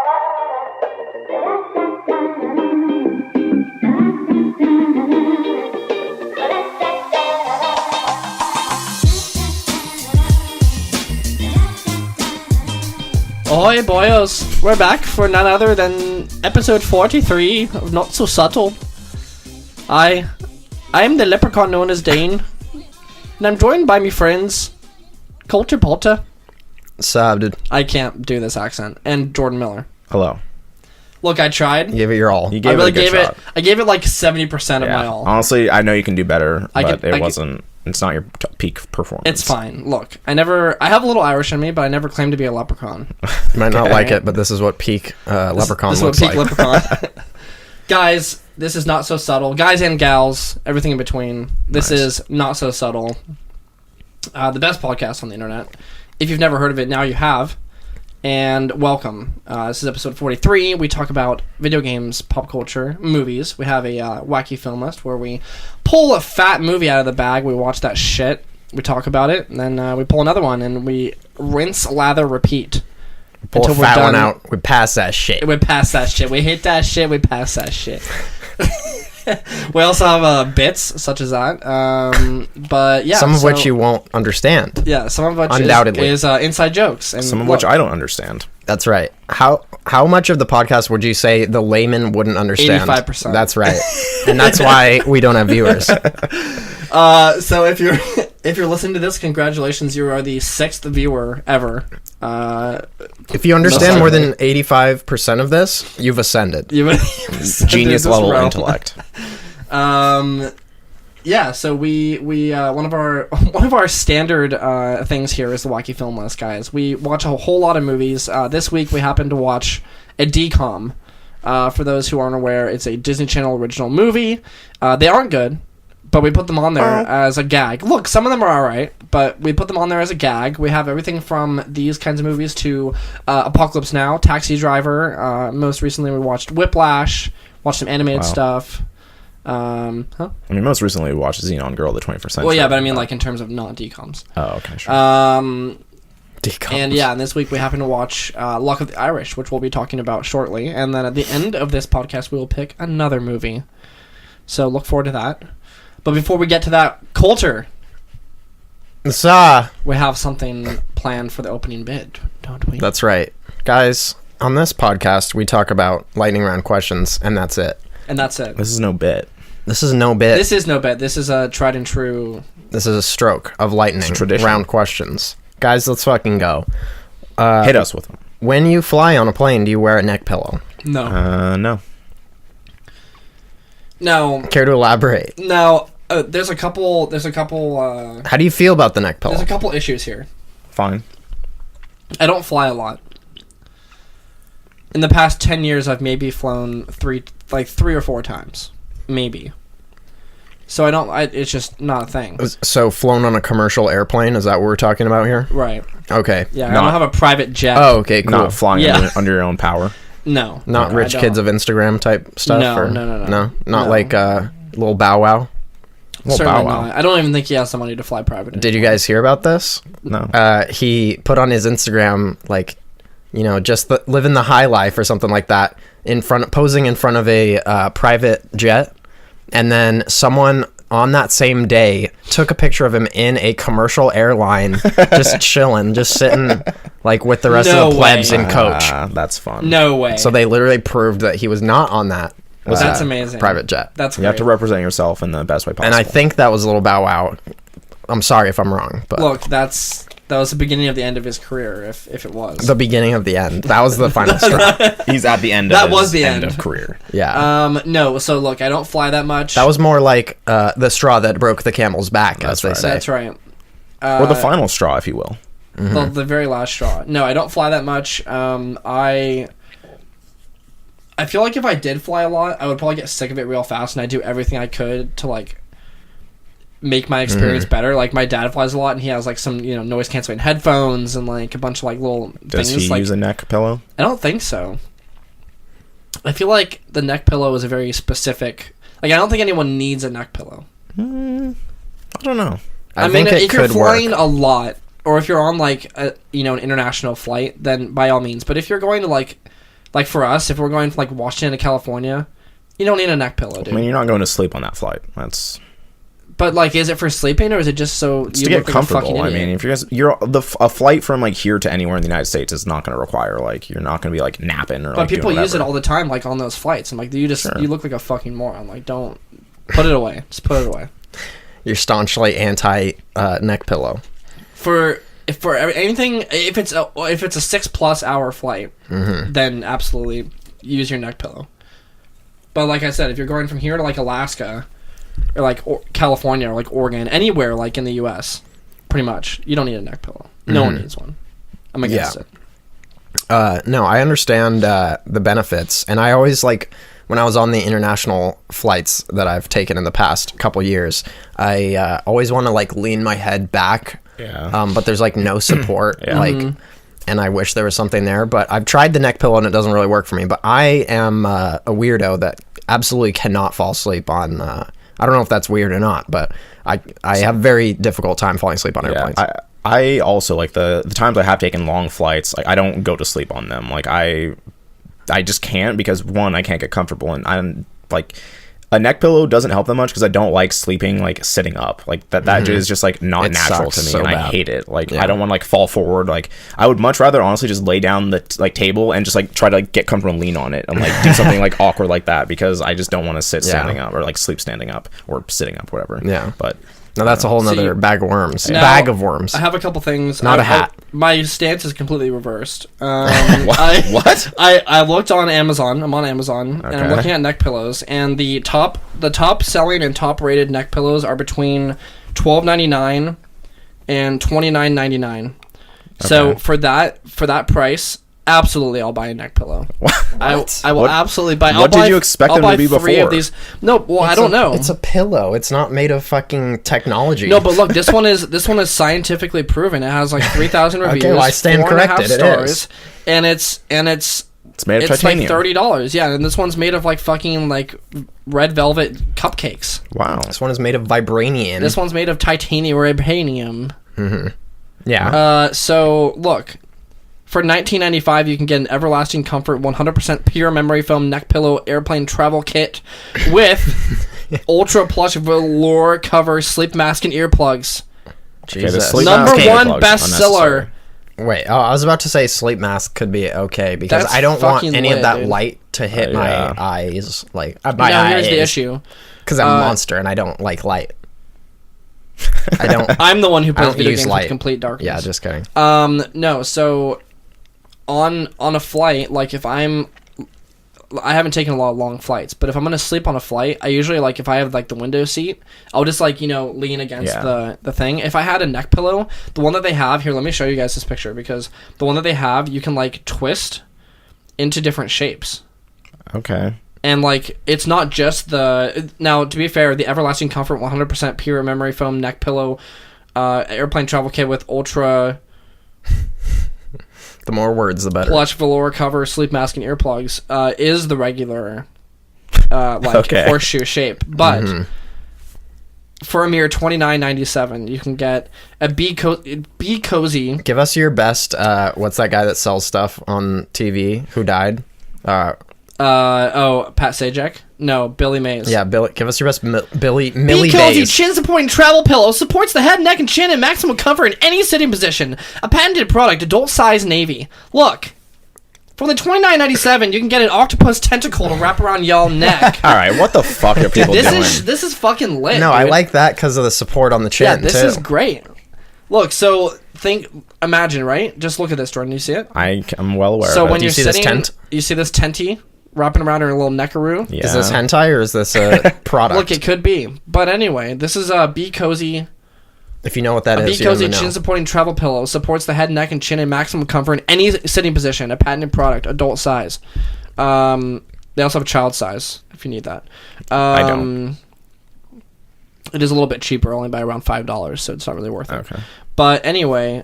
Ahoy boyos, we're back for none other than episode 43 of Not So Subtle. I am the leprechaun known as Dane, and I'm joined by my friends, Colter. Sup, dude. I can't do this accent. And Jordan Miller. Hello. Look, I tried. You gave it your all. I gave it like 70% of my all. Honestly, I know you can do better, but it's not your peak performance. It's fine. Look, I have a little Irish in me, but I never claimed to be a leprechaun. You might not like it, but this is what peak leprechaun looks like. This is what peak leprechaun. Guys, this is Not So Subtle. Guys and gals, everything in between. This is Not So Subtle. The best podcast on the internet. If you've never heard of it, now you have. And welcome. This is episode 43. We talk about video games, pop culture, movies. We have a wacky film list where we pull a fat movie out of the bag. We watch that shit. We talk about it. And then we pull another one and we rinse, lather, repeat. Pull a fat one out. We pass that shit. We pass that shit. We hit that shit. We pass that shit. We also have bits such as that, but yeah, some of which you won't understand. Yeah, some of which undoubtedly is inside jokes, and some of which I don't understand. That's right. How much of the podcast would you say the layman wouldn't understand? 85%. That's right, and that's why we don't have viewers. So if you're listening to this, congratulations, you are the 6th viewer ever. If you understand more than 85% of this, you've ascended. Genius level intellect. Yeah, so we one of our standard things here is the Wacky Film List, guys. We watch a whole lot of movies. This week we happened to watch a DCOM. For those who aren't aware, it's a Disney Channel original movie. They aren't good, but we put them on there as a gag. Look, some of them are alright, but we put them on there as a gag. We have everything from these kinds of movies to Apocalypse Now, Taxi Driver. Most recently we watched Whiplash, watched some animated stuff. I mean, most recently we watched Xenon Girl of the 21st Century. Well, yeah, but I mean, like, in terms of non-decoms. Oh, okay, sure. Decoms. And yeah, and this week we happen to watch Luck of the Irish, which we'll be talking about shortly. And then at the end of this podcast, we will pick another movie. So look forward to that. But before we get to that, Colter, we have something planned for the opening bid, don't we? That's right. Guys, on this podcast, we talk about lightning round questions, and that's it. And that's it. This is no bit. This is no bit. This is no bit. This is a tried and true... This is a stroke of lightning. Round questions. Guys, let's fucking go. Hit us with them. When you fly on a plane, do you wear a neck pillow? No. No. No. Care to elaborate? No. There's a couple... How do you feel about the neck pillow? There's a couple issues here. Fine. I don't fly a lot. In the past 10 years, I've maybe flown three or four times. Maybe. So it's just not a thing. So flown on a commercial airplane, is that what we're talking about here? Right. Okay. Yeah, I don't have a private jet. Oh, okay, cool. Not flying under your own power. No. Not rich kids of Instagram type stuff? No. No? Not like little Bow Wow? Certainly not. I don't even think he has the money to fly private anymore. Did you guys hear about this? No. He put on his Instagram, like, just living the high life or something like that, posing in front of a private jet, and then someone on that same day took a picture of him in a commercial airline, just chilling, just sitting like with the rest of the plebs in coach. That's fun. No way. So they literally proved that he was not on that. That's amazing. Private jet. That's great. You have to represent yourself in the best way possible. And I think that was a little Bow Wow. I'm sorry if I'm wrong, but look, that was the beginning of the end of his career, if it was. The beginning of the end. That was the final straw. He's at the end of his end of career. Yeah. No, so look, I don't fly that much. That was more like the straw that broke the camel's back, as they say. That's right. Or the final straw, if you will. Mm-hmm. The very last straw. No, I don't fly that much. I feel like if I did fly a lot, I would probably get sick of it real fast, and I'd do everything I could to, like, make my experience better. Like, my dad flies a lot, and he has, like, some, noise canceling headphones and, like, a bunch of, like, little things. Does he use a neck pillow? I don't think so. I feel like the neck pillow is a very specific... Like, I don't think anyone needs a neck pillow. I don't know. I mean, if you're flying a lot, or if you're on, like, an international flight, then by all means. But if you're going to, like, Like for us, if we're going from like Washington to California, you don't need a neck pillow, dude. I mean, you're not going to sleep on that flight. But like, is it for sleeping or is it just so you to get comfortable? I mean, if a flight from like here to anywhere in the United States is not going to require like you're not going to be like napping or. But people use it all the time, like on those flights. I'm like, you look like a fucking moron. Like, don't put it away. Just put it away. You're staunchly anti neck pillow. For anything, if it's a 6+ hour flight, then absolutely use your neck pillow. But like I said, if you're going from here to like Alaska, or like California, or like Oregon, anywhere like in the U.S., pretty much, you don't need a neck pillow. No one needs one. I'm against it. No, I understand the benefits, and I always like when I was on the international flights that I've taken in the past couple years, I always want to like lean my head back. Yeah. But there's like no support, and I wish there was something there. But I've tried the neck pillow and it doesn't really work for me. But I am a weirdo that absolutely cannot fall asleep on. I don't know if that's weird or not, but I have very difficult time falling asleep on airplanes. I also like the times I have taken long flights. Like I don't go to sleep on them. Like I just can't because one, I can't get comfortable, and I'm like. A neck pillow doesn't help that much because I don't like sleeping like sitting up. Like that is just like not natural to me, so and I hate it. Like I don't want to like fall forward. Like I would much rather honestly just lay down the like table and just like try to like get comfortable and lean on it and like do something like awkward like that because I just don't want to sit standing up or like sleep standing up or sitting up, whatever. Yeah, but. No, that's a whole nother bag of worms. Now, bag of worms. I have a couple things. Not a hat. My stance is completely reversed. What? I looked on Amazon. I'm on Amazon, and I'm looking at neck pillows. And the top selling and top rated neck pillows are between $12.99 and $29.99. Okay. So for that price, absolutely, I'll buy a neck pillow. I will absolutely buy. What did you expect them to be before? 3 of these. No, well, I don't know. It's a pillow. It's not made of fucking technology. No, but look, this one is scientifically proven. It has like 3,000 reviews. Okay, well, I stand corrected. It is, and it's made of titanium. Like $30. Yeah, and this one's made of like fucking like red velvet cupcakes. Wow. This one is made of vibranium. This one's made of titanium or vibranium. Mm-hmm. Yeah. So look. For $19.95, you can get an Everlasting Comfort 100% pure memory foam neck pillow airplane travel kit with ultra plush velour cover, sleep mask, and earplugs. Jesus. Number one bestseller. Wait, I was about to say sleep mask could be okay because I don't want any of that light to hit my eyes. Like my eyes. Here's the issue. Because I'm a monster and I don't like light. I don't. I'm the one who plays video games with complete darkness. Yeah, just kidding. No, so. On a flight, like if I haven't taken a lot of long flights, but if I'm gonna sleep on a flight, I usually like if I have like the window seat, I'll just like lean against the thing. If I had a neck pillow, the one that they have here, let me show you guys this picture because the one that they have, you can like twist into different shapes. Okay. And like it's not just now to be fair, the Everlasting Comfort 100% pure memory foam neck pillow airplane travel kit with ultra. The more words, the better. Plush velour cover, sleep mask, and earplugs is the regular horseshoe shape. But for a mere $29.97, you can get a Be Cozy. Give us your best. What's that guy that sells stuff on TV who died? Pat Sajak? No, Billy Mays. Yeah, Billy. Give us your best Millie Be Cozy chin supporting travel pillow supports the head, neck, and chin in maximum comfort in any sitting position. A patented product, adult size navy. Look, for the $29.97, you can get an octopus tentacle to wrap around y'all neck. All right, what the fuck are people doing? This is fucking lit. No, dude. I like that because of the support on the chin. Yeah, this is great. Look, so imagine, right? Just look at this, Jordan. You see it? I'm well aware. So of it. when you see sitting, this tent? You see this tenty wrapping around in a little neckaroo. Yeah. Is this hentai or is this a product? Look, it could be. But anyway, this is a Be Cozy. If you know what that is, Be Cozy chin supporting travel pillow supports the head, neck, and chin in maximum comfort in any sitting position. A patented product, adult size. They also have child size if you need that. I don't. It is a little bit cheaper, only by around $5, so it's not really worth it. Okay. But anyway,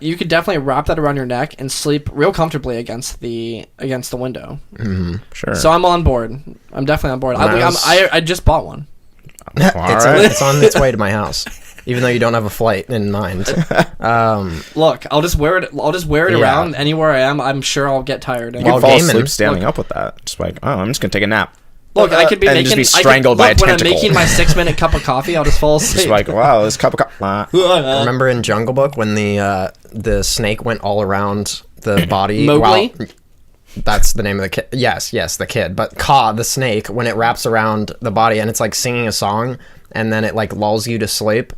you could definitely wrap that around your neck and sleep real comfortably against the window. Mm-hmm. Sure. So I'm on board. I'm definitely on board. I just bought one. It's on its way to my house. even though you don't have a flight in mind. Look, I'll just wear it. Yeah. Around anywhere I am. I'm sure I'll get tired. You While can fall gaming, asleep standing up with that. Just like, oh, I'm just gonna take a nap. Look, I could be and making. just be strangled by a when tentacle. I'm making my 6-minute cup of coffee, I'll just fall asleep. Just like, wow, this cup of coffee. remember in Jungle Book when the snake went all around the body? Mowgli? While, that's the name of the kid. Yes, the kid. But Ka, the snake, when it wraps around the body and it's like singing a song and then it like lulls you to sleep,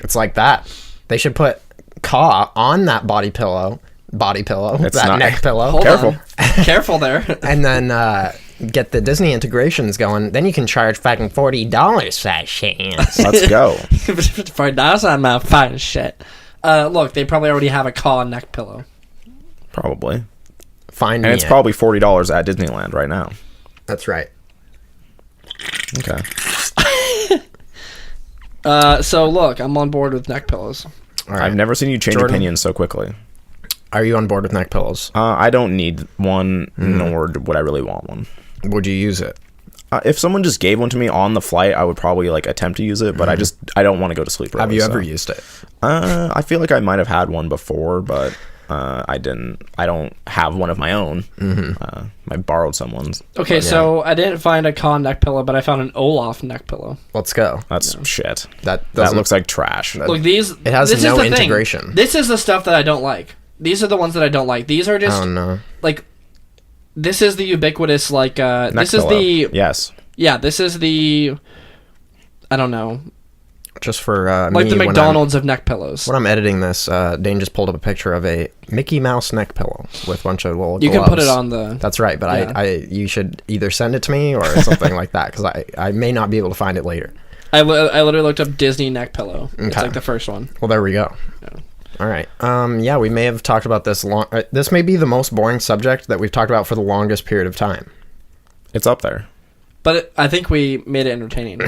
it's like that. They should put Ka on that body pillow, It's that not- neck pillow. Hold Careful. on. Careful there. And then get the Disney integrations going. Then you can charge fucking $40 for that shit. Let's go. For $50 on my fine shit. Look, they probably already have a Caw neck pillow. Probably. Find And me it's it. probably $40 at Disneyland right now. That's right. Okay. So look, I'm on board with neck pillows. All right. I've never seen you change Jordan? opinions so quickly. Are you on board with neck pillows? I don't need one, nor would I really want one. Would you use it? If someone just gave one to me on the flight, I would probably like attempt to use it, but I don't want to go to sleep early. Have you so. ever used it? I feel like I might have had one before, but I didn't. I don't have one of my own. I borrowed someone's. Okay, so I didn't find a Caw neck pillow, but I found an Olaf neck pillow. Let's go. That's shit. That That doesn't looks like trash. Look, these. It has this no is the thing. integration. This is the stuff that I don't like. These are the ones that I don't like. These are just Oh no. like. This is the ubiquitous like. Neck This is pillow. the. Yes. Yeah, this is the. I don't know. Just for Like me, the when McDonald's of neck pillows. I'm editing this, Dane just pulled up a picture of a Mickey Mouse neck pillow with a bunch of little You gloves. can put it on the. That's right, but Yeah. you should either send it to me or something like that, because I may not be able to find it later. I literally looked up Disney neck pillow. It's Okay. like the first one. Well, there we go. Yeah. All right. Yeah, we may have talked about this long. This may be the most boring subject that we've talked about for the longest period of time. It's up there. But I think we made it entertaining.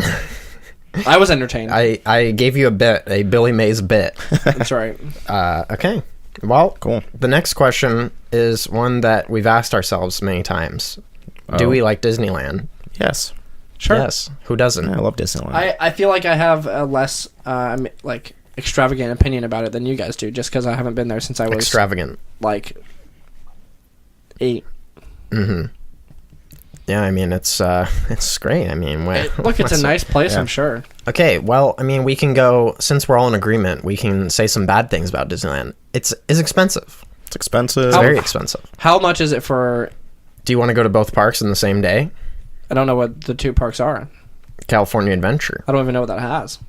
I was entertained. I gave you a Billy Mays bit. That's right. Okay. Well, Cool. the next question is one that we've asked ourselves many times. Do Oh. we like Disneyland? Yes. Sure. Yes. Who doesn't? I love Disneyland. I feel like I have a less like extravagant opinion about it than you guys do, just because I haven't been there since I was Extravagant. like 8. Yeah, I mean it's great. I mean, Look, it's a nice place, Yeah. I'm sure. Okay, well, I mean, we can go, since we're all in agreement, we can say some bad things about Disneyland. It's expensive. It's expensive. It's very expensive. How much is it for? Do you want to go to both parks in the same day? I don't know what the two parks are. California Adventure. I don't even know what that has.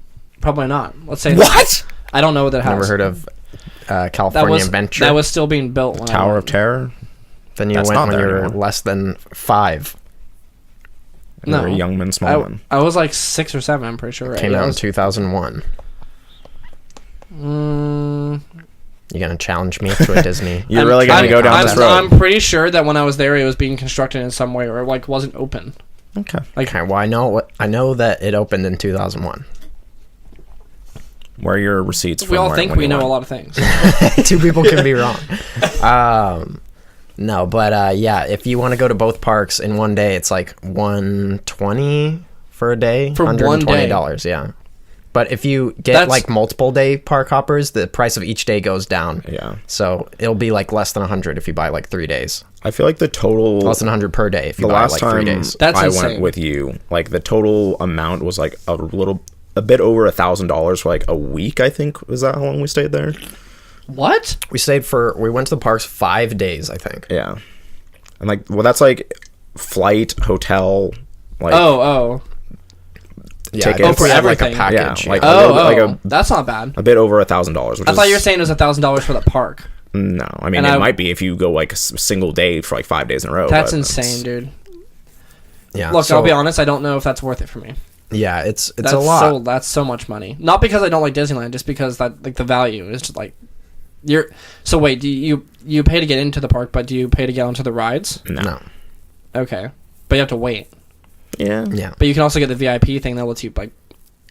Probably not. Let's say What? I don't know what that has. Never heard of that California was Adventure? that was still being built. When I Tower went. of Terror. Then you That's went not when you there were anymore. less than 5. No. Or young man, small man. I was like 6 or 7. I'm pretty sure. Right? Came Yeah, out I in was- 2001. Mm, You gonna challenge me to a Disney? You're really gonna go down this road. I'm pretty sure that when I was there, it was being constructed in some way, or like wasn't open. Okay. Okay, well, I know that it opened in 2001. Where are your receipts from? We all where- think when we you know a went? lot of things. Two people can be wrong. No, but yeah, if you want to go to both parks in one day, it's like $120 for a day. For one day. $120, yeah. But if you get That's- like multiple day park hoppers, the price of each day goes down. Yeah. So it'll be like less than 100 if you buy like 3 days. I feel like the total. Less than 100 per day if you The buy last like time 3 days. That's I insane. went with you, like the total amount was like a bit over $1,000 for like a week. I think was that how long we stayed there? What? We went to the parks 5 days, I think. Yeah, and like, well, that's like flight, hotel, like Oh. Yeah, Tickets. I think Oh, for we had, like a everything. package. Yeah, like yeah. a little bit, like Oh. That's not bad. a bit over $1,000. I thought you were saying it was $1,000 for the park. No, I mean And it I- might be if you go like a single day for like 5 days in a row. That's but insane, dude. Yeah, Look, so- I'll be honest. I don't know if that's worth it for me. Yeah, it's That's a lot. That's so much money. Not because I don't like Disneyland, just because that like the value is just like you're. So wait, do you pay to get into the park, but do you pay to get onto the rides? No. Okay, but you have to wait. Yeah. Yeah. But you can also get the VIP thing that lets you like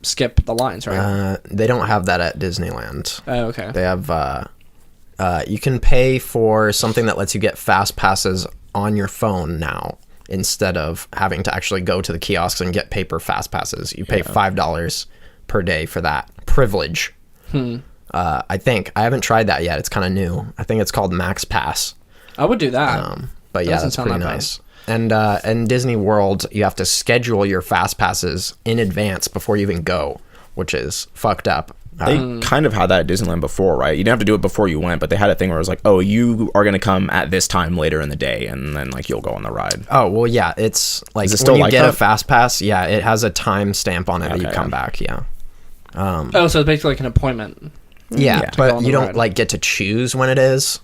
skip the lines, right? They don't have that at Disneyland. Oh, okay. They have you can pay for something that lets you get fast passes on your phone now instead of having to actually go to the kiosks and get paper fast passes. You pay $5 per day for that privilege. I think I haven't tried that yet. It's kind of new. I think it's called Max Pass. I would do that. But yeah, that's pretty nice. And in Disney World, you have to schedule your fast passes in advance before you even go, which is fucked up. They kind of had that at Disneyland before, right? You didn't have to do it before you went, but they had a thing where it was like, oh, you are going to come at this time later in the day, and then like you'll go on the ride. Oh, well, yeah. It's like still when you like get that? a fast pass, yeah, it has a time stamp on it that you Okay, come yeah. back, yeah. Oh, so it's basically like an appointment. Yeah, to go but on you the don't ride. like get to choose when it is.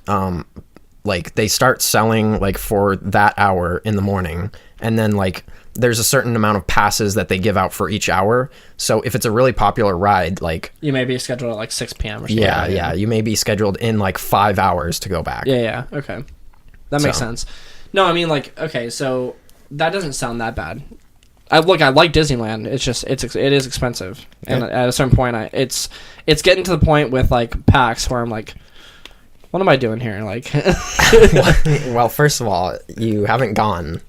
Like they start selling like for that hour in the morning, and then like there's a certain amount of passes that they give out for each hour. So if it's a really popular ride, like You may be scheduled at like 6 p.m. or something. yeah, you may be scheduled in like 5 hours to go back. Yeah, okay. That makes So. sense. No, I mean, like, okay, so that doesn't sound that bad. I like Disneyland. It's just it is expensive, and at a certain point, it's getting to the point with like PAX where I'm like, what am I doing here? Like, Well, first of all, you haven't gone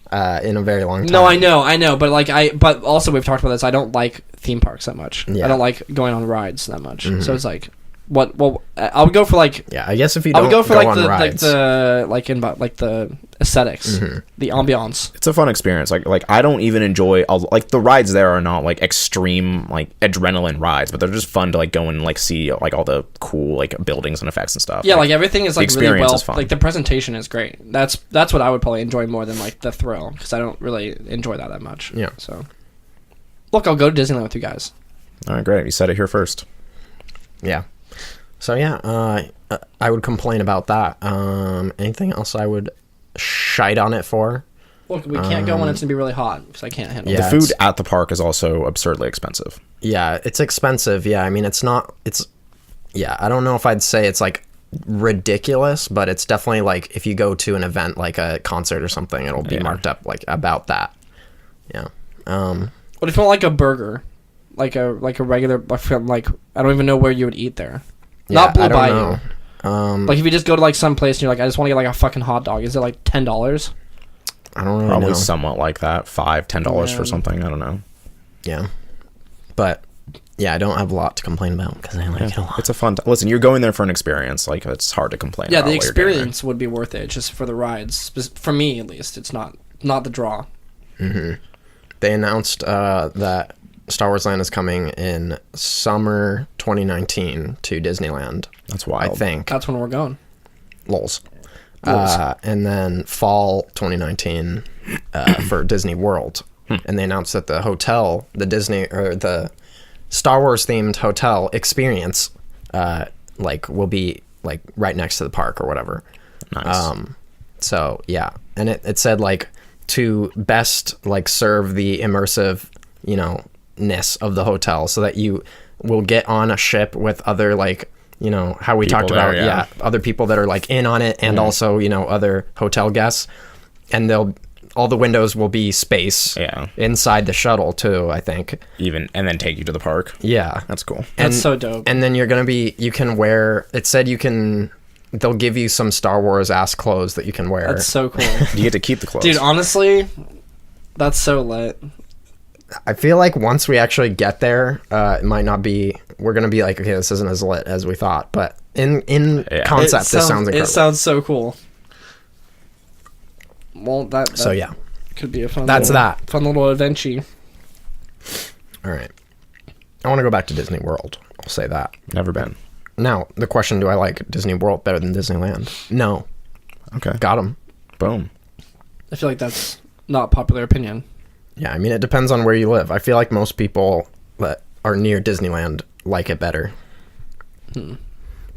in a very long time. no, I know, but like but also we've talked about this. I don't like theme parks that much. Yeah. I don't like going on rides that much. So it's like, what? Well, I would go for like. Yeah, I guess if you I don't would go for go like on the rides, the aesthetics, the ambiance. It's a fun experience. Like I don't even enjoy like the rides there are not like extreme like adrenaline rides, but they're just fun to like go and like see like all the cool like buildings and effects and stuff. Yeah, like everything is like really experience well. is fun. Like the presentation is great. That's what I would probably enjoy more than like the thrill, because I don't really enjoy that much. Yeah. So, look, I'll go to Disneyland with you guys. All right, great. You said it here first. yeah. So yeah, I would complain about that. Anything else I would shite on it for? Look, we can't go when it's gonna be really hot because I can't handle Yeah. it. The food it's- at the park is also absurdly expensive. Yeah, it's expensive. Yeah, I mean, yeah, I don't know if I'd say it's like ridiculous, but it's definitely like if you go to an event like a concert or something, it'll be marked up like about that. Yeah. What if you want like a burger, like a regular like I don't even know where you would eat there. Not Blue I don't Bayou. know. Like if you just go to like some place and you're like, I just want to get like a fucking hot dog. Is it like $10? I don't really Probably know. somewhat like that. $5-10 for Yeah. something. I don't know. Yeah. But yeah, I don't have a lot to complain about because I like it a lot. It's a fun. Listen, you're going there for an experience. Like it's hard to complain. Yeah, about the what you're getting there. experience would be worth it just for the rides. For me, at least, it's not the draw. They announced that Star Wars Land is coming in summer 2019 to Disneyland. That's wild. I think. That's when we're going. Lols. Lols. And then fall 2019 for Disney World. And they announced that the hotel, the Star Wars themed hotel experience, like will be like right next to the park or whatever. Nice. So yeah, and it said like to best like serve the immersive, ness of the hotel, so that you will get on a ship with other like how we People talked there, about yeah. other people that are like in on it, and also other hotel guests, and all the windows will be space Yeah. inside the shuttle too, I think. And then take you to the park. Yeah, That's cool. That's so dope. and then you can wear, it said they'll give you some Star Wars ass clothes that you can wear. That's so cool. You get to keep the clothes. Dude, honestly, that's so lit. I feel like once we actually get there, it might not be, we're going to be like, okay, this isn't as lit as we thought. But in Yeah. concept, this sounds incredible. It sounds so cool. Well, that So yeah, could be a fun that's little, that. fun little adventure. All right. I want to go back to Disney World. I'll say that. Never been. Now, the question, do I like Disney World better than Disneyland? No. Okay. Got him. Boom. I feel like that's not popular opinion. Yeah, I mean, it depends on where you live. I feel like most people that are near Disneyland like it better.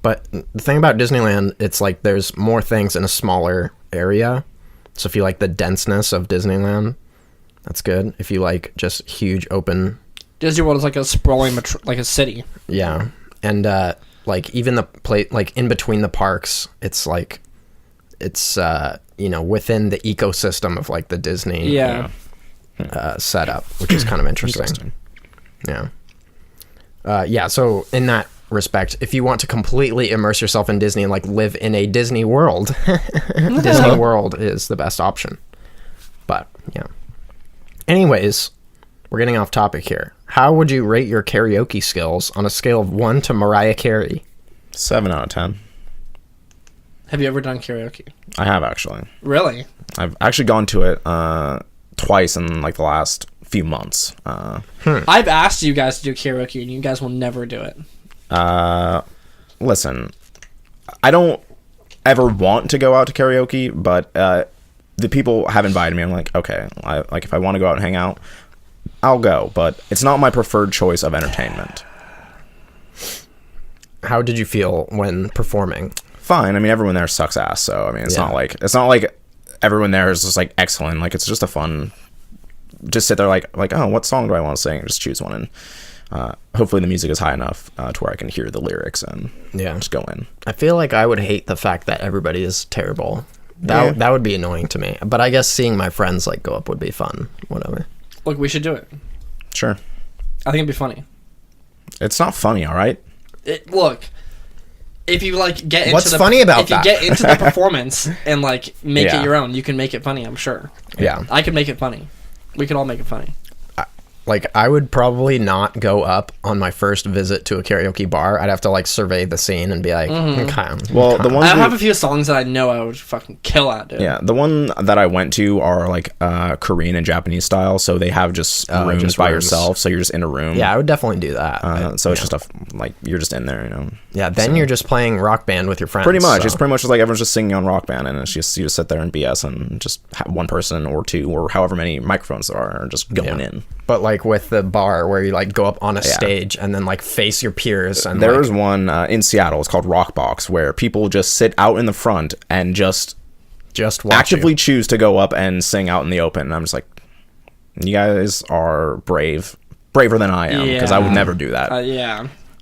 But the thing about Disneyland, it's like there's more things in a smaller area. So if you like the denseness of Disneyland, that's good. If you like just huge open, Disney World is like a sprawling, like a city. yeah. And like even the place, like in between the parks, it's like, it's, within the ecosystem of like the Disney Yeah. setup, which is kind of interesting. Yeah. Yeah, so in that respect, if you want to completely immerse yourself in Disney and like live in a Disney world, Disney World is the best option. But yeah. Anyways, we're getting off topic here. How would you rate your karaoke skills on a scale of 1 to Mariah Carey? 7 out of 10. Have you ever done karaoke? I have, actually. Really? I've actually gone to it twice in like the last few months. I've asked you guys to do karaoke, and you guys will never do it. Listen, I don't ever want to go out to karaoke, but the people have invited me. I'm like, okay, if I want to go out and hang out, I'll go, but it's not my preferred choice of entertainment. How did you feel when performing? Fine. I mean, everyone there sucks ass, so I mean, it's not like everyone there is just like excellent. Like, it's just a fun, just sit there like, oh, what song do I want to sing? Just choose one, and hopefully the music is high enough to where I can hear the lyrics and just go in. I feel like I would hate the fact that everybody is terrible. That would be annoying to me. But I guess seeing my friends like go up would be fun. Whatever. Look, we should do it. Sure. I think it'd be funny. It's not funny, all right? Look, if you like get into What's funny about that? If you get into the performance and like make it your own, you can make it funny. I'm sure. Yeah. I could make it funny. We could all make it funny. Like, I would probably not go up on my first visit to a karaoke bar. I'd have to, like, survey the scene and be like, Well, the ones I have a few songs that I know I would fucking kill at, dude. Yeah, the one that I went to are, like, Korean and Japanese style, so they have just rooms by yourself, so you're just in a room. Yeah, I would definitely do that. So it's just, like, you're just in there, you know? Yeah, then you're just playing Rock Band with your friends. Pretty much. So. It's pretty much just like everyone's just singing on Rock Band, and it's just, you just sit there and BS and just have one person or two or however many microphones there are just going in. But, like, with the bar where you like go up on a stage and then like face your peers, and there was one in Seattle. It's called Rock Box, where people just sit out in the front and just actively choose to go up and sing out in the open. And I'm just like, you guys are braver than I am, because I would never do that.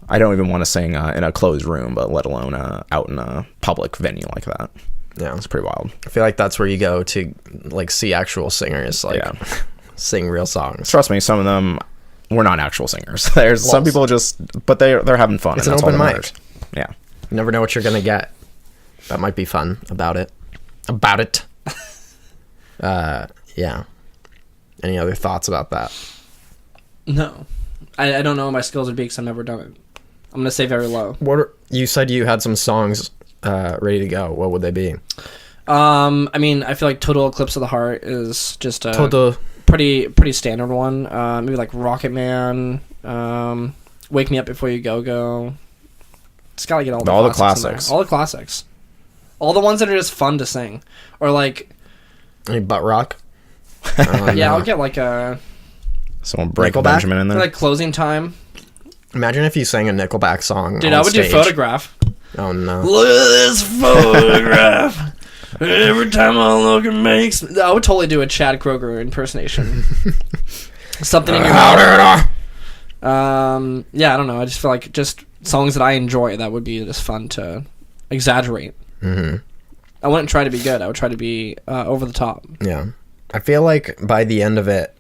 I don't even want to sing in a closed room, but let alone out in a public venue like that. Yeah, it's pretty wild. I feel like that's where you go to like see actual singers like sing real songs. Trust me, some of them were not actual singers. There's some people but they're having fun. It's and an open mic. Yeah. You never know what you're gonna get. That might be fun about it. Yeah. Any other thoughts about that? No. I don't know what my skills would be because I've never done it. I'm gonna say very low. You said you had some songs ready to go. What would they be? I mean, I feel like Total Eclipse of the Heart is just a pretty standard one. Maybe like Rocket Man, Wake Me Up Before You Go. Just gotta get all the classics. All the classics. All the ones that are just fun to sing. Or like... Any butt rock? I'll get like a... Someone break Benjamin in there. Like Closing Time. Imagine if you sang a Nickelback song. Dude, I would do Photograph. Oh no. Look at this photograph. Every time I look, it makes me... I would totally do a Chad Kroeger impersonation. Something in your mouth. Yeah, I don't know. I just feel like just songs that I enjoy, that would be just fun to exaggerate. Mm-hmm. I wouldn't try to be good. I would try to be over the top. Yeah. I feel like by the end of it,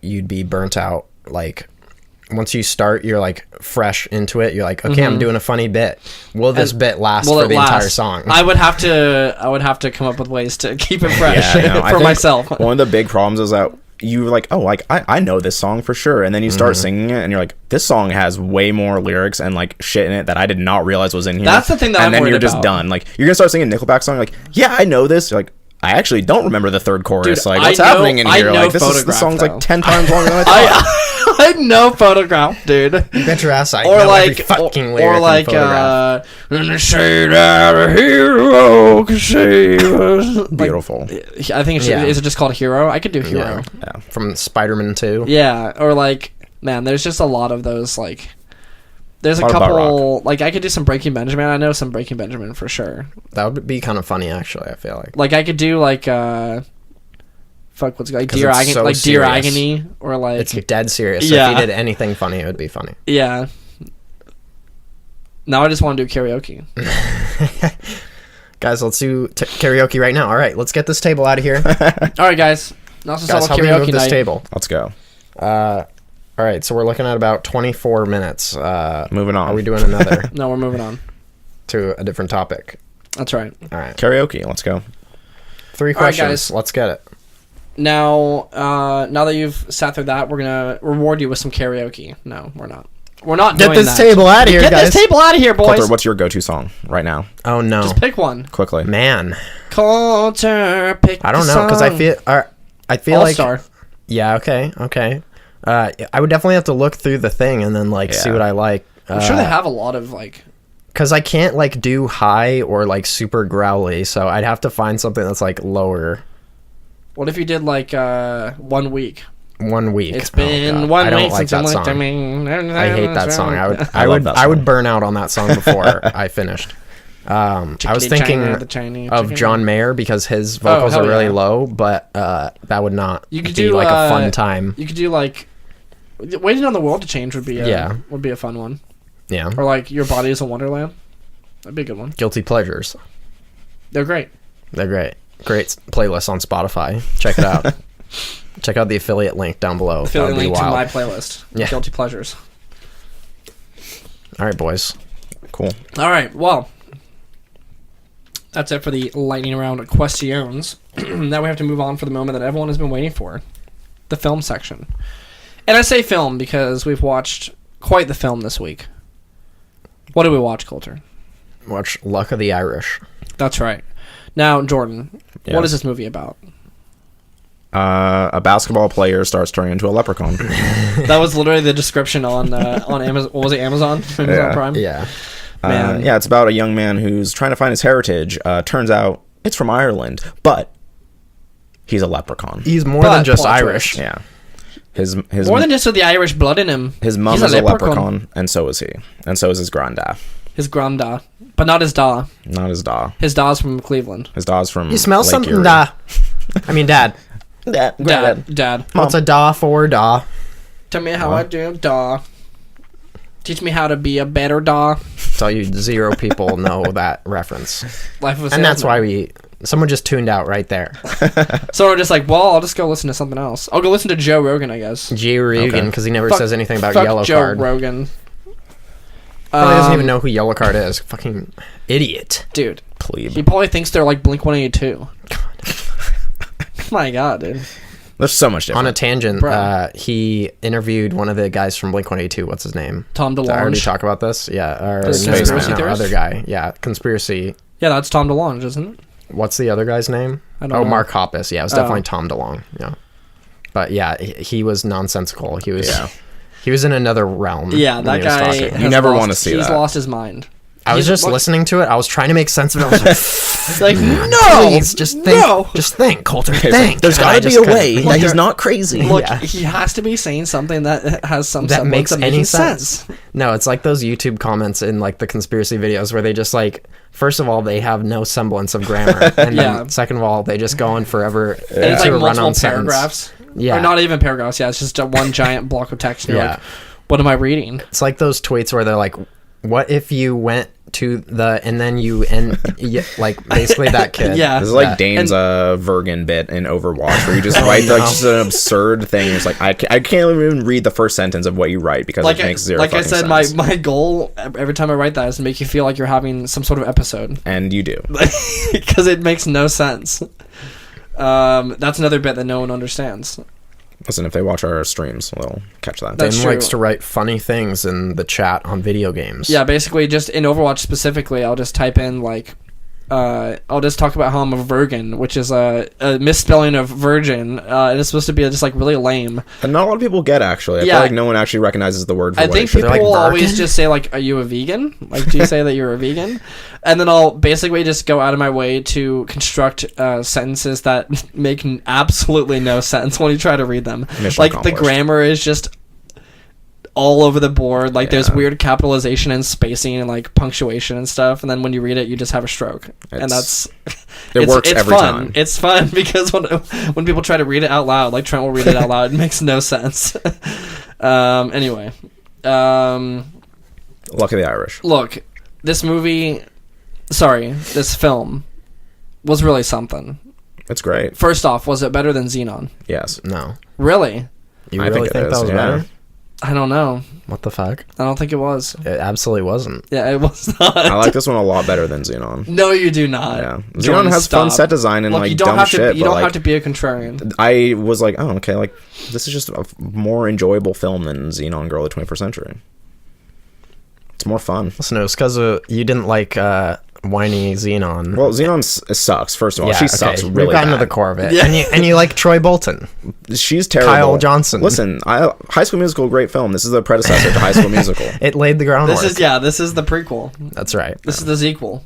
you'd be burnt out. Like, once you start, you're like fresh into it. You're like, okay, I'm doing a funny bit. Will this bit last for the entire song? I would have to come up with ways to keep it fresh for myself. One of the big problems is that you're like, oh, like I know this song for sure, and then you start singing it, and you're like, this song has way more lyrics and like shit in it that I did not realize was in here. That's the thing that I'm worried about. And then you're just done. Like, you're gonna start singing a Nickelback song, like, yeah, I know this. You're like, I actually don't remember the third chorus. Dude, like, what's happening in here? Like, the song's like 10 times longer than I thought. I know Photograph, dude. You bet your ass I know every fucking lyric in Photograph. In the shade out a hero can save us. Beautiful. I think is it just called Hero? I could do Hero. Yeah. From Spider-Man 2. Yeah, or like, man, there's just a lot of those, like... There's a couple, like, I could do some Breaking Benjamin. I know some Breaking Benjamin for sure. That would be kind of funny, actually, I feel like. Like, I could do, like, what's it called? Like, Dear Agony, or like... It's dead serious, so if you did anything funny, it would be funny. Yeah. Now I just want to do karaoke. Guys, let's do karaoke right now. All right, let's get this table out of here. All right, guys. Now let's help me move this table. Let's go. All right, so we're looking at about 24 minutes. Moving on. Are we doing another? No, we're moving on. To a different topic. That's right. All right. Karaoke, let's go. 3 questions. Right, let's get it. Now that you've sat through that, we're gonna reward you with some karaoke. No, we're not. We're not Get doing this that. table out of here, Get guys. this table out of here, boys. Colter, what's your go-to song right now? Oh no. Just pick one. Quickly. Man. Colter, pick. I don't the know because song. I feel All like Star. Yeah, okay. I would definitely have to look through the thing and then like see Yeah. what I like. I'm sure they have a lot of like. Because I can't like do high or like super growly, so I'd have to find something that's like lower. What if you did like 1 week? 1 week. It's been God. 1 I week don't like since I that looked at song. me. I hate that song. I would I love that I song. would burn out on that song before I finished. I was thinking of John Mayer because his vocals hell are really yeah. low, but that would not You could be do like a fun time. You could do like waiting on the world to change would be a fun one. Yeah. Or like Your Body is a Wonderland. That'd be a good one. Guilty pleasures. They're great. They're great. Great playlist on Spotify. Check it out. Check out the affiliate link down below. Affiliate That'd be link to wild. my playlist. Yeah. Guilty pleasures. All right, boys. Cool. All right. Well, that's it for the lightning round questions. Now we have to move on for the moment that everyone has been waiting for, the film section. And I say film because we've watched quite the film this week. What did we watch, Colter? Watch Luck of the Irish. That's right. Now, Jordan, Yeah. what is this movie about? A basketball player starts turning into a leprechaun. That was literally the description on Amazon. What was it, Amazon? Amazon Prime? Yeah. Man. Yeah, it's about a young man who's trying to find his heritage. Turns out it's from Ireland, but he's a leprechaun. He's more But than just plot Irish. Yeah. His More than just with the Irish blood in him. his mum He's is a leprechaun, and so is he. And so is his granda. His granda. But not his da. Not his da. His da's from Cleveland. His da's from You smell Lake something, Erie. da. I mean, Dad. Dad. What's a da for da? Tell me how I do da. Teach me how to be a better da. Tell you 0 people know that reference. Life of a And that's salesman. why someone just tuned out right there. So we're just like, well, I'll just go listen to something else. I'll go listen to Joe Rogan, I guess. G. Rogan, because he never Fuck- says anything about Fuck Yellow Joe Card. Rogan. Probably doesn't even know who Yellow Card is. Fucking idiot. Dude, Plebe. he probably thinks they're like Blink-182. My God, dude. There's so much different. On a tangent, Bro. he interviewed one of the guys from Blink-182. What's his name? Tom Did I already DeLonge. talk about this? Yeah. Or, The Spaceman. conspiracy theorist? other guy. Yeah, conspiracy. Yeah, that's Tom DeLonge, isn't it? What's the other guy's name? I don't know. Mark Hoppus. Yeah, it was Oh. definitely Tom DeLonge. Yeah. But yeah, he was nonsensical. He was Yeah. he was in another realm. Yeah, when that he was guy. talking. has You never lost- wanna see He's that. lost his mind. I was He's- just listening to it. I was trying to make sense of it. I was like, It's like, no, please, just think. no. Just think, Colter. Okay, so Think. there's And I got to be just a couldn't- way that he's not crazy. Look, Yeah. he has to be saying something that has some that semblance makes of any making sense. No, it's like those YouTube comments in like the conspiracy videos where they just like, first of all, they have no semblance of grammar, and Yeah. then second of all, they just go on forever And it's into like a run-on multiple sentence. paragraphs. Yeah. Or not even paragraphs. Yeah, it's just a one giant block of text. And you're Yeah. like, what am I reading? It's like those tweets where they're like, "What if you went to the and then you and like basically that kid." Yeah. This is like That- Dane's Vergen bit in Overwatch, where you just write like just an absurd thing. It's like I can't even read the first sentence of what you write because Like it makes zero. like I fucking said, sense. my goal every time I write that is to make you feel like you're having some sort of episode And you do. because it makes no sense. That's another bit that no one understands. Listen, if they watch our streams, they'll catch that. That's Dan true. likes to write funny things in the chat on video games. Yeah, basically, just in Overwatch specifically, I'll just type in like, I'll just talk about how I'm a virgin, which is a misspelling of virgin, and it's supposed to be just like really lame. And not a lot of people get actually. I Yeah. feel like no one actually recognizes the word for I what think it should people They're like, will always virgin? just say like, "Are you a vegan?" Like, do you say that you're a vegan? And then I'll basically just go out of my way to construct sentences that make absolutely no sense when you try to read them. Mission Like the accomplished. grammar is just all over the board. Like there's Yeah. weird capitalization and spacing and like punctuation and stuff. And then when you read it, you just have a stroke. And that's It works it's every fun. time. It's fun because when people try to read it out loud, like Trent will read it out loud, it makes no sense. Anyway, Luck of the Irish. look, this film was really something. It's great. First off, was it better than Xenon? Yes. No. Really? You I really think it think is, that was yeah. better? I don't know. What the fuck? I don't think it was. It absolutely wasn't. Yeah, it was not. I like this one a lot better than Xenon. No, you do not. Yeah, Jordan, Xenon has fun stop. set design and Look, like you don't dumb have to. shit. You but, don't like, have to be a contrarian. I was like, oh, okay, like this is just a more enjoyable film than Xenon Girl of the 21st Century. It's more fun. Listen, it was because you didn't like whiny Xenon. Well, Xenon sucks. First of all, she sucks really We've gotten bad. to the core of it. Yeah. And you like Troy Bolton. She's terrible. Kyle Johnson. Listen, High School Musical, great film. This is the predecessor to High School Musical. It laid the groundwork. This is the prequel. That's right. This is the sequel.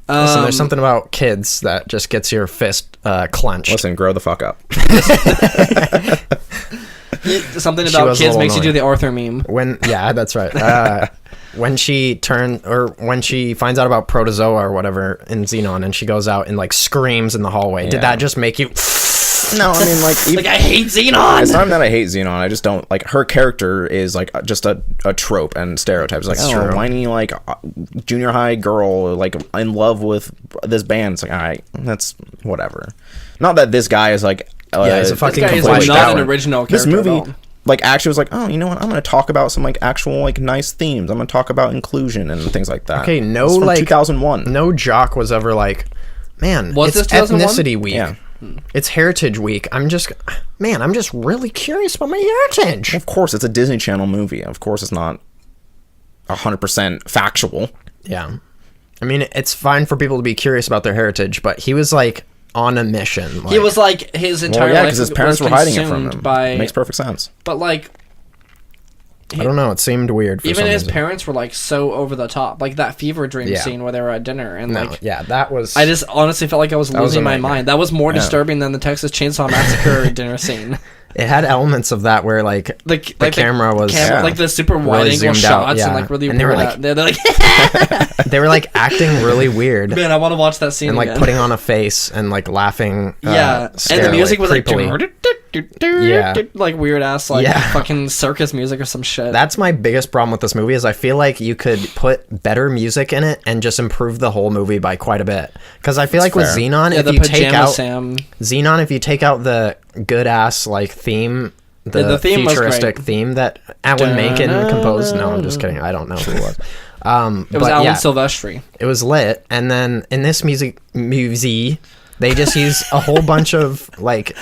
Listen, there's something about kids that just gets your fist clenched. Listen, grow the fuck up. Something She about was a kids little makes you do annoying. the Arthur meme. Yeah, that's right. When she finds out about Protozoa or whatever in Xenon, and she goes out and like screams in the hallway. Yeah. Did that just make you? No, I mean, like, Like, I hate Xenon! it's not that I hate Xenon. I just don't like her character is like just a trope and stereotypes. Like, That's oh, true. whiny like junior high girl like in love with this band. It's like, all right, that's whatever. Not that this guy is like Yeah, he's a fucking This guy is complete not coward. an original This character movie at all. like actually was like, oh, you know what? I'm going to talk about some like actual like nice themes. I'm going to talk about inclusion and things like that. Okay, no, It's from like 2001. No jock was ever like, man. Was it's this 2001? ethnicity week. Yeah. It's Heritage Week. I'm just really curious about my heritage. Of course, it's a Disney Channel movie. Of course, it's not 100% factual. Yeah. I mean, it's fine for people to be curious about their heritage, but he was like on a mission. He was like, his entire Well, yeah, life because his was parents were hiding it from consumed him. by... It makes perfect sense. But like, I don't know. It seemed weird. For even some his reason. parents were like so over the top. Like that fever dream Yeah. scene where they were at dinner and No, like... yeah, that was. I just honestly felt like I was was losing a my nightmare. mind. That was more Yeah. disturbing than the Texas Chainsaw Massacre dinner scene. It had elements of that where like the camera was Yeah. like the super wide really angle zoomed out, shots yeah. and like really And they were weird like- they're like they were like acting really weird man, I want to watch that scene and like again. putting on a face and like laughing. yeah, and the scarily, music was like creepily. Yeah. like weird ass like Yeah. fucking circus music or some shit. That's my biggest problem with this movie is I feel like you could put better music in it and just improve the whole movie by quite a bit. Because I feel like with fair. Xenon, yeah, if the you take pajama out Sam. Xenon, if you take out the good ass like theme, the theme was futuristic great. theme that Alan Menken composed. No, I'm just kidding. I don't know who it was. It was but Alan yeah, Silvestri. it was lit. And then in this music, they just use a whole bunch of like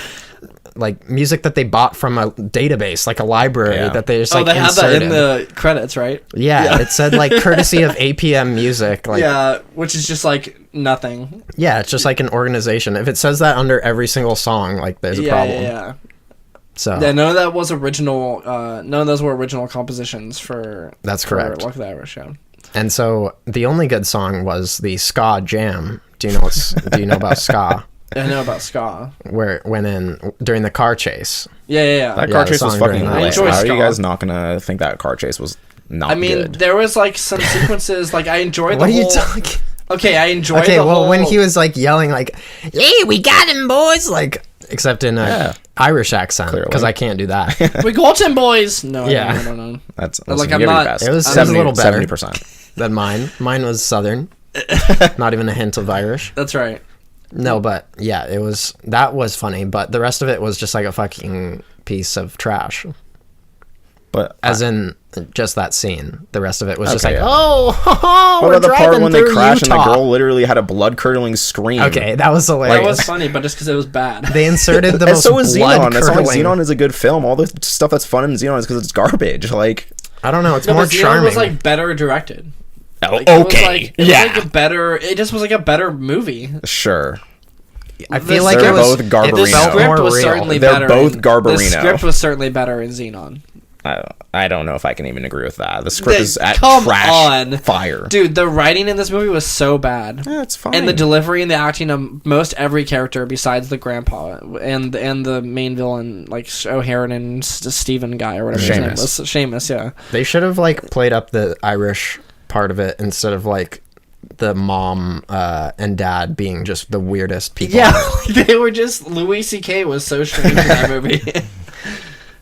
music that they bought from a database, like a library Yeah. that they just Oh, like they had that in inserted. the credits, right? Yeah, it said like courtesy of APM Music. Like, Yeah, which is just like nothing. yeah, it's just like an organization. If it says that under every single song, like there's a Yeah, problem. yeah. So Yeah, none of that was original. None of those were original compositions for. That's for correct. Luck of the Irish, yeah. and so the only good song was the ska jam. Do you know about ska? I know about ska. Where it went in during the car chase. Yeah, yeah, yeah. That Yeah, car the chase was song fucking during that. lit. I enjoy How are ska. you guys not gonna think that car chase was not I mean, good? there was like some sequences. Like I enjoyed the What are whole. you talking? Okay, I enjoyed Okay, the well, whole. when he was like yelling, like, "Hey, we got him, boys!" Like, except in a Yeah. Irish accent, Clearly. because I can't do that. We got him, boys. No, Yeah. no. That's Like, listen, I'm give it your not- best. It was a 70, little better. 70%. Than mine. Mine was Southern, not even a hint of Irish. That's right. No, but yeah, that was funny, but the rest of it was just like a fucking piece of trash. But As in just that scene. The rest of it was just Okay, like, yeah. oh, what we're about the part driving when they through crash and Utah. the girl literally had a blood curdling scream? Okay, that was That hilarious. was funny, but just because it was bad. They inserted the And most so is Xenon. That's why blood-curdling. Xenon is a good film. All the stuff that's fun in Xenon is because it's garbage. Like, I don't know. It's No, more but Xenon charming. was like better directed. oh, Like, it was like, it was like a better. It just was like a better movie. sure. I feel the like They're it was both Garbarino. The it felt script more was real. certainly They're better. both The Garbarino. script was certainly better in Xenon. I don't know if I can even agree with that. The script is at Come trash on. fire. Dude, the writing in this movie was so bad. Yeah, it's fine. And the delivery and the acting of most every character besides the grandpa and the main villain, like O'Haron and Steven guy or whatever his name was. Seamus, yeah. They should have like played up the Irish part of it instead of like the mom and dad being just the weirdest people. Yeah, they were just... Louis C.K. was so strange in that movie.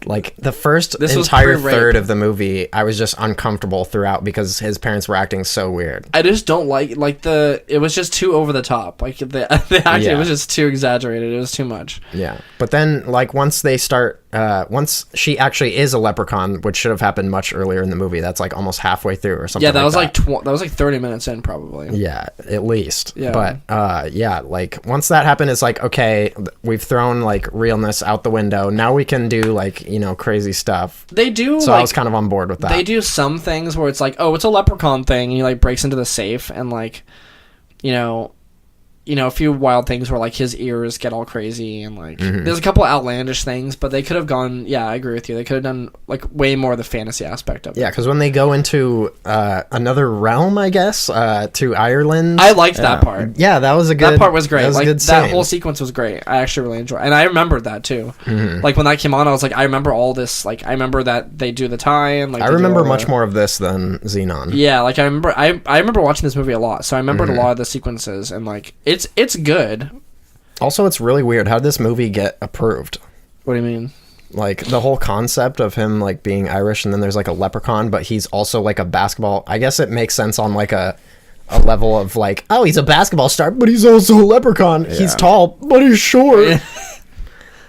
Like the first This was entire pre-rape. third of the movie, I was just uncomfortable throughout because his parents were acting so weird. I just don't like it was just too over the top. Like the acting Yeah. was just too exaggerated. It was too much. Yeah. But then like once they start once she actually is a leprechaun, which should have happened much earlier in the movie. That's like almost halfway through or something. Yeah, that was that. that was like 30 minutes in probably. Yeah, at least. Yeah. But yeah, like once that happened, it's like, okay, we've thrown like realness out the window. Now we can do like, crazy stuff. They do. So I was kind of on board with that. They do some things where it's like, oh, it's a leprechaun thing, and he like breaks into the safe, and like, a few wild things where like his ears get all crazy, and like there's a couple outlandish things, but they could have gone. Yeah, I agree with you. They could have done like way more of the fantasy aspect of it. Yeah, because when they go into another realm, I guess, to Ireland, I liked that part. Yeah, that was a good. That part was great. That was like a good that scene. whole sequence was great. I actually really enjoyed, and I remembered that too. Like when that came on, I was like, I remember all this. Like I remember that they do the tie-in. Like I remember much more of this than Xenon. Yeah, like I remember watching this movie a lot, so I remembered a lot of the sequences, and like it's good. Also, it's really weird. How did this movie get approved? What do you mean? Like the whole concept of him like being Irish, and then there's like a leprechaun, but he's also like a basketball. I guess it makes sense on like a level of like, oh, he's a basketball star, but he's also a leprechaun. Yeah. He's tall, but he's short.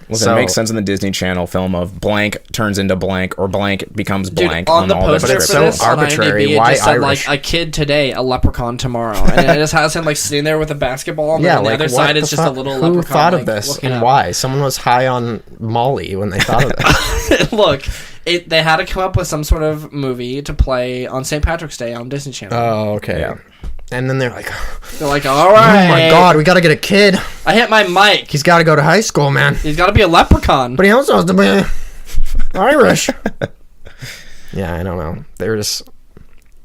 Listen, it makes sense in the Disney Channel film of blank turns into blank or blank becomes blank. Dude, on the all poster the for so this, arbitrary. on IMDb, Why it just said Irish? like a kid today, a leprechaun tomorrow, and it just has him like sitting there with a basketball, and then on the other side it's just a little leprechaun. Who thought of like, this and why? Someone was high on Molly when they thought of this. Look, they had to come up with some sort of movie to play on St. Patrick's Day on Disney Channel. Oh, okay. Yeah. And then they're like, all right. Oh my God, we got to get a kid. I hit my mic. He's got to go to high school, man. He's got to be a leprechaun. But he also has to be Irish. Yeah, I don't know. They were just...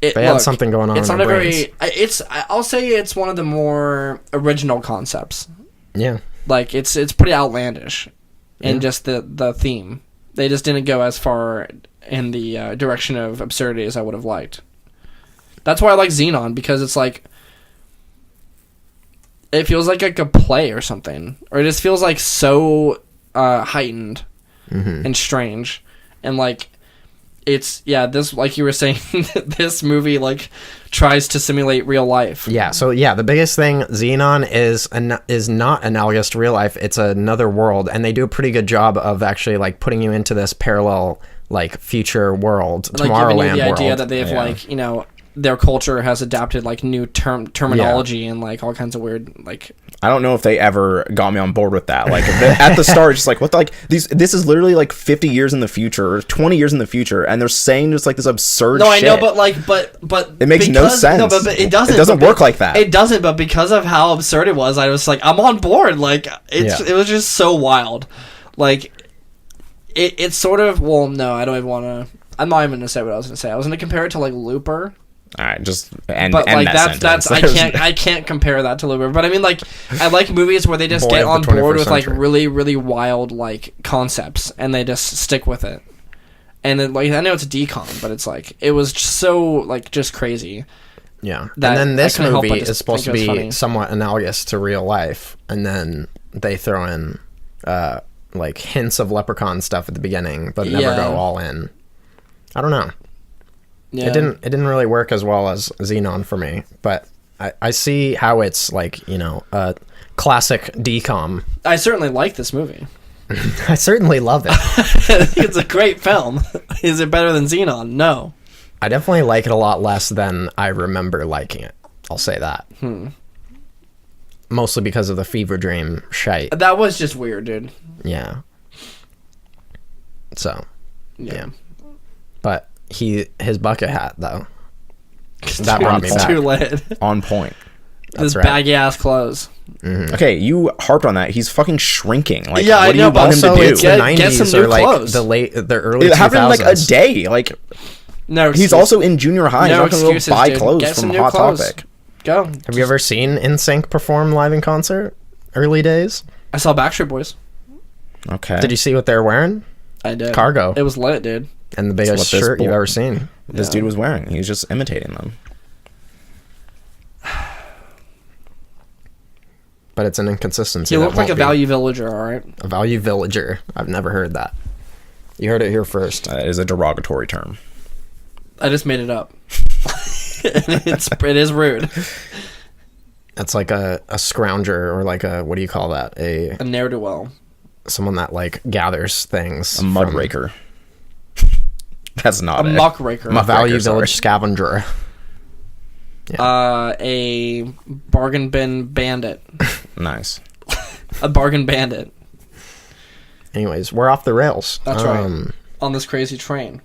They had something going on it's in not their a brains. I'll say it's one of the more original concepts. Yeah. Like, it's pretty outlandish in just the theme. They just didn't go as far in the direction of absurdity as I would have liked. That's why I like Xenon, because it's like... It feels like a play or something. Or it just feels like so heightened and strange. And like... It's this, like you were saying, this movie like tries to simulate real life. Yeah, so the biggest thing, Xenon is not analogous to real life. It's another world, and they do a pretty good job of actually like putting you into this parallel like future world, like Tomorrowland giving you the idea world. that they've like their culture has adapted like new terminology and like all kinds of weird like. I don't know if they ever got me on board with that. Like at the start, just like what the, like this is literally like 50 years in the future or 20 years in the future, and they're saying just like this absurd. No, shit. I know, but like, but it makes no sense. No, but it doesn't. It doesn't work like that. It doesn't. But because of how absurd it was, I was like, I'm on board. Like it was just so wild. Like it's sort of. Well, no, I don't even want to. I'm not even gonna say what I was gonna say. I was gonna compare it to like Looper. All right, just end. But like that that's I can't compare that to Looper. But I mean, like I like movies where they just get on board with like really really wild like concepts and they just stick with it. And then like I know it's a decom, but it's like it was just so like just crazy. Yeah, and then this movie is supposed to be funny. somewhat analogous to real life, and then they throw in like hints of leprechaun stuff at the beginning, but never go all in. I don't know. Yeah. It didn't really work as well as Xenon for me, but I see how it's like, a classic decom. I certainly like this movie. I certainly love it. It's a great film. Is it better than Xenon? No. I definitely like it a lot less than I remember liking it. I'll say that. Mostly because of the fever dream shite. That was just weird, dude. Yeah. So, yeah. But his bucket hat though, that brought me back. Too lit. On point. This baggy ass clothes. Mm-hmm. Okay, you harped on that. He's fucking shrinking. Like, yeah, what do you want him to do? It's the 90s or like clothes. the early 2000s. It happened in like a day. Like, no, he's also in junior high. No he's not going to go buy clothes from Hot Topic. Go. Have you ever seen NSYNC perform live in concert? Early days. I saw Backstreet Boys. Okay. Did you see what they were wearing? I did. Cargo. It was lit, dude. And the biggest shirt you've ever seen. This dude was wearing. He was just imitating them. But it's an inconsistency. He looked like a value villager, all right? A value villager. I've never heard that. You heard it here first. It is a derogatory term. I just made it up. It is rude. That's like a scrounger or like a, what do you call that? A ne'er-do-well. someone that like gathers things. A mud raker. That's not A it. muckraker. A Value sorry. Village scavenger. A bargain bin bandit. Nice. A bargain bandit. Anyways, we're off the rails. That's right. On this crazy train.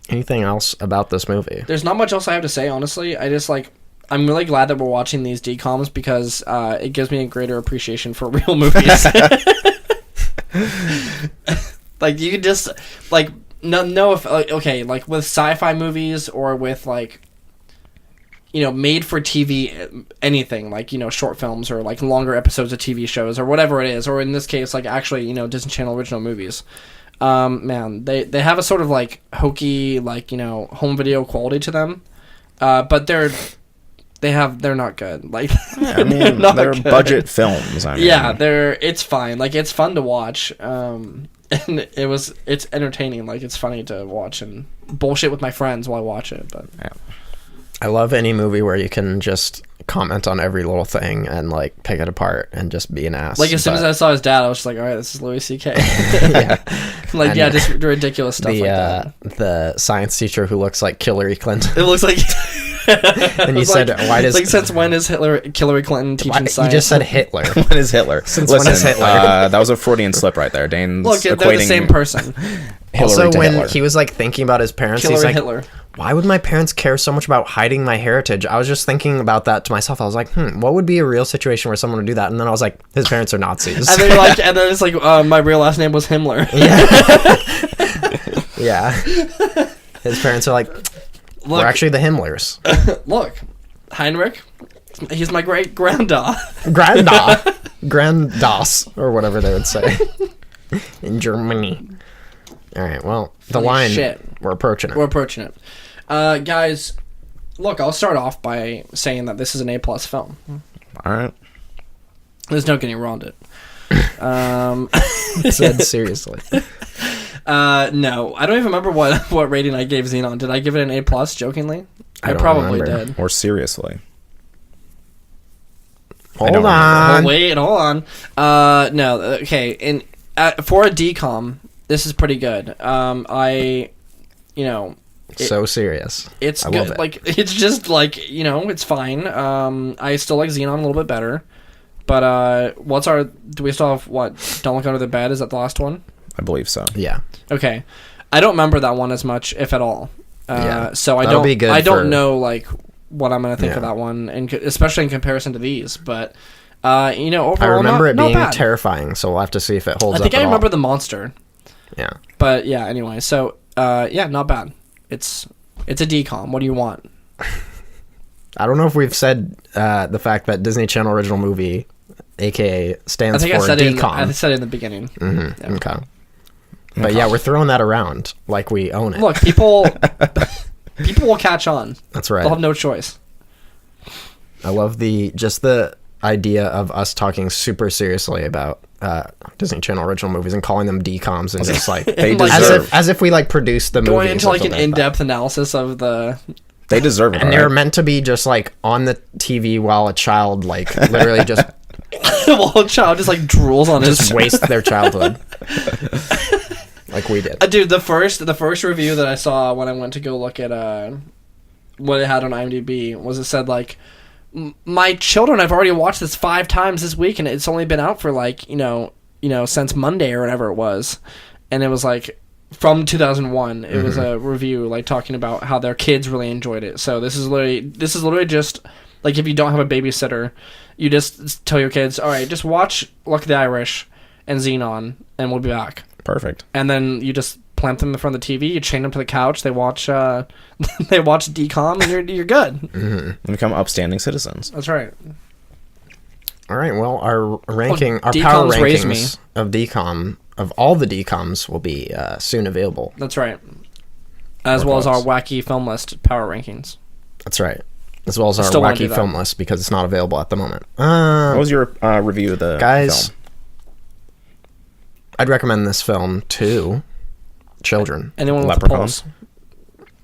Anything else about this movie? There's not much else I have to say, honestly. I'm really glad that we're watching these DComs because it gives me a greater appreciation for real movies. Like, you could just, like, okay, like, with sci-fi movies or with, like, you know, made for TV, anything, like, you know, short films or, like, longer episodes of TV shows or whatever it is, or in this case, like, actually, you know, Disney Channel original movies. Man, they have a sort of, like, hokey, like, you know, home video quality to them. But they're not good. Like, I mean, they're budget films. I mean. Yeah, it's fine. Like, it's fun to watch. And it's entertaining. Like, it's funny to watch and bullshit with my friends while I watch it. But Yeah. I love any movie where you can just comment on every little thing and like pick it apart and just be an ass. like, as soon as I saw his dad, I was just like, all right, this is Louis C.K. Yeah. Like, And yeah, just ridiculous stuff the like that. the science teacher who looks like Hillary Clinton. It looks like. And you said, why does like, since when is Hillary Clinton teaching you science? just said Hitler? When is Hitler? Since when is Hitler? That was a Freudian slip right there. Dane's Look, they're equating the same person. Hillary Also, to when Hitler. he was like thinking about his parents, he's Hillary like, Hitler. why would my parents care so much about hiding my heritage? I was just thinking about that to myself. I was like, what would be a real situation where someone would do that? And then I was like, his parents are Nazis. And then you're like, and then it's like, my real last name was Himmler. Yeah. His parents are like, we're Look, actually the Himmlers. look, Heinrich, he's my great granddad. Grandas, or whatever they would say in Germany. All right, well, the Holy line, shit. we're approaching it. We're approaching it. Guys, look, I'll start off by saying that this is an A+ film. All right. There's no getting around it. Said seriously. No, I don't even remember what rating I gave Xenon. Did I give it an A+, jokingly? I don't probably remember. did. Or seriously. Hold don't on. Oh, wait, hold on. No, okay. For a DCOM, this is pretty good. So serious. It's I good. love it. Like, it's just like, you know, it's fine. I still like Xenon a little bit better. But do we still have what? Don't Look Under the Bed? Is that the last one? I believe so. Yeah. Okay. I don't remember that one as much, if at all. Yeah. So That'll be good I don't for- know like what I'm gonna think of Yeah. that one, and especially in comparison to these. But overall, I remember not, it not being bad. terrifying, so we'll have to see if it holds I up think at I remember all. the monster. Yeah. But yeah, anyway, so not bad. It's a DCOM. What do you want? I don't know if we've said the fact that Disney Channel Original Movie, aka stands I think for I said it. DCOM. I said it in the beginning. Mm-hmm. Yeah. Okay. But yeah, we're throwing that around like we own it. Look, people will catch on. That's right. They'll have no choice. I love the idea of us talking super seriously about Disney Channel original movies and calling them DComs and just like They Like- deserve. as if we like produced the movie. Going into like an in-depth analysis of the. They deserve it. And all they're right? meant to be just like on the TV while a child like literally just Well, a child just like drools on his. just waste their childhood. Like we did. Dude, the first review that I saw when I went to go look at what it had on IMDb was it said like, my children, I've already watched this 5 times this week and it's only been out for like since Monday or whatever it was, and it was like from 2001. It was a review like talking about how their kids really enjoyed it. So this is literally just like if you don't have a babysitter, you just tell your kids, all right, just watch Luck of the Irish and Xenon, and we'll be back. Perfect. And then you just plant them in front of the TV. You chain them to the couch. They watch they watch DCOM, and you're good. And become upstanding citizens. That's right. All right. Well, our ranking, our DComs power raised rankings of DCOM of all the DComs will be soon available. That's right. As well as our Wacky Film List power rankings. That's right. As well as our Still wanna do Wacky that. Film List because it's not available at the moment. What was your review of the Guys, film? I'd recommend this film to children. Anyone with a Leprechauns?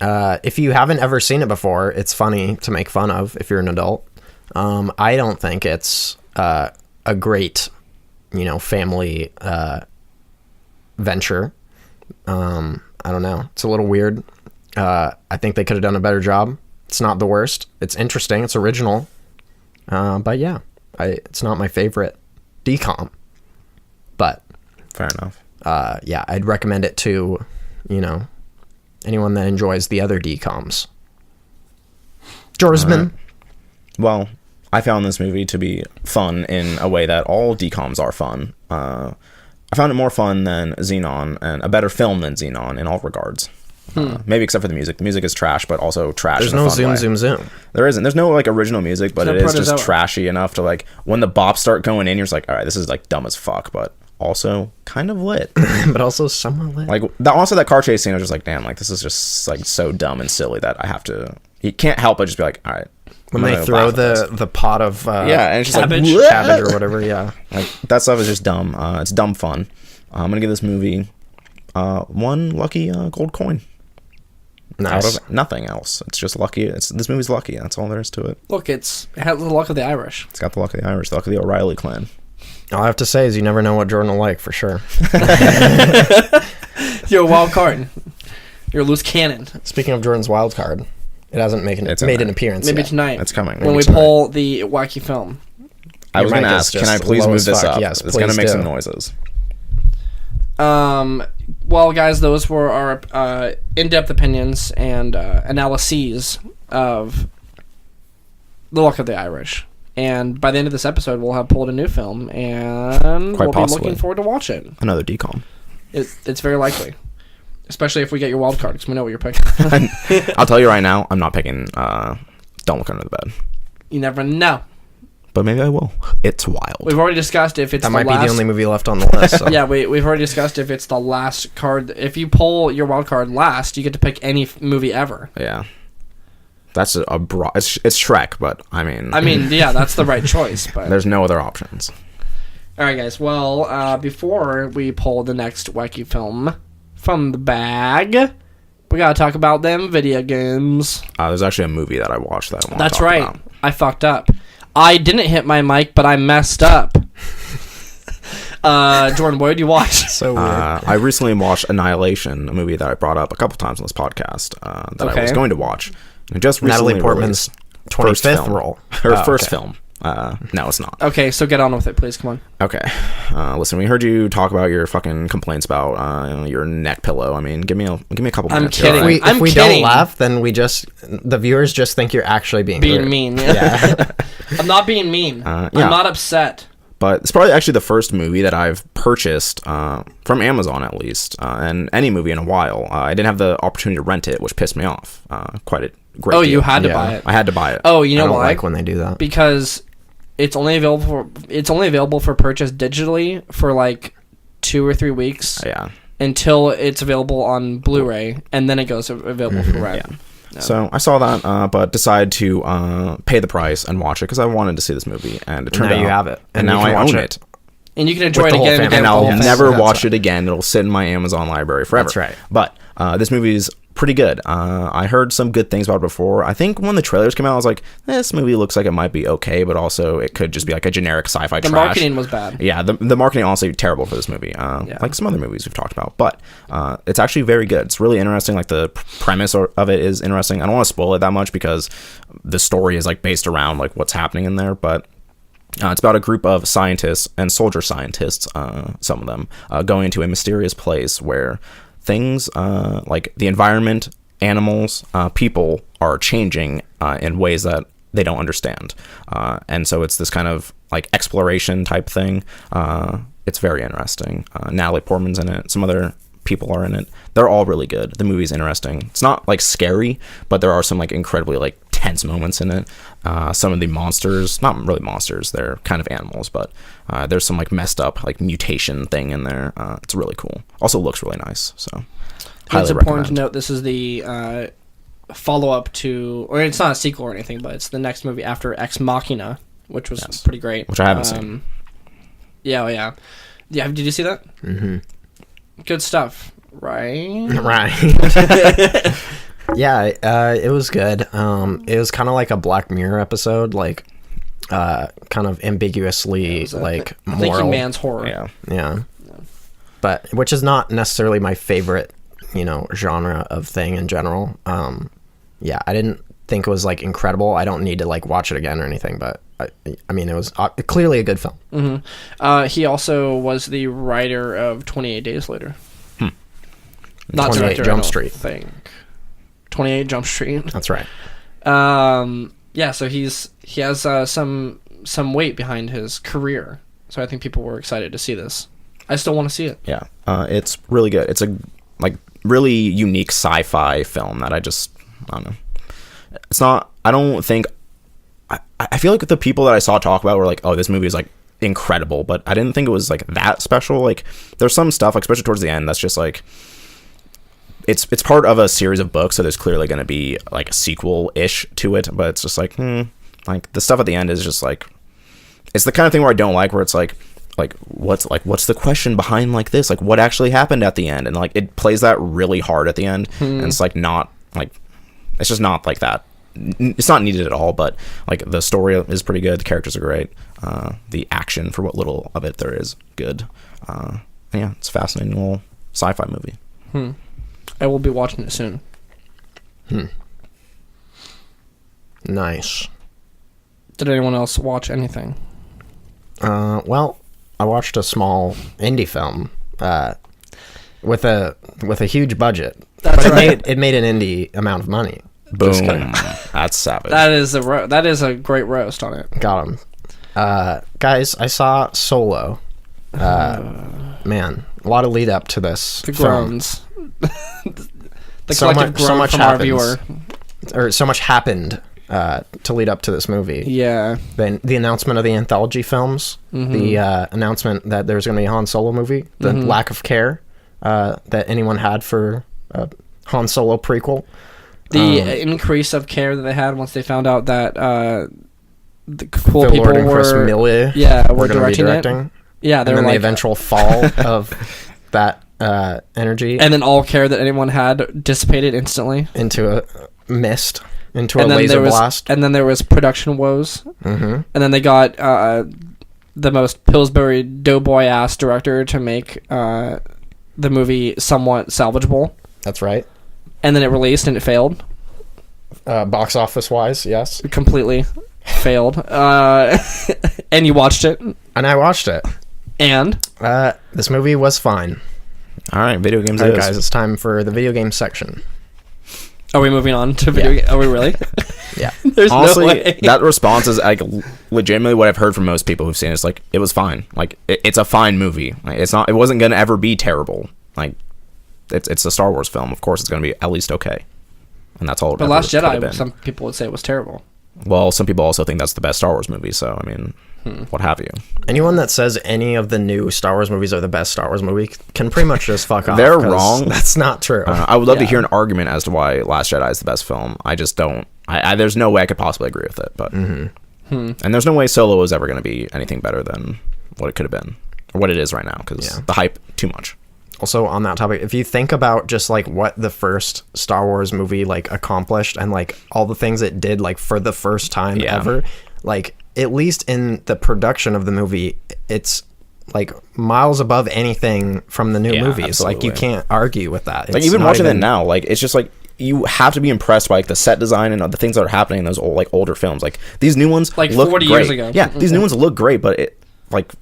pulse. If you haven't ever seen it before, it's funny to make fun of if you're an adult. I don't think it's a great, family venture. I don't know. It's a little weird. I think they could have done a better job. It's not the worst. It's interesting. It's original. But yeah, it's not my favorite DCOM. But fair enough. Yeah, I'd recommend it to, anyone that enjoys the other DCOMs. Jorsman. Well, I found this movie to be fun in a way that all DCOMs are fun. I found it more fun than Xenon, and a better film than Xenon in all regards. Maybe except for the music. The music is trash, but also trash. There's in a no fun zoom, way. zoom, zoom. There isn't. There's no like original music, but it is just trashy enough to like when the bops start going in, you're just like, all right, this is like dumb as fuck, but also kind of lit. But also somewhat lit. Like also that car chase scene, I was just like, damn, like this is just like so dumb and silly that I have to. You can't help but just be like, all right. When they throw the pot of yeah, and it's just cabbage. like cabbage or whatever, yeah. Like that stuff is just dumb. It's dumb fun. I'm gonna give this movie one lucky gold coin. Nice. Out of nothing else. It's just lucky. This movie's lucky. That's all there is to it. Look, it has the luck of the Irish. It's got the luck of the Irish, the luck of the O'Reilly clan. All I have to say is you never know what Jordan will like, for sure. You're a wild card. You're a loose cannon. Speaking of Jordan's wild card, it hasn't made an appearance Maybe yet. tonight. It's coming. When we pull the wacky film. I was going to mic is ask, can just I please low move as this fuck. up? Yes, it's going to please make do. some noises. Well, guys, those were our in-depth opinions and analyses of The Luck of the Irish. And by the end of this episode, we'll have pulled a new film, and Quite we'll possibly. be looking forward to watch it. Another decom. It's very likely. Especially if we get your wild card, because we know what you're picking. I'll tell you right now, I'm not picking Don't Look Under the Bed. You never know. But maybe I will. It's wild. We've already discussed if it's That the might last... be the only movie left on the list. So. Yeah, we've already discussed if it's the last card. If you pull your wild card last, you get to pick any movie ever. Yeah. That's a broad... It's Shrek, but I mean... Yeah, that's the right choice. But there's no other options. all right, guys. Well, before we pull the next wacky film from the bag, we gotta talk about them video games. There's actually a movie that I watched that I want to That's talk right. about. I fucked up. I didn't hit my mic, but I messed up. Jordan, what did you watch? So weird. I recently watched Annihilation, a movie that I brought up a couple times on this podcast that I was going to watch. And just recently Natalie Portman's released 25th role. Her first film. No, it's not. Okay, so get on with it, please. Come on. Okay. Listen, we heard you talk about your fucking complaints about your neck pillow. I mean, give me a couple I'm minutes. kidding. All right? I'm If we kidding. don't laugh, then the viewers just think you're actually being rude. Mean. Yeah. I'm not being mean. Yeah. I'm not upset. But it's probably actually the first movie that I've purchased from Amazon, at least, and any movie in a while. I didn't have the opportunity to rent it, which pissed me off. Quite a great deal. You had to Yeah. buy it. I had to buy it. Oh, you I know don't why? like when they do that. Because it's only available for purchase digitally for like 2 or 3 weeks Yeah. until it's available on Blu-ray, and then it goes available for rent. Yeah. So I saw that, but decided to pay the price and watch it because I wanted to see this movie, and it turned Now out you have it. and And you now can I watch own it. it, And you can enjoy With it the whole again and family. again. and with the I'll whole never family. watch it again. It'll sit in my Amazon library forever. That's right. But this movie's pretty good. I heard some good things about it before. I think when the trailers came out, I was like, this movie looks like it might be okay, but also it could just be like a generic sci-fi The trash. marketing was bad. Yeah, the marketing honestly terrible for this movie. Like some other movies we've talked about, but it's actually very good. It's really interesting. Like the premise of it is interesting. I don't want to spoil it that much because the story is like based around like what's happening in there, but it's about a group of scientists and soldier scientists, some of them, going into a mysterious place where things like the environment, animals, people are changing in ways that they don't understand. And so it's this kind of like exploration type thing. It's very interesting. Natalie Portman's in it. Some other people are in it. They're all really good. The movie's interesting. It's not like scary, but there are some like incredibly like tense moments in it. Some of the monsters, not really monsters, they're kind of animals, but there's some like messed up like mutation thing in there. It's really cool. Also looks really nice. So It's highly important to recommend. note this is the follow-up to, or it's not a sequel or anything, but it's the next movie after Ex Machina, which was pretty great. Which I haven't seen. Yeah. Did you see that? Mm-hmm. Good stuff, right? Right. Yeah, it was good. It was kind of like a Black Mirror episode. Like, kind of ambiguously like a moral. thinking man's horror. Yeah. But which is not necessarily my favorite, genre of thing in general. Yeah, I didn't think it was like incredible. I don't need to like watch it again or anything, but I mean, it was clearly a good film. Mm-hmm. He also was the writer of 28 Days Later. Not 28 director, Jump I don't Street. think. 28 Jump Street. That's right. Yeah, so he has some weight behind his career. So I think people were excited to see this. I still want to see it. Yeah, it's really good. It's a really unique sci-fi film that I don't know. It's not. I don't think. I feel like the people that I saw talk about were like, "Oh, this movie is like incredible," but I didn't think it was like that special. Like, there's some stuff, like especially towards the end, that's just like. It's part of a series of books, so there's clearly going to be like a sequel-ish to it, but it's just like like the stuff at the end is just like, it's the kind of thing where I don't like, where it's like what's the question behind like this, like what actually happened at the end, and like it plays that really hard at the end, and it's like not like, it's just not like that. It's not needed at all, but like the story is pretty good, the characters are great, the action for what little of it there is good. Yeah, it's a fascinating little sci-fi movie. I will be watching it soon. Nice. Did anyone else watch anything? Well, I watched a small indie film with a huge budget. That's but right. It made an indie amount of money. Boom. That's savage. That is a great roast on it. Got him. Guys, I saw Solo. Man, a lot of lead up to this The film. groans. The collective groan from our viewer. Or so much happened to lead up to this movie. Yeah. The announcement of the anthology films, the announcement that there's going to be a Han Solo movie, the lack of care that anyone had for a Han Solo prequel. The increase of care that they had once they found out that the cool Phil people Lord and were Chris Miller were gonna be directing it. Yeah, they and were then like, the eventual fall of that energy and then all care that anyone had dissipated instantly into a mist, into and a then laser there was, blast. and then there was production woes. Mm-hmm. And then they got the most Pillsbury doughboy ass director to make the movie somewhat salvageable. That's right. And then it released and it failed. Box office wise, yes. Completely failed. And you watched it. And I watched it. And? This movie was fine. All right, video games. All right, guys, it's time for the video game section. Are we moving on to video games? Are we really? Yeah. There's Honestly, no way. that response is like legitimately what I've heard from most people who've seen it. It's like, it was fine. Like, it's a fine movie. Like, it wasn't going to ever be terrible. Like, it's a Star Wars film. Of course, it's going to be at least okay. And that's all. But Last Jedi, some people would say it was terrible. Well, some people also think that's the best Star Wars movie. So, I mean, what have you? Anyone that says any of the new Star Wars movies are the best Star Wars movie can pretty much just fuck off. They're wrong. That's not true. I would love to hear an argument as to why Last Jedi is the best film. I just don't. There's no way I could possibly agree with it. But and there's no way Solo is ever going to be anything better than what it could have been or what it is right now, because the hype too much. Also, on that topic, if you think about just like what the first Star Wars movie like accomplished and like all the things it did like for the first time ever, like at least in the production of the movie, it's like miles above anything from the new movies. Absolutely. Like you can't argue with that. Like even watching it now, like it's just like you have to be impressed by like the set design and the things that are happening in those old, like older films. Like these new ones like look 40 great. years ago. Yeah, these new ones look great, but it like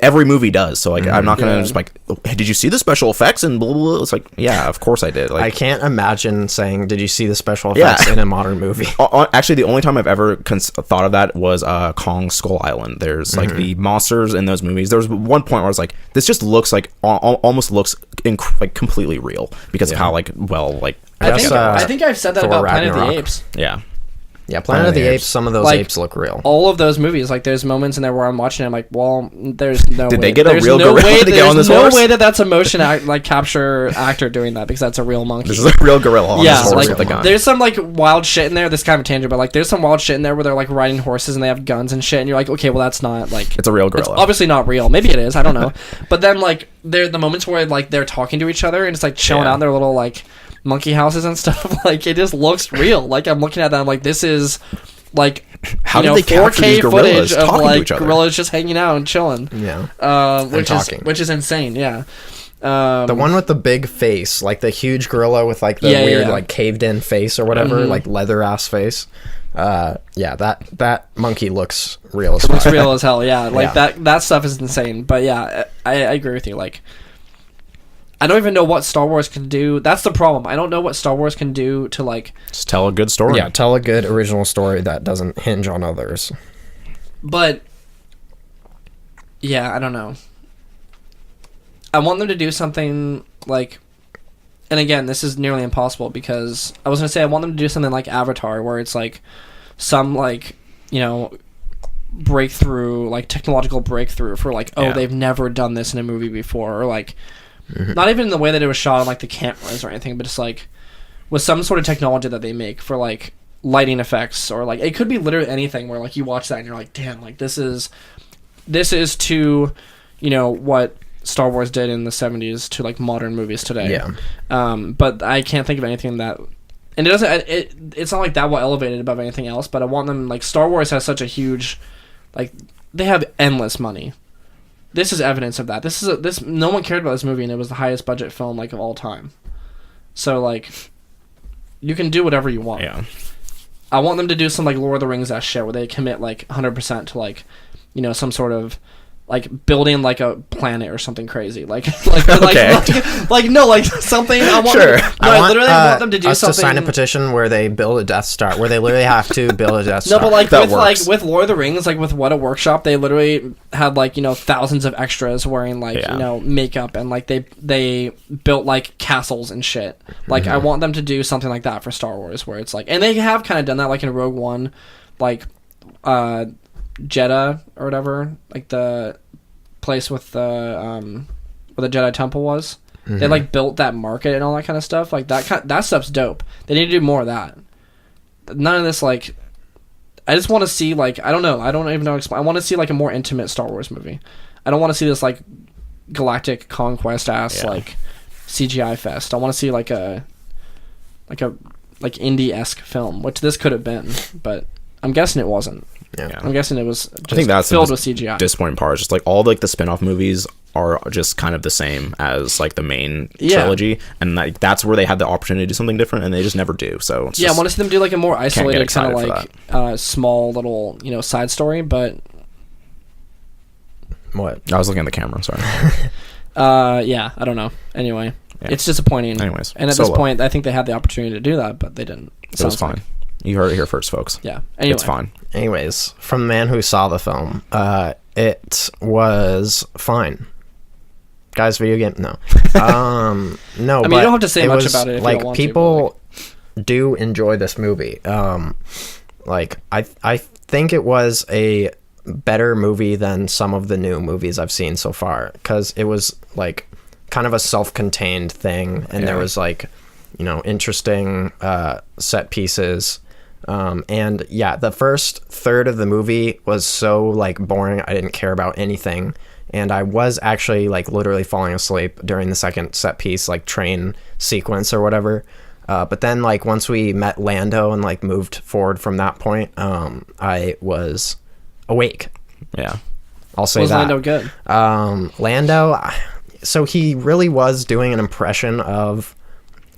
every movie does. So like I'm not gonna just like, hey, did you see the special effects and blah, blah, blah. It's like, yeah, of course I did. Like, I can't imagine saying, did you see the special effects in a modern movie? Actually, the only time I've ever thought of that was Kong Skull Island. There's like the monsters in those movies. There was one point where I was like, this just looks like almost looks like completely real because of how like well like I think I've said that Thor about Planet of Ragnarok. the Apes. Yeah, Planet of the Apes, some of those Like, apes look real. All of those movies, like there's moments in there where I'm watching it, I'm like, well, there's no way. Did they get a there's real no gorilla way, to get there's on this no horse? way that that's a motion capture actor doing that, because that's a real monkey. This is a real gorilla on this horse like with a gun. there's some like wild shit in there. This kind of a tangent, but like there's some wild shit in there where they're like riding horses and they have guns and shit, and you're like, okay, well that's not like It's a real it's gorilla. obviously not real. Maybe it is. I don't know. But then like they're the moments where like they're talking to each other and it's like chilling out in their little like monkey houses and stuff. Like it just looks real. Like I'm looking at that, I'm like, this is like How you did know, they capture 4K these gorillas footage of talking to like each other? gorillas just hanging out and chilling. Yeah. Which is insane. Yeah. The one with the big face, like the huge gorilla with like the weird like caved in face or whatever, like leather ass face. That monkey looks real as It looks fuck. real as hell. Yeah, like Yeah. that stuff is insane. But yeah, I agree with you. Like, I don't even know what Star Wars can do. That's the problem. I don't know what Star Wars can do to like. Just tell a good story. Yeah, tell a good original story that doesn't hinge on others. But yeah, I don't know. I want them to do something like, and again, this is nearly impossible because I was gonna say I want them to do something like Avatar, where it's like some like, you know, breakthrough, like technological breakthrough for like, they've never done this in a movie before, or like, not even in the way that it was shot on like the cameras or anything, but just like with some sort of technology that they make for like lighting effects, or like it could be literally anything where like you watch that and you're like, damn, like this is to, you know, what Star Wars did in the 70s to like modern movies today. Yeah. But I can't think of anything that, and it doesn't, it's not like that well elevated above anything else, but I want them, like, Star Wars has such a huge, like, they have endless money. This is evidence of that. No one cared about this movie, and it was the highest budget film, like, of all time. So, like, you can do whatever you want. Yeah. I want them to do some, like, Lord of the Rings-ass shit where they commit, like, 100% to, like, you know, some sort of, like, building, like, a planet or something crazy. Like Okay. like, something. I want Sure. them, I literally want them to do us something. to sign a petition where they build a Death Star, where they literally have to build a Death Star. No, but, like, That works. with Lord of the Rings, like, with What a Workshop, they literally had, like, you know, thousands of extras wearing, like, you know, makeup, and, like, they built, like, castles and shit. Like, I want them to do something like that for Star Wars, where it's, like, and they have kind of done that, like, in Rogue One, like, Jeddah or whatever, like the place with the where the Jedi Temple was. They like built that market and all that kind of stuff. Like that stuff's dope. They need to do more of that. None of this, like, I just want to see, like, I don't know. I don't even know. I want to see like a more intimate Star Wars movie. I don't want to see this like galactic conquest ass like CGI fest. I want to see like a indie-esque film, which this could have been, but I'm guessing it wasn't. Yeah. I'm guessing it was just I think that's filled the with CGI. disappointing part. It's just like all like the spin-off movies are just kind of the same as like the main trilogy, and like that's where they had the opportunity to do something different, and they just never do. So it's I want to see them do like a more isolated kind of excited like small little, you know, side story. But What? I was looking at the camera. Sorry. yeah, I don't know. Anyway, Yeah. it's disappointing. Anyways, and at Solo. this point, I think they had the opportunity to do that, but they didn't. It was fine. You heard it here first, folks. Yeah. Anyway. It's fine. Anyways, from the man who saw the film, it was fine. Guys, video game? No. No, I mean, you don't have to say much about it if you like, don't want to, people do enjoy this movie. Like, I think it was a better movie than some of the new movies I've seen so far, because it was, like, kind of a self-contained thing, and there was, like, you know, interesting set pieces. And yeah, the first third of the movie was so like boring. I didn't care about anything, and I was actually like literally falling asleep during the second set piece, like train sequence or whatever. But then like once we met Lando and like moved forward from that point, I was awake. Yeah. I'll say Was that. Lando good? Lando, so he really was doing an impression of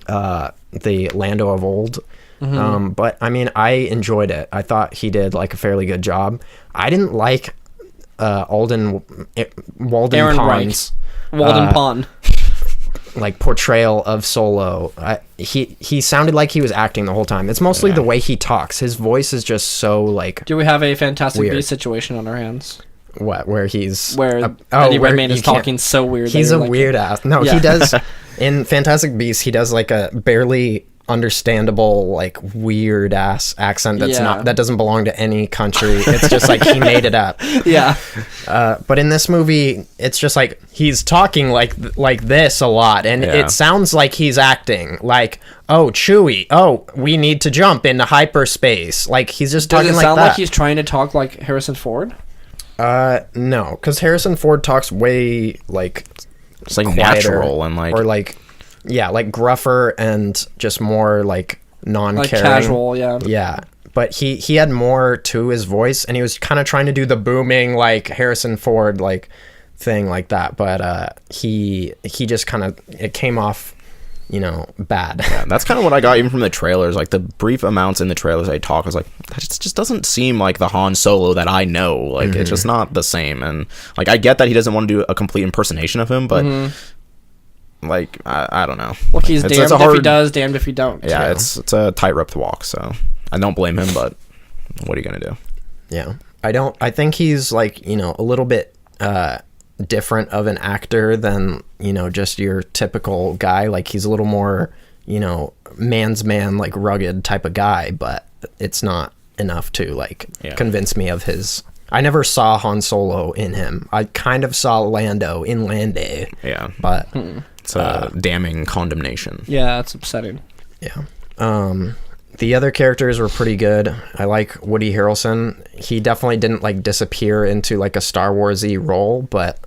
the Lando of old. But I mean, I enjoyed it. I thought he did like a fairly good job. I didn't like Walden Aaron Pawn's Walden Pond. like portrayal of Solo. He sounded like he was acting the whole time. It's mostly the way he talks. His voice is just so like. Do we have a Fantastic Weird. Beasts situation on our hands? What? Where he's Eddie where Redmayne is you can't- talking so weird. that He's you're a like, weird ass. No, Yeah. he does in Fantastic Beasts. He does like a barely understandable like weird ass accent that doesn't belong to any country. It's just like he made it up. Yeah. But in this movie, it's just like he's talking like this a lot, and it sounds like he's acting. Like, oh, Chewie, oh, we need to jump into hyperspace. Like he's just Does talking it like sound that. like he's trying to talk like Harrison Ford? No, because Harrison Ford talks way like It's like quieter, natural and like or like like gruffer and just more like non-caring. Like casual, yeah. Yeah, but he had more to his voice, and he was kind of trying to do the booming like Harrison Ford like thing like that, but he just kind of, it came off, you know, bad. Yeah, that's kind of what I got even from the trailers. Like the brief amounts in the trailers I talk, I was like, that just doesn't seem like the Han Solo that I know. Like it's just not the same. And like I get that he doesn't want to do a complete impersonation of him, but like I don't know. Well, he's damned if he does, damned if he don't. Yeah, it's a tightrope to walk. So I don't blame him, but what are you gonna do? Yeah, I think he's like, you know, a little bit different of an actor than, you know, just your typical guy. Like he's a little more, you know, man's man, like rugged type of guy, but it's not enough to like convince me of his. I never saw Han Solo in him. I kind of saw Lando in Lando. Yeah, but it's a damning condemnation. Yeah, it's upsetting. Yeah. The other characters were pretty good. I like Woody Harrelson. He definitely didn't like disappear into like a Star Wars-y role, but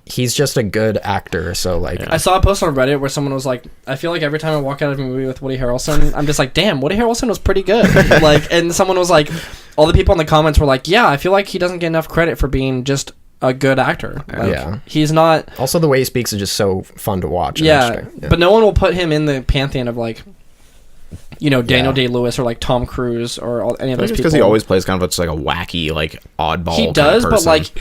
he's just a good actor. So like, I saw a post on Reddit where someone was like, I feel like every time I walk out of a movie with Woody Harrelson, I'm just like, damn, Woody Harrelson was pretty good. Like, and someone was like, all the people in the comments were like, yeah, I feel like he doesn't get enough credit for being just a good actor. Like, yeah, he's not. Also, the way he speaks is just so fun to watch. Yeah, but no one will put him in the pantheon of like, you know, Daniel Day-Lewis or like Tom Cruise or any of those people. Because he always plays kind of just like a wacky, like oddball. He does, kind of but like,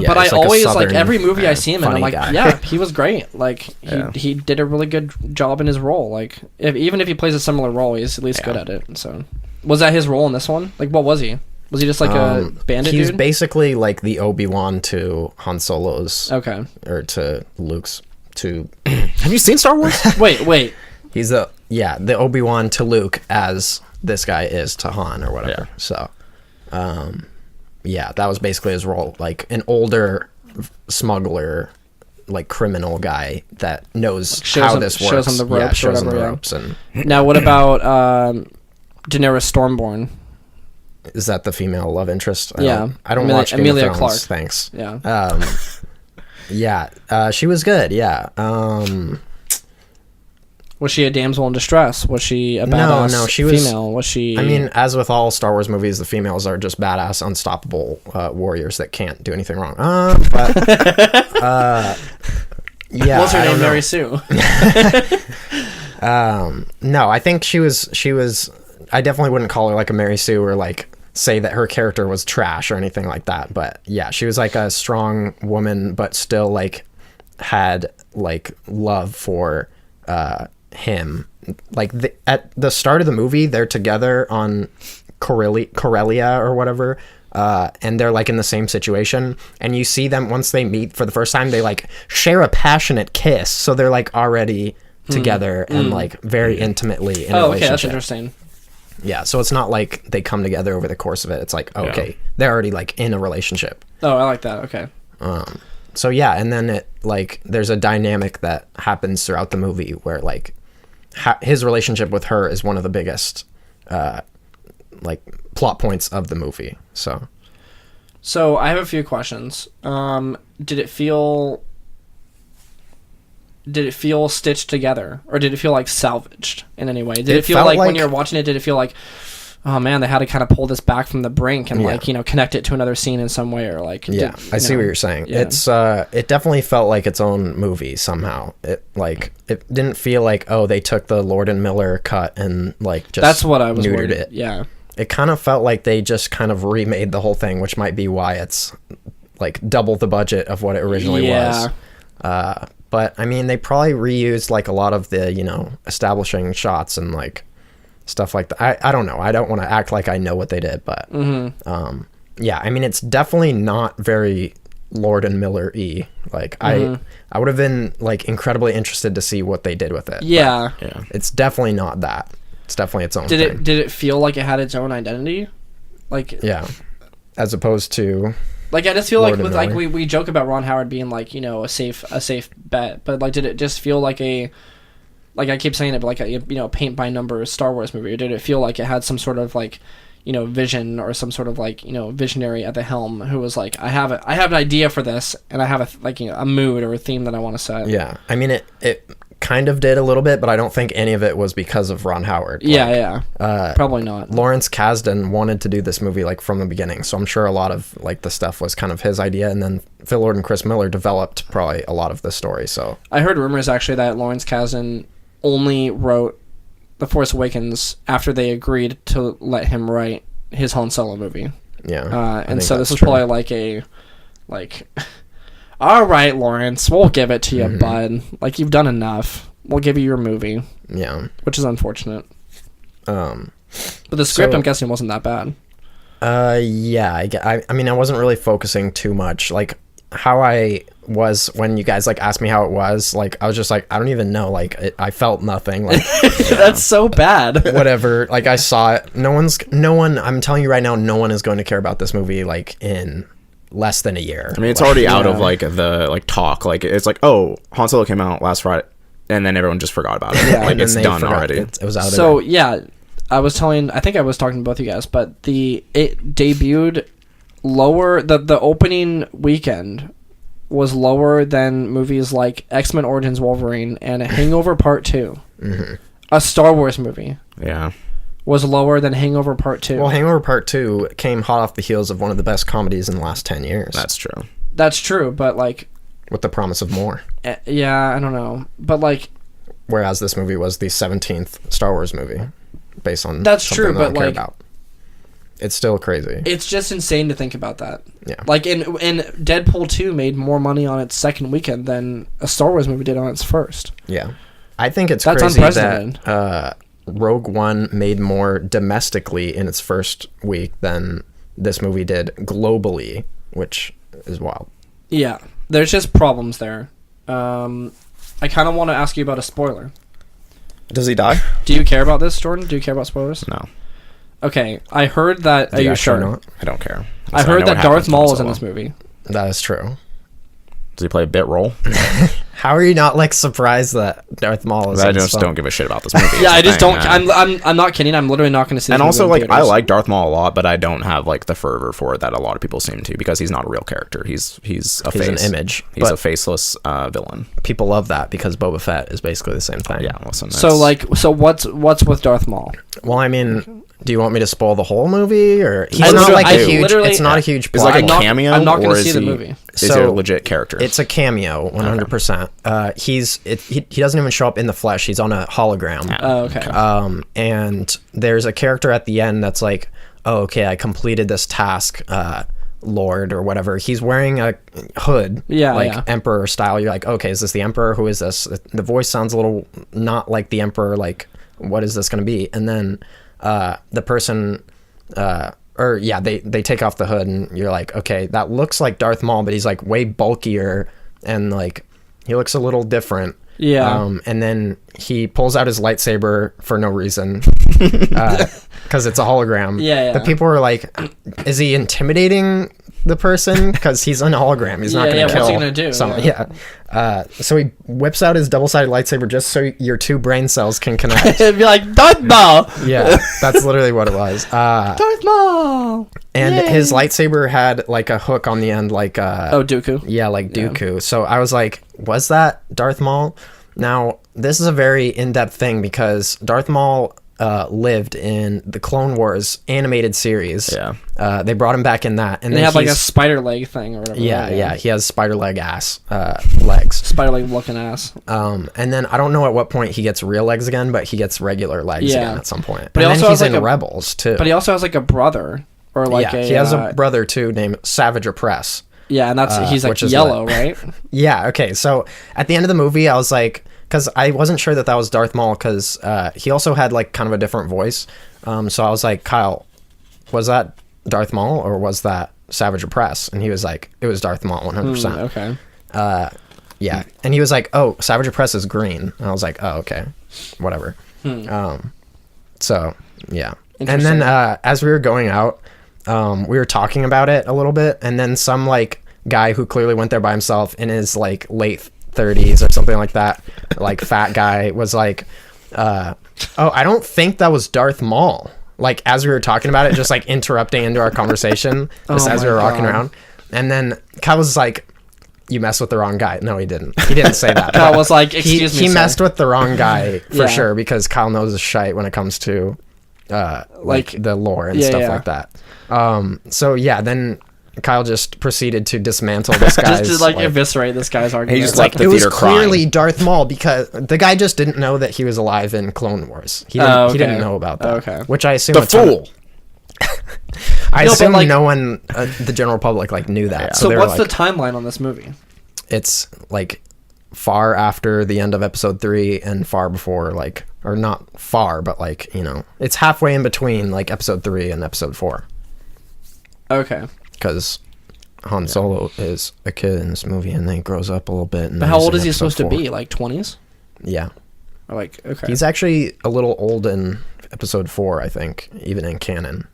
Yeah, but I like always a like southern, every movie I see him in, I'm like, guy. yeah, he was great. Like he did a really good job in his role. Like even if he plays a similar role, he's at least good at it. So was that his role in this one? Like what was he? Was he just like a bandit He's dude? basically like the Obi-Wan to Han Solo's. Okay. Or to Luke's. To Have you seen Star Wars? Wait. He's the Obi-Wan to Luke as this guy is to Han or whatever. Yeah. So, that was basically his role, like an older smuggler, like criminal guy that knows how this works. Shows him the ropes. Yeah, shows him the whatever, ropes. And now, what about Daenerys Stormborn? is that the female love interest? Yeah. I don't watch Game Emilia of Thrones. Clarke. Thanks. Yeah. She was good. Yeah. Was she a damsel in distress? Was she a badass No, she was female? Was she? I mean, as with all Star Wars movies, the females are just badass, unstoppable warriors that can't do anything wrong. But yeah, what's her name? Mary Sue. No, I think she was. I definitely wouldn't call her like a Mary Sue or like say that her character was trash or anything like that. But yeah, she was like a strong woman, but still like had like love for him. Like at the start of the movie, they're together on Corellia or whatever, and they're like in the same situation, and you see them once they meet for the first time, they like share a passionate kiss, so they're like already together and like very intimately in a relationship. Okay, that's interesting. Yeah, so it's not like they come together over the course of it. It's like, okay, they're already like in a relationship. Oh, I like that. Okay. So yeah, and then it like there's a dynamic that happens throughout the movie where like his relationship with her is one of the biggest like plot points of the movie. So I have a few questions. Did it feel stitched together, or did it feel like salvaged in any way? Did it feel like when you're watching it, did it feel like, oh man, they had to kind of pull this back from the brink and like, you know, connect it to another scene in some way, or like, I see what you're saying. Yeah. It's it definitely felt like its own movie somehow. It didn't feel like, oh, they took the Lord and Miller cut and like just that's what I was neutered worried. it. Yeah. It kind of felt like they just kind of remade the whole thing, which might be why it's like double the budget of what it originally was. But I mean, they probably reused like a lot of the, you know, establishing shots and like stuff like that. I don't know. I don't want to act like I know what they did, but yeah, I mean, it's definitely not very Lord and Miller-y. Like I would have been like incredibly interested to see what they did with it. Yeah. It's definitely not that. It's definitely its own thing. Did it feel like it had its own identity? Like as opposed to like I just feel Lord like with and like Miller. we joke about Ron Howard being like, you know, a safe bet, but like did it just feel like a, like I keep saying it, but like a, you know, paint by numbers Star Wars movie, or did it feel like it had some sort of like, you know, vision or some sort of like, you know, visionary at the helm who was like, I have an idea for this, and I have a like, you know, a mood or a theme that I want to set. Yeah, I mean it kind of did a little bit, but I don't think any of it was because of Ron Howard. Probably not. Lawrence Kasdan wanted to do this movie like from the beginning, so I'm sure a lot of like the stuff was kind of his idea, and then Phil Lord and Chris Miller developed probably a lot of the story. So I heard rumors actually that Lawrence Kasdan only wrote The Force Awakens after they agreed to let him write his Han Solo movie. Yeah, and so this was probably like all right, Lawrence, we'll give it to you, bud. Like, you've done enough. We'll give you your movie. Yeah. Which is unfortunate. But the script, I'm guessing, wasn't that bad. Yeah. I mean, I wasn't really focusing too much. Like, how I was when you guys, like, asked me how it was, like, I was just like, I don't even know. Like, I felt nothing. Like, that's so bad. Whatever. Like, I saw it. No one, I'm telling you right now, no one is going to care about this movie, like, in less than a year. I mean, it's already out of like the like talk. Like, it's like, oh, Han Solo came out last Friday, and then everyone just forgot about it. Like, it's done already. It was out. So yeah, I think I was talking to both you guys, but it debuted lower. The opening weekend was lower than movies like X-Men Origins Wolverine and Hangover Part 2. A Star Wars movie. Yeah. Was lower than Hangover Part 2. Well, Hangover Part 2 came hot off the heels of one of the best comedies in the last 10 years. That's true. That's true, but like... With the promise of more. Yeah, I don't know. But like... Whereas this movie was the 17th Star Wars movie, based on that's something true, that but I care like... about. It's still crazy. It's just insane to think about that. Yeah. Like, in Deadpool 2 made more money on its second weekend than a Star Wars movie did on its first. Yeah. I think it's that's crazy unprecedented. That... Rogue One made more domestically in its first week than this movie did globally, which is wild. Yeah, there's just problems there. I kind of want to ask you about a spoiler. Does he die? Do you care about this, Jordan? Do you care about spoilers? No. Okay, I heard that... Are you sure? Not? I don't care. I heard that Darth Maul is in this movie. That is true. Does he play a bit role? How are you not like surprised that Darth Maul is? I just don't give a shit about this movie. Yeah, I just don't. I'm not kidding. I'm literally not going to see. And this also, movie like, I like Darth Maul a lot, but I don't have like the fervor for it that a lot of people seem to, because he's not a real character. He's an image. He's a faceless villain. People love that because Boba Fett is basically the same thing. Yeah, listen. So what's with Darth Maul? Well, I mean, do you want me to spoil the whole movie, or he's not like a huge? It's not a huge plot. Is like a cameo? I'm not going to see the movie. Is he a legit character? It's a cameo, 100%. He doesn't even show up in the flesh. He's on a hologram. Oh, okay. And there's a character at the end that's like, oh, okay, I completed this task, Lord, or whatever. He's wearing a hood, Emperor style. You're like, okay, is this the Emperor? Who is this? The voice sounds a little not like the Emperor. Like, what is this going to be? And then the person... they take off the hood, and you're like, okay, that looks like Darth Maul, but he's like way bulkier, and like he looks a little different. Yeah. And then he pulls out his lightsaber for no reason, because it's a hologram. Yeah. The people were like, is he intimidating the person? Because he's an hologram. He's not going to kill. What's he going to do? Someone. Yeah. So he whips out his double-sided lightsaber just so your two brain cells can connect. It'd be like, Darth Maul! Yeah, that's literally what it was. Darth Maul! And his lightsaber had like a hook on the end, like... Dooku. Yeah, like Dooku. Yeah. So I was like, was that Darth Maul? Now, this is a very in-depth thing, because Darth Maul... lived in the Clone Wars animated series. Yeah. They brought him back in that, and they then have like a spider leg thing or whatever. Yeah. He has spider leg ass legs. Spider leg looking ass. And then I don't know at what point he gets real legs again, but he gets regular legs again at some point. But and then he's in Rebels too. But he also has like a brother, or like he has a brother too named Savage Opress. Yeah, and that's he's like yellow, right? Yeah. Okay. So at the end of the movie, I was like, because I wasn't sure that was Darth Maul, because he also had like kind of a different voice. So I was like, Kyle, was that Darth Maul or was that Savage Opress? And he was like, it was Darth Maul, 100%. Okay. Yeah. And he was like, oh, Savage Opress is green. And I was like, oh, okay, whatever. So yeah. And then as we were going out, we were talking about it a little bit, and then some like guy who clearly went there by himself in his like late 30s or something like that, like fat guy, was like, oh, I don't think that was Darth Maul. Like as we were talking about it, just like interrupting into our conversation just as we were walking around. And then Kyle was like, you messed with the wrong guy. No, he didn't. He didn't say that. I was like, excuse me, He sir. messed with the wrong guy for Yeah. sure, because Kyle knows his shite when it comes to like the lore and stuff like that. So yeah, then Kyle just proceeded to dismantle this guy's just to like eviscerate this guy's argument. He just like left the it was theater clearly crying. Darth Maul, because the guy just didn't know that he was alive in Clone Wars. He didn't know about that. Okay. Which I assume The fool. I No, but, assume like- no one, the general public, like knew that. so they were what's like, the timeline on this movie? it's like far after the end of episode 3 and far before, like, or not far, but like, you know, it's halfway in between like episode 3 and episode 4, Okay. because Han Solo is a kid in this movie and then he grows up a little bit. And But then how he's old in is he episode supposed 4. to be? Like 20s? Yeah. Or like, okay. He's actually a little old in episode 4, I think, even in canon.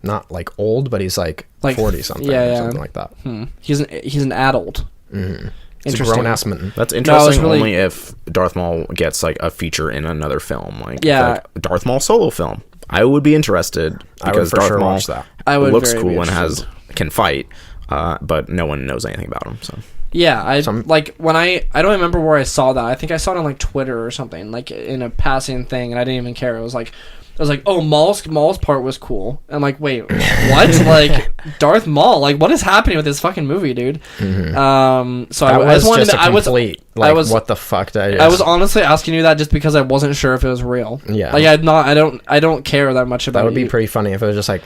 Not like old, but he's like 40 something or something like that. He's an adult. Mm-hmm. It's a Interesting. grown ass man. That's interesting. really- Only if Darth Maul gets like a feature in another film, like Yeah. like Darth Maul solo film. I would be interested I would because for Darth sure Maul watch that. I would looks very cool be and interested. can fight, but no one knows anything about him. So Yeah, like when I don't remember where I saw that. I think I saw it on like Twitter or something, like in a passing thing, and I didn't even care. It was like, I was like, oh, Maul's part was cool. I'm like, wait, what? Like Darth Maul? Like what is happening with this fucking movie, dude? So That I was just wanted just to. a complete, like, I was what the fuck did I just... I was honestly asking you that just because I wasn't sure if it was real. Yeah. Like I don't care that much about That would be you. pretty funny if it was just like,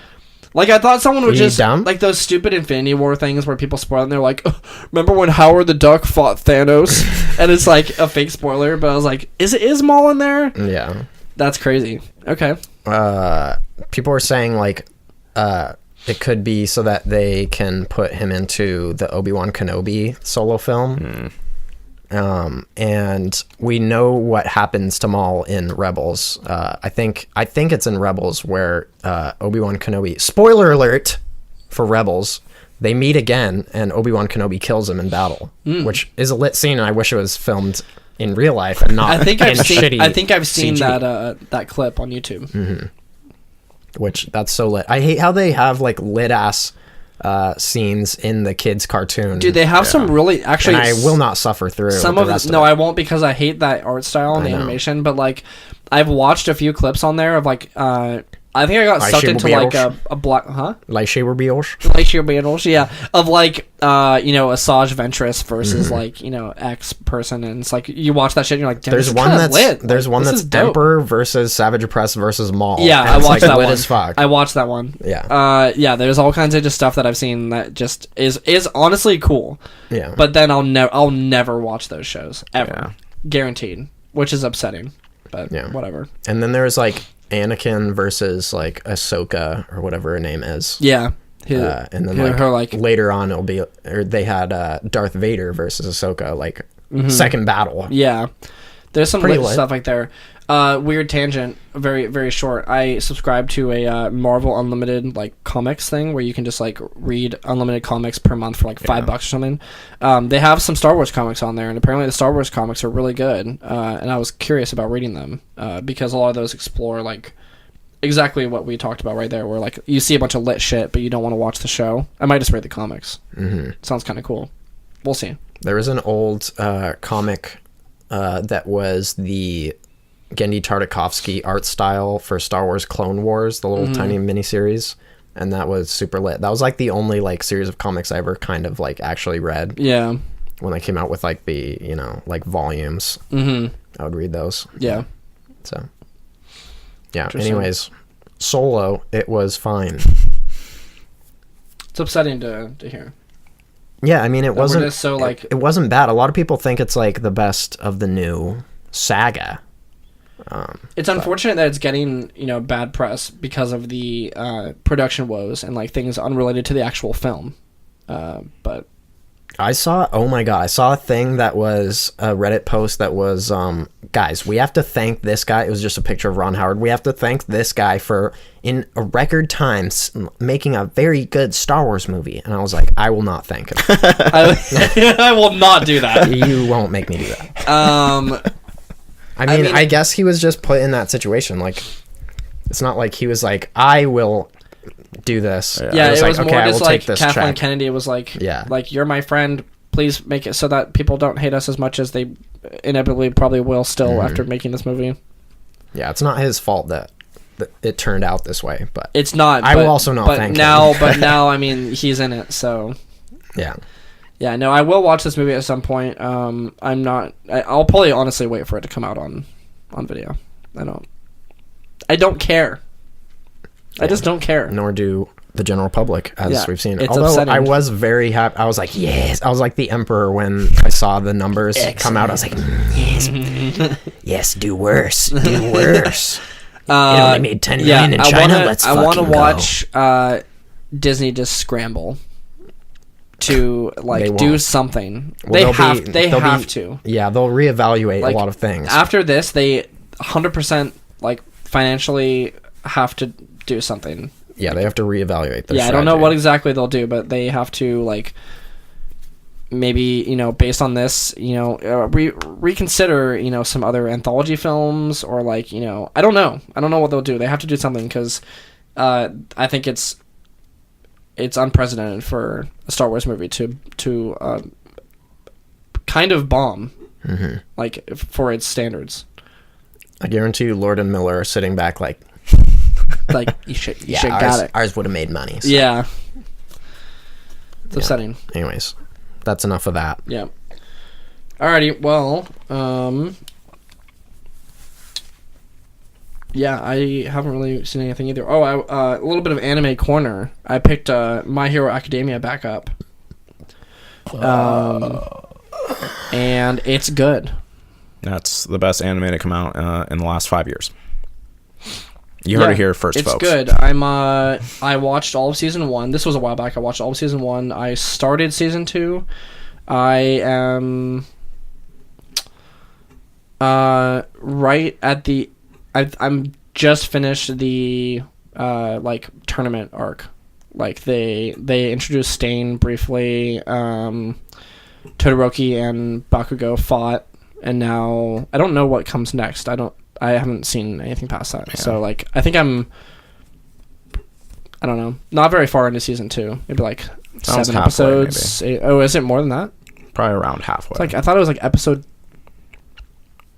Like I thought someone would Are you just dumb? like those stupid Infinity War things where people spoil and they're like, remember when Howard the Duck fought Thanos? And it's like a fake spoiler, but I was like, is Maul in there? yeah. That's crazy. Okay. People were saying like, it could be so that they can put him into the Obi-Wan Kenobi solo film. And we know what happens to Maul in Rebels. I think it's in Rebels where Obi-Wan Kenobi, spoiler alert for Rebels, they meet again and Obi-Wan Kenobi kills him in battle, which is a lit scene, and I wish it was filmed in real life and not I think in I've seen shitty CG. that clip on YouTube. Which that's so lit. I hate how they have like lit ass scenes in the kids cartoon. Dude, they have some really actually and I will not suffer through some the of rest it. No, it. I won't because I hate that art style and I the know. animation, but like I've watched a few clips on there of like I think I got sucked into like a black Lightsaber Beals. Lightsaber battles, yeah, of like Asajj Ventress versus like X person, and it's like you watch that shit and you're like, damn, There's this is one kinda that's lit. there's Like, one this that's is dope. Emperor versus Savage Press versus Maul. Yeah, and I it's, watched like, that lit one. as fuck. I watched that one. Yeah. Yeah. There's all kinds of just stuff that I've seen that just is honestly cool. Yeah. But then I'll never watch those shows ever, Yeah. guaranteed, which is upsetting. But Yeah. whatever. And then there's like Anakin versus like Ahsoka or whatever her name is. Yeah. And then her, like later on it'll be, or they had Darth Vader versus Ahsoka, like second battle. Yeah, there's some Pretty lit lit. stuff like there. Weird tangent, very very short. I subscribe to a Marvel Unlimited like comics thing where you can just like read unlimited comics per month for like $5 or something. They have some Star Wars comics on there, and apparently the Star Wars comics are really good. And I was curious about reading them because a lot of those explore like exactly what we talked about right there, where like you see a bunch of lit shit, but you don't want to watch the show. I might just read the comics. Sounds kind of cool. We'll see. There was an old comic that was the Genndy Tartakovsky art style for Star Wars Clone Wars, the little tiny miniseries, and that was super lit. That was like the only like series of comics I ever kind of like actually read. Yeah. When they came out with like the like volumes, I would read those. Yeah. So yeah. Interesting. Anyways, Solo, it was fine. It's upsetting to hear. Yeah, I mean it That we're wasn't just so, like- it wasn't bad. A lot of people think it's like the best of the new saga. It's unfortunate that it's getting bad press because of the production woes and like things unrelated to the actual film. But I saw a thing that was a Reddit post that was guys, we have to thank this guy. It was just a picture of Ron Howard. We have to thank this guy for in a record time making a very good Star Wars movie. And I was like, I will not thank him. I will not do that. You won't make me do that. I mean, I guess he was just put in that situation. Like, it's not like he was like, I will do this. Yeah, it was like, more I just will like take this Kathleen check. Kennedy was like, Yeah. like you're my friend. please make it so that people don't hate us as much as they inevitably probably will still after making this movie. Yeah, it's not his fault that it turned out this way, but it's not. I will also not thank him. But now, I mean, he's in it, so yeah. Yeah, no, I will watch this movie at some point. I'll probably honestly wait for it to come out on video. I don't care. I just don't care. Nor do the general public, as we've seen. It's Although upsetting. I was very happy. I was like, yes. I was like the emperor when I saw the numbers come out. I was like, yes. Yes, do worse. Do worse. It only made 10 million in China. I want to watch Disney just scramble to do something. Well, they have to. Yeah, they'll reevaluate a lot of things. After this, they 100% financially have to do something. Yeah, they have to reevaluate their strategy. I don't know what exactly they'll do, but they have to maybe based on this reconsider some other anthology films or I don't know what they'll do. They have to do something because I think it's unprecedented for a Star Wars movie to kind of bomb for its standards. I guarantee you Lord and Miller are sitting back you should got it. Ours would have made money. So. Yeah. It's upsetting. Anyways, that's enough of that. Yeah. Alrighty, well, yeah, I haven't really seen anything either. Oh, a little bit of anime corner. I picked My Hero Academia back up. And it's good. That's the best anime to come out in the last 5 years. You heard it here first, it's folks. It's good. I watched all of season 1. This was a while back. I watched all of season 1. I started season 2. I am right at the. I'm just finished the tournament arc. They introduced Stain briefly. Todoroki and Bakugo fought, and now I don't know what comes next. I haven't seen anything past that. Yeah. So I think I don't know, not very far into season 2. Maybe 7 episodes. Maybe. Oh, is it more than that? Probably around halfway. It's I thought it was episode.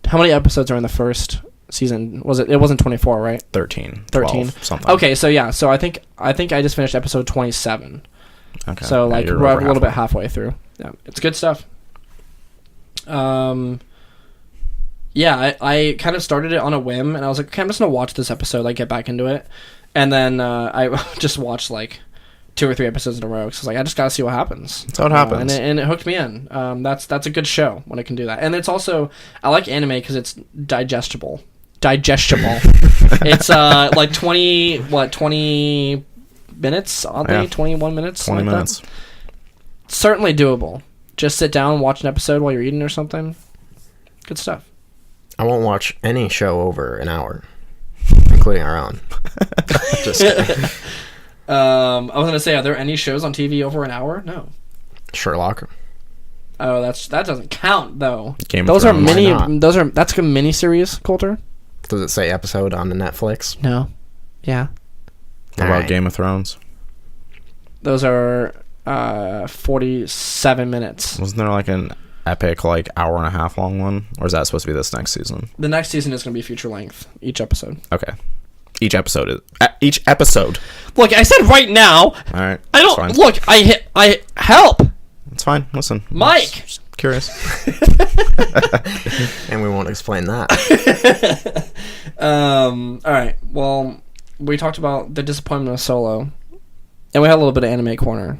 How many episodes are in the first season? Was it? It wasn't 24, right? 13. 12, something. Okay, so yeah, so I think I just finished episode 27. Okay. So you're we're a over little bit halfway through. Yeah, it's good stuff. Yeah, I kind of started it on a whim, and I was like, okay, I'm just gonna watch this episode, get back into it, and then I just watched 2 or 3 episodes in a row because I just gotta see what happens. That's how it happens, and it hooked me in. That's a good show when it can do that, and it's also I like anime because it's digestible. It's 20 minutes oddly, yeah. 21 minutes, 20 minutes. That. Certainly doable. Just sit down and watch an episode while you're eating or something. Good stuff. I won't watch any show over an hour, including our own. Just kidding. I was gonna say, are there any shows on TV over an hour? No. Sherlock. Oh, that doesn't count though. Game of those are Thrones. mini. That's a mini series, Colter. Does it say episode on the Netflix? No. Yeah. What about Game of Thrones? Those are 47 minutes. Wasn't there an epic hour and a half long one, or is that supposed to be this next season? The next season is going to be feature length each episode. Okay. Each episode. Look, I said right now. All right. I don't look. I help. It's fine. Listen, Mike. Just curious. And we won't explain that. All right. Well, we talked about the disappointment of Solo, and we had a little bit of anime corner,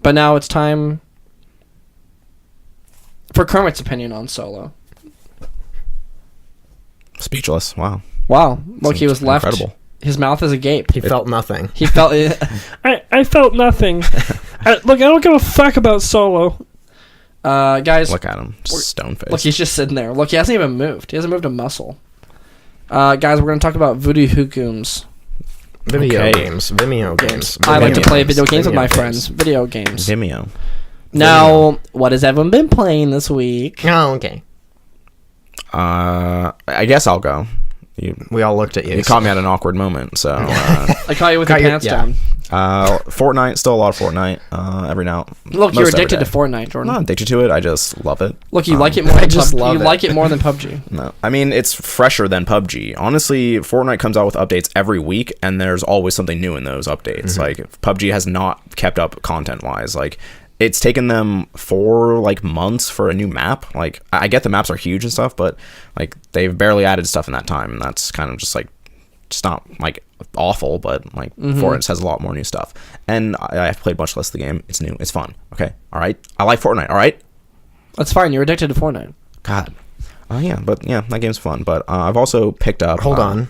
but now it's time for Kermit's opinion on Solo. Speechless. Wow. Look, he was left. Incredible. His mouth is agape. He felt nothing. He felt. I felt nothing. Look, I don't give a fuck about Solo. Guys, Look at him, stone faced. Look, he's just sitting there. Look, he hasn't even moved. He hasn't moved a muscle. Guys, we're going to talk about Voodoo Hookums. Vimeo games. I like to play video games with my friends. Video games. Vimeo. Now, what has everyone been playing this week? Oh, okay. I guess I'll go. We all looked at you. You caught me at an awkward moment, so... I caught you with your pants down. Fortnite, still a lot of Fortnite. Every now. Look, you're most every addicted to day. Fortnite, Jordan. I'm not addicted to it. I just love it. Look, you like it more. I Than just love you it. like it more than PUBG. No, I mean it's fresher than PUBG. Honestly, Fortnite comes out with updates every week, and there's always something new in those updates. Like PUBG has not kept up content-wise. Like it's taken them 4 like months for a new map. Like I get the maps are huge and stuff, but like they've barely added stuff in that time, and that's kind of just like it's not like awful, but like Fortnite has a lot more new stuff. And I've played much less of the game. It's new. It's fun. Okay. All right. I like Fortnite. All right. That's fine. You're addicted to Fortnite. God. Yeah, but yeah, that game's fun. But I've also picked up. Hold on.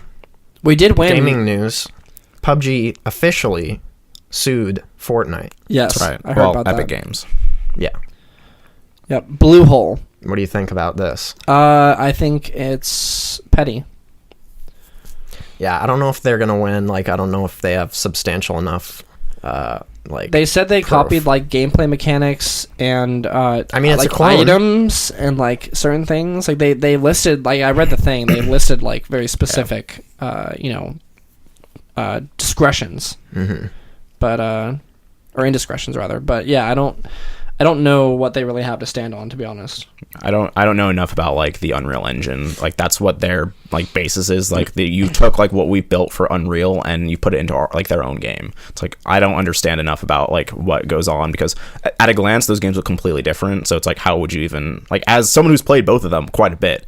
We did win. Gaming news. PUBG officially sued Fortnite. Yes, That's right. I heard about Epic that. Games. Yeah. Yep. Blue Hole. What do you think about this? I think it's petty. Yeah, I don't know if they're gonna win. Like, I don't know if they have substantial enough. Like They said they proof. copied like gameplay mechanics and I mean, it's like a clone. items and like certain things. Like they listed, like I read the thing. They listed like very specific, discretions, but or indiscretions rather. But yeah, I don't know what they really have to stand on, to be honest. I don't know enough about like the Unreal Engine. Like that's what their like basis is. Like you took like what we built for Unreal and you put it into our, like their own game. It's like I don't understand enough about like what goes on, because at a glance those games look completely different. So it's like how would you even, like, as someone who's played both of them quite a bit,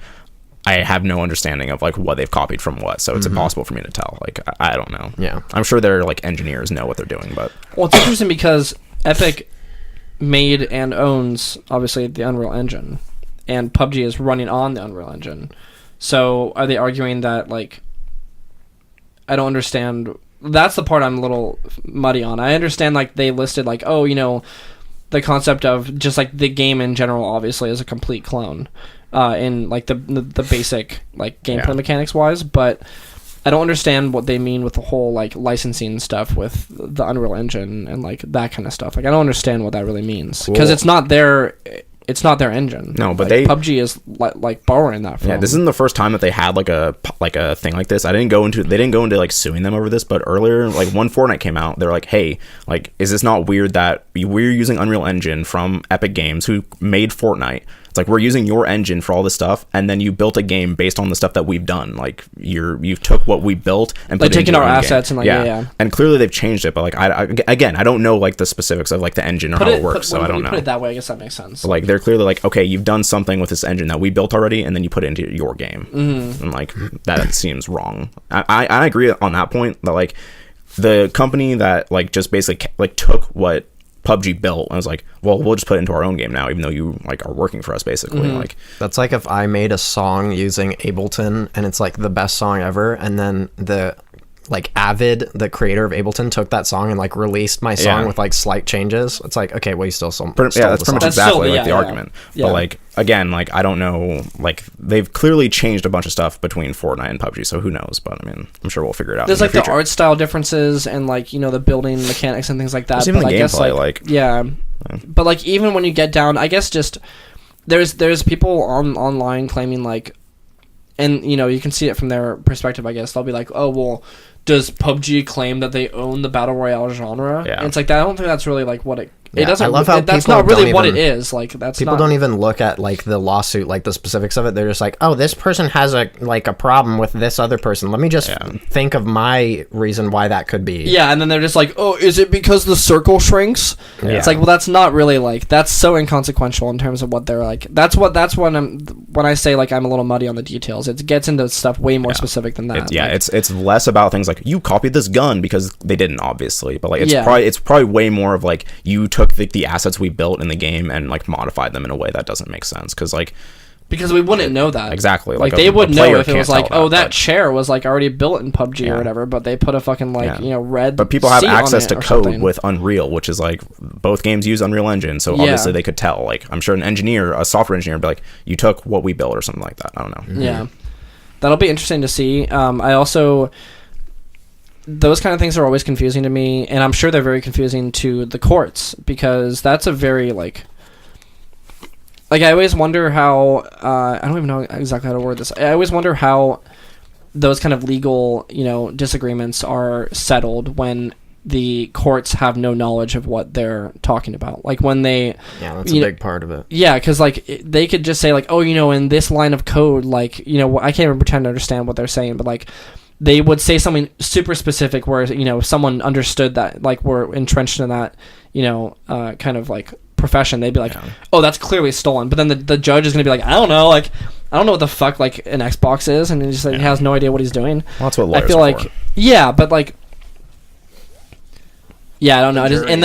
I have no understanding of like what they've copied from what. So it's impossible for me to tell. Like I don't know. Yeah. I'm sure their like engineers know what they're doing, but Well, it's interesting because Epic made and owns obviously the Unreal Engine, and PUBG is running on the Unreal Engine. So are they arguing that, like, I don't understand? That's the part I'm a little muddy on. I understand like they listed like, oh, the concept of just like the game in general obviously is a complete clone in like the basic like gameplay mechanics wise, but I don't understand what they mean with the whole like licensing stuff with the Unreal Engine and like that kind of stuff. Like I don't understand what that really means, because it's not their engine. No, but like, PUBG is like borrowing that from. yeah, this isn't the first time that they had like a thing like this. They didn't go into like suing them over this, but earlier, like when Fortnite came out, they're like, hey, like, is this not weird that we're using Unreal Engine from Epic Games, who made Fortnite? It's like, we're using your engine for all this stuff, and then you built a game based on the stuff that we've done. Like you took what we built and like put it taking into our your own assets game. and like yeah. And clearly they've changed it, but like I don't know like the specifics of like the engine or how it works, so I don't know. Put it that way, I guess that makes sense. But, like, they're clearly like, okay, you've done something with this engine that we built already, and then you put it into your game, and like that seems wrong. I agree on that point that like the company that like just basically like took what PUBG built and was like, well, we'll just put it into our own game now, even though you like are working for us basically. Like That's like if I made a song using Ableton and it's like the best song ever, and then the like Avid, the creator of Ableton, took that song and like released my song with like slight changes. It's like, okay, well, you still stole that's pretty much That's exactly still- like the argument. But like again, like I don't know, like they've clearly changed a bunch of stuff between Fortnite and PUBG, so who knows? But I mean, I'm sure we'll figure it out. There's in like the the future. art style differences and like the building mechanics and things like that. There's even but the I guess gameplay, like like- yeah, but like even when you get down, I guess just there's people online claiming like, and you can see it from their perspective. I guess they'll be like, oh well, does PUBG claim that they own the battle royale genre? Yeah. And it's like that. I don't think that's really like what it. It Yeah, doesn't. I love how that's people not really don't what it even- is. Like that's People not, don't even look at like the lawsuit, like the specifics of it. They're just like, oh, this person has a problem with this other person. Let me just think of my reason why that could be. Yeah, and then they're just like, oh, is it because the circle shrinks? Yeah. It's like, well, that's not really like, that's so inconsequential in terms of what they're like. That's when I say like I'm a little muddy on the details. It gets into stuff way more specific than that. It's less about things like you copied this gun, because they didn't obviously, but like it's probably way more of like you took the assets we built in the game and like modified them in a way that doesn't make sense, because we wouldn't know that exactly, like like they a would know player if it was can't like, tell oh, that but- chair was like already built in PUBG or whatever, but they put a fucking like red. But people have seat on access it to or code something. with Unreal, which is like both games use Unreal Engine, so obviously they could tell. Like I'm sure a software engineer would be like, you took what we built or something like that. I don't know. Yeah, that'll be interesting to see. I also, those kind of things are always confusing to me, and I'm sure they're very confusing to the courts, because that's a very like I always wonder how I don't even know exactly how to word this. I always wonder how those kind of legal disagreements are settled when the courts have no knowledge of what they're talking about. Like when they, that's a big part of it. Yeah, because like they could just say like, oh, in this line of code, like I can't even pretend to understand what they're saying, but like they would say something super specific where if someone understood that, like we're entrenched in that kind of like profession, they'd be like, oh, that's clearly stolen. But then the judge is gonna be like, I don't know what the fuck like an Xbox is, and he just he has no idea what he's doing. Well, that's what lawyers I feel like for. But like. Yeah, I don't know. In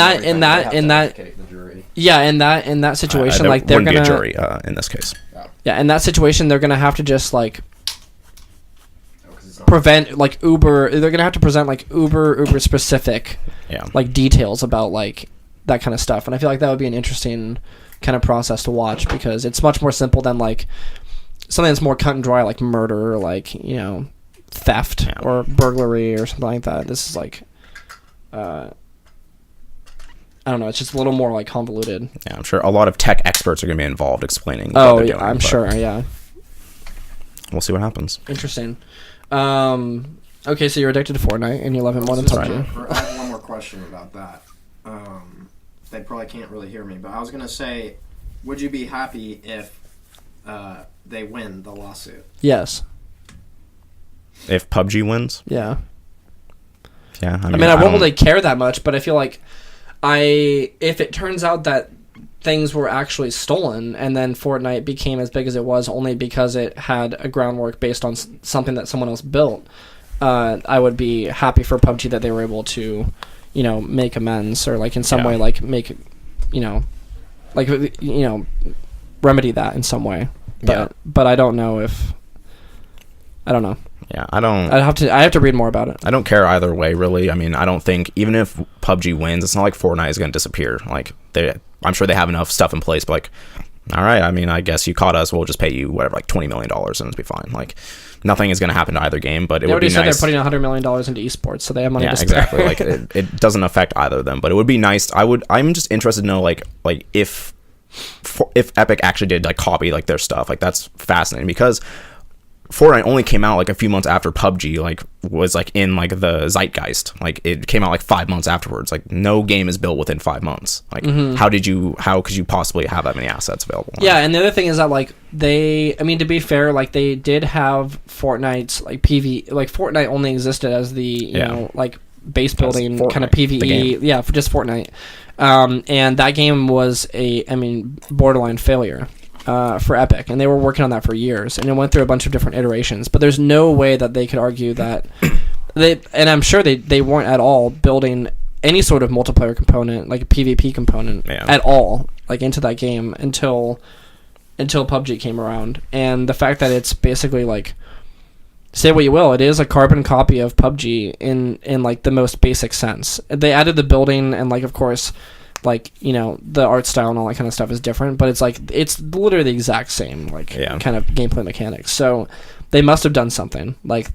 that situation, like they're gonna be a jury in this case. Yeah, in that situation, they're gonna have to just like prevent like Uber. They're gonna have to present like Uber specific, like details about like that kind of stuff. And I feel like that would be an interesting kind of process to watch because it's much more simple than like something that's more cut and dry, like murder, or like theft or burglary or something like that. This is like. I don't know. It's just a little more like convoluted. Yeah, I'm sure a lot of tech experts are going to be involved explaining. Oh, yeah, I'm sure. Yeah. We'll see what happens. Interesting. Okay, so you're addicted to Fortnite and you love it more than PUBG. I have one more question about that. They probably can't really hear me, but I was going to say, would you be happy if they win the lawsuit? Yes. If PUBG wins? Yeah. Yeah. I mean, I won't really care that much, but I feel like if it turns out that things were actually stolen and then Fortnite became as big as it was only because it had a groundwork based on something that someone else built, I would be happy for PUBG that they were able to, make amends or like in some way like make, remedy that in some way. But I don't know if. I don't know. Yeah, I have to read more about it. I don't care either way, really. I mean, I don't think even if PUBG wins, it's not like Fortnite is going to disappear. Like I'm sure they have enough stuff in place. But like, all right, I mean, I guess you caught us. We'll just pay you whatever, like $20 million, and it'll be fine. Like, nothing is going to happen to either game. But it would be nice. They already said they're putting $100 million into esports, so they have money to spare. Exactly. Like it doesn't affect either of them. But it would be nice. I'm just interested to know like if Epic actually did like copy like their stuff. Like that's fascinating because Fortnite only came out like a few months after PUBG like was like in like the zeitgeist. Like it came out like 5 months afterwards. Like no game is built within 5 months. Like how could you possibly have that many assets available? Yeah, and the other thing is that like to be fair, like they did have Fortnite's like PV, like Fortnite only existed as the like base building kind of PvE, for just Fortnite. And that game was borderline failure. For Epic, and they were working on that for years, and it went through a bunch of different iterations. But there's no way that they could argue that and I'm sure they weren't at all building any sort of multiplayer component, like a PvP component, at all, like into that game until PUBG came around. And the fact that it's basically like, say what you will, it is a carbon copy of PUBG in like the most basic sense. They added the building and like of course. Like the art style and all that kind of stuff is different, but it's like it's literally the exact same kind of gameplay mechanics. So they must have done something. Like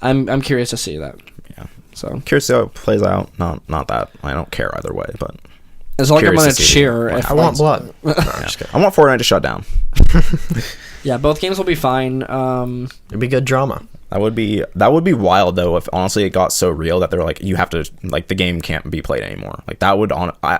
I'm curious to see that. Yeah. So curious to see how it plays out. Not that I don't care either way, but as long as I'm gonna cheer. I want blood. No, just kidding. I want Fortnite to shut down. Yeah, both games will be fine. It'd be good drama. That would be wild though if honestly it got so real that they're like you have to like the game can't be played anymore. Like that would I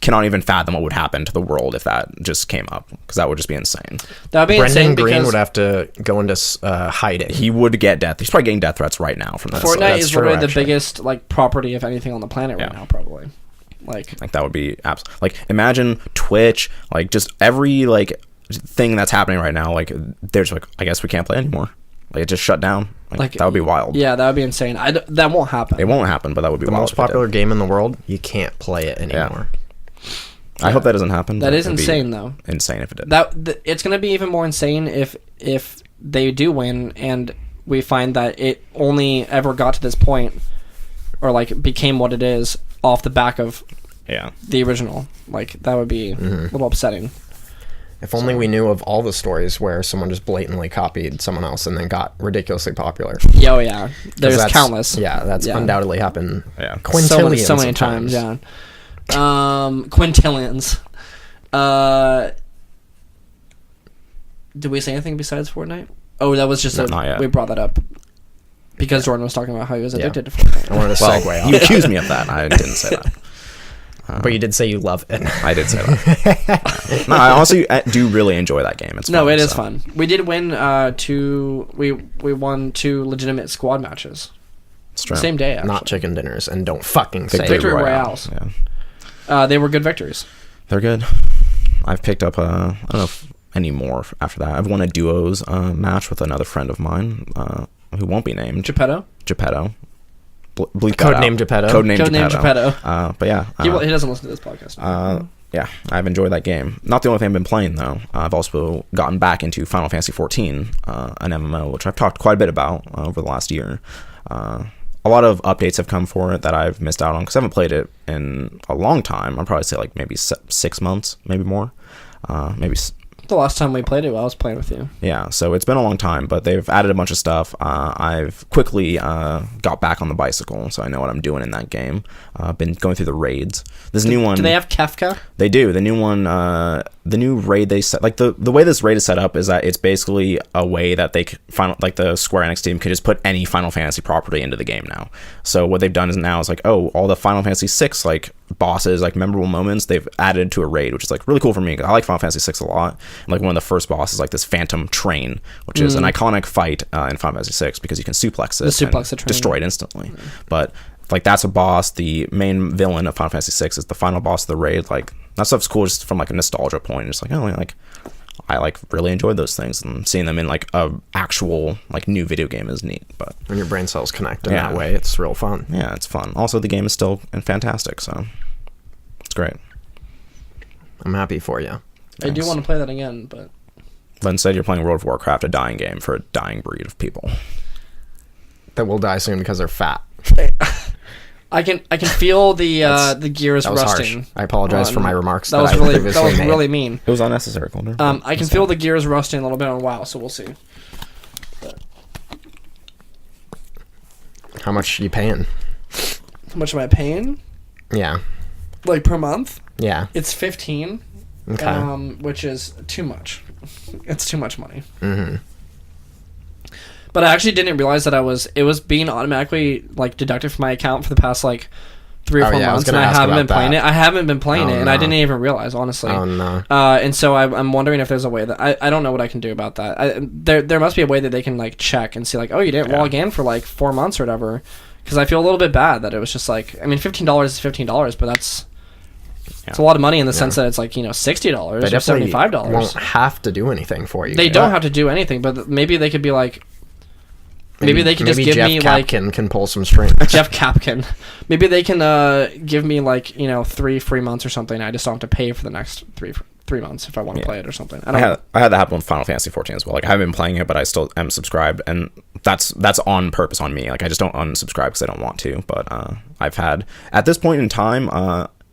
cannot even fathom what would happen to the world if that just came up because that would just be insane. That would be Brendan insane Green would have to go into hiding. He would get death. He's probably getting death threats right now from this. Fortnite is literally the biggest like property of anything on the planet right now, probably. Like that would be like imagine Twitch, like just every like thing that's happening right now. Like there's like I guess we can't play anymore. Like it just shut down. Like that would be wild. Yeah, that would be insane. That won't happen. It won't happen, but that would be the wild most popular game in the world. You can't play it anymore. Yeah. I hope that doesn't happen. That is insane, though. Insane if it did. It's going to be even more insane if they do win and we find that it only ever got to this point or like became what it is off the back of the original. Like that would be a little upsetting. If only we knew of all the stories where someone just blatantly copied someone else and then got ridiculously popular. Oh yeah, there's countless. Yeah, that's undoudedly happened. Yeah, quintillions so many times. Yeah, quintillions. Did we say anything besides Fortnite? Oh, that was just not yet. We brought that up. Because Jordan was talking about how he was addicted to Fortnite. I wanted to Well, segue off. you accused me of that. I didn't say that. But you did say you love it. I did say that. No, I honestly do really enjoy that game. It's No, fun, it is so. fun. We did win we won 2 legitimate squad matches. It's true. Same day, actually. Not chicken dinners, and don't fucking say Victory Victory it. Royales. Yeah. They were good victories. They're good. I've picked up I don't know if any more after that. I've won a duos match with another friend of mine who won't be named. Geppetto? Bleep that Codename out. Geppetto. Codename Geppetto. Geppetto. But yeah. He doesn't listen to this podcast. Yeah, I've enjoyed that game. Not the only thing I've been playing, though. I've also gotten back into Final Fantasy XIV, an MMO, which I've talked quite a bit about over the last year. A lot of updates have come for it that I've missed out on because I haven't played it in a long time. I'd probably say like maybe 6 months, maybe more. The last time we played it, I was playing with you. Yeah, so it's been a long time, but they've added a bunch of stuff. I've quickly got back on the bicycle, so I know what I'm doing in that game. I've been going through the raids. This new one... Do they have Kefka? They do. The new one, the new raid they set... Like, the way this raid is set up is that it's basically a way that they the Square Enix team could just put any Final Fantasy property into the game now. So what they've done is now is like, oh, all the Final Fantasy VI, like, bosses, like, memorable moments, they've added to a raid, which is, like, really cool for me. I like Final Fantasy VI a lot. And, like, one of the first bosses, like, this Phantom Train, which is an iconic fight in Final Fantasy VI because you can suplex it and destroy it instantly. But... like, that's a boss. The main villain of Final Fantasy VI is the final boss of the raid. Like, that stuff's cool just from, like, a nostalgia point. It's like, oh, like, I, like, really enjoyed those things. And seeing them in, like, a actual, like, new video game is neat. But When your brain cells connect in that way, it's real fun. yeah, it's fun. Also, the game is still fantastic, so it's great. I'm happy for you. I do want to play that again, but... But instead, you're playing World of Warcraft, a dying game for a dying breed of people. That will die soon because they're fat. I can feel the gears That was rusting. harsh. I apologize for my remarks. That was really mean. It was unnecessary, Colter. I can feel the gears rusting a little bit on WoW, so we'll see. How much are you paying? How much am I paying? Yeah. Like per month? Yeah. It's 15. Okay. Which is too much. It's too much money. Mm-hmm. But I actually didn't realize that it was being automatically like deducted from my account for the past like 3 or 4 months, and I haven't been playing it. I haven't been playing it, and I didn't even realize, honestly. Oh no. And so I'm wondering if there's a way that I don't know what I can do about that. There must be a way that they can like check and see like, oh, you didn't log in for like 4 months or whatever. Because I feel a little bit bad that it was just like, I mean, $15 is $15, but that's it's a lot of money in the sense that it's like, you know, $60 or $75. Won't have to do anything for you. They don't have to do anything, but maybe they could be like. Maybe they could just give Jeff me Kapkin like can pull some strings. Jeff Kapkin. Maybe they can give me like, you know, 3 free months or something. I just don't have to pay for the next three months if I want to play it or something. I had that happen with Final Fantasy XIV as well. Like, I haven't been playing it, but I still am subscribed, and that's on purpose on me. Like, I just don't unsubscribe because I don't want to. But I've had at this point in time,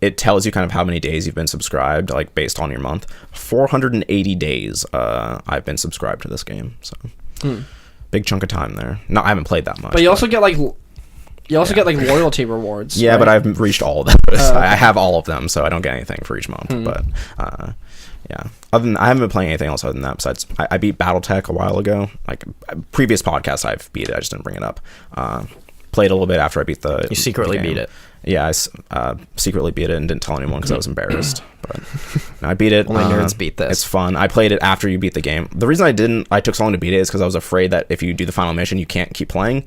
it tells you kind of how many days you've been subscribed, like based on your month. 480 days I've been subscribed to this game. So big chunk of time there. No, I haven't played that much. But you also get like loyalty rewards. Yeah, right? but I've reached all of those. I have all of them, so I don't get anything for each month. But yeah, other than I haven't been playing anything else other than that. Besides, I beat BattleTech a while ago. Like previous podcasts, I've beat it. I just didn't bring it up. Played a little bit after I beat the. You secretly the game. beat it. Yeah, I secretly beat it and didn't tell anyone because I was embarrassed. But no, I beat it. Only nerds beat this. It's fun. I played it after you beat the game. The reason I took so long to beat it is because I was afraid that if you do the final mission, you can't keep playing.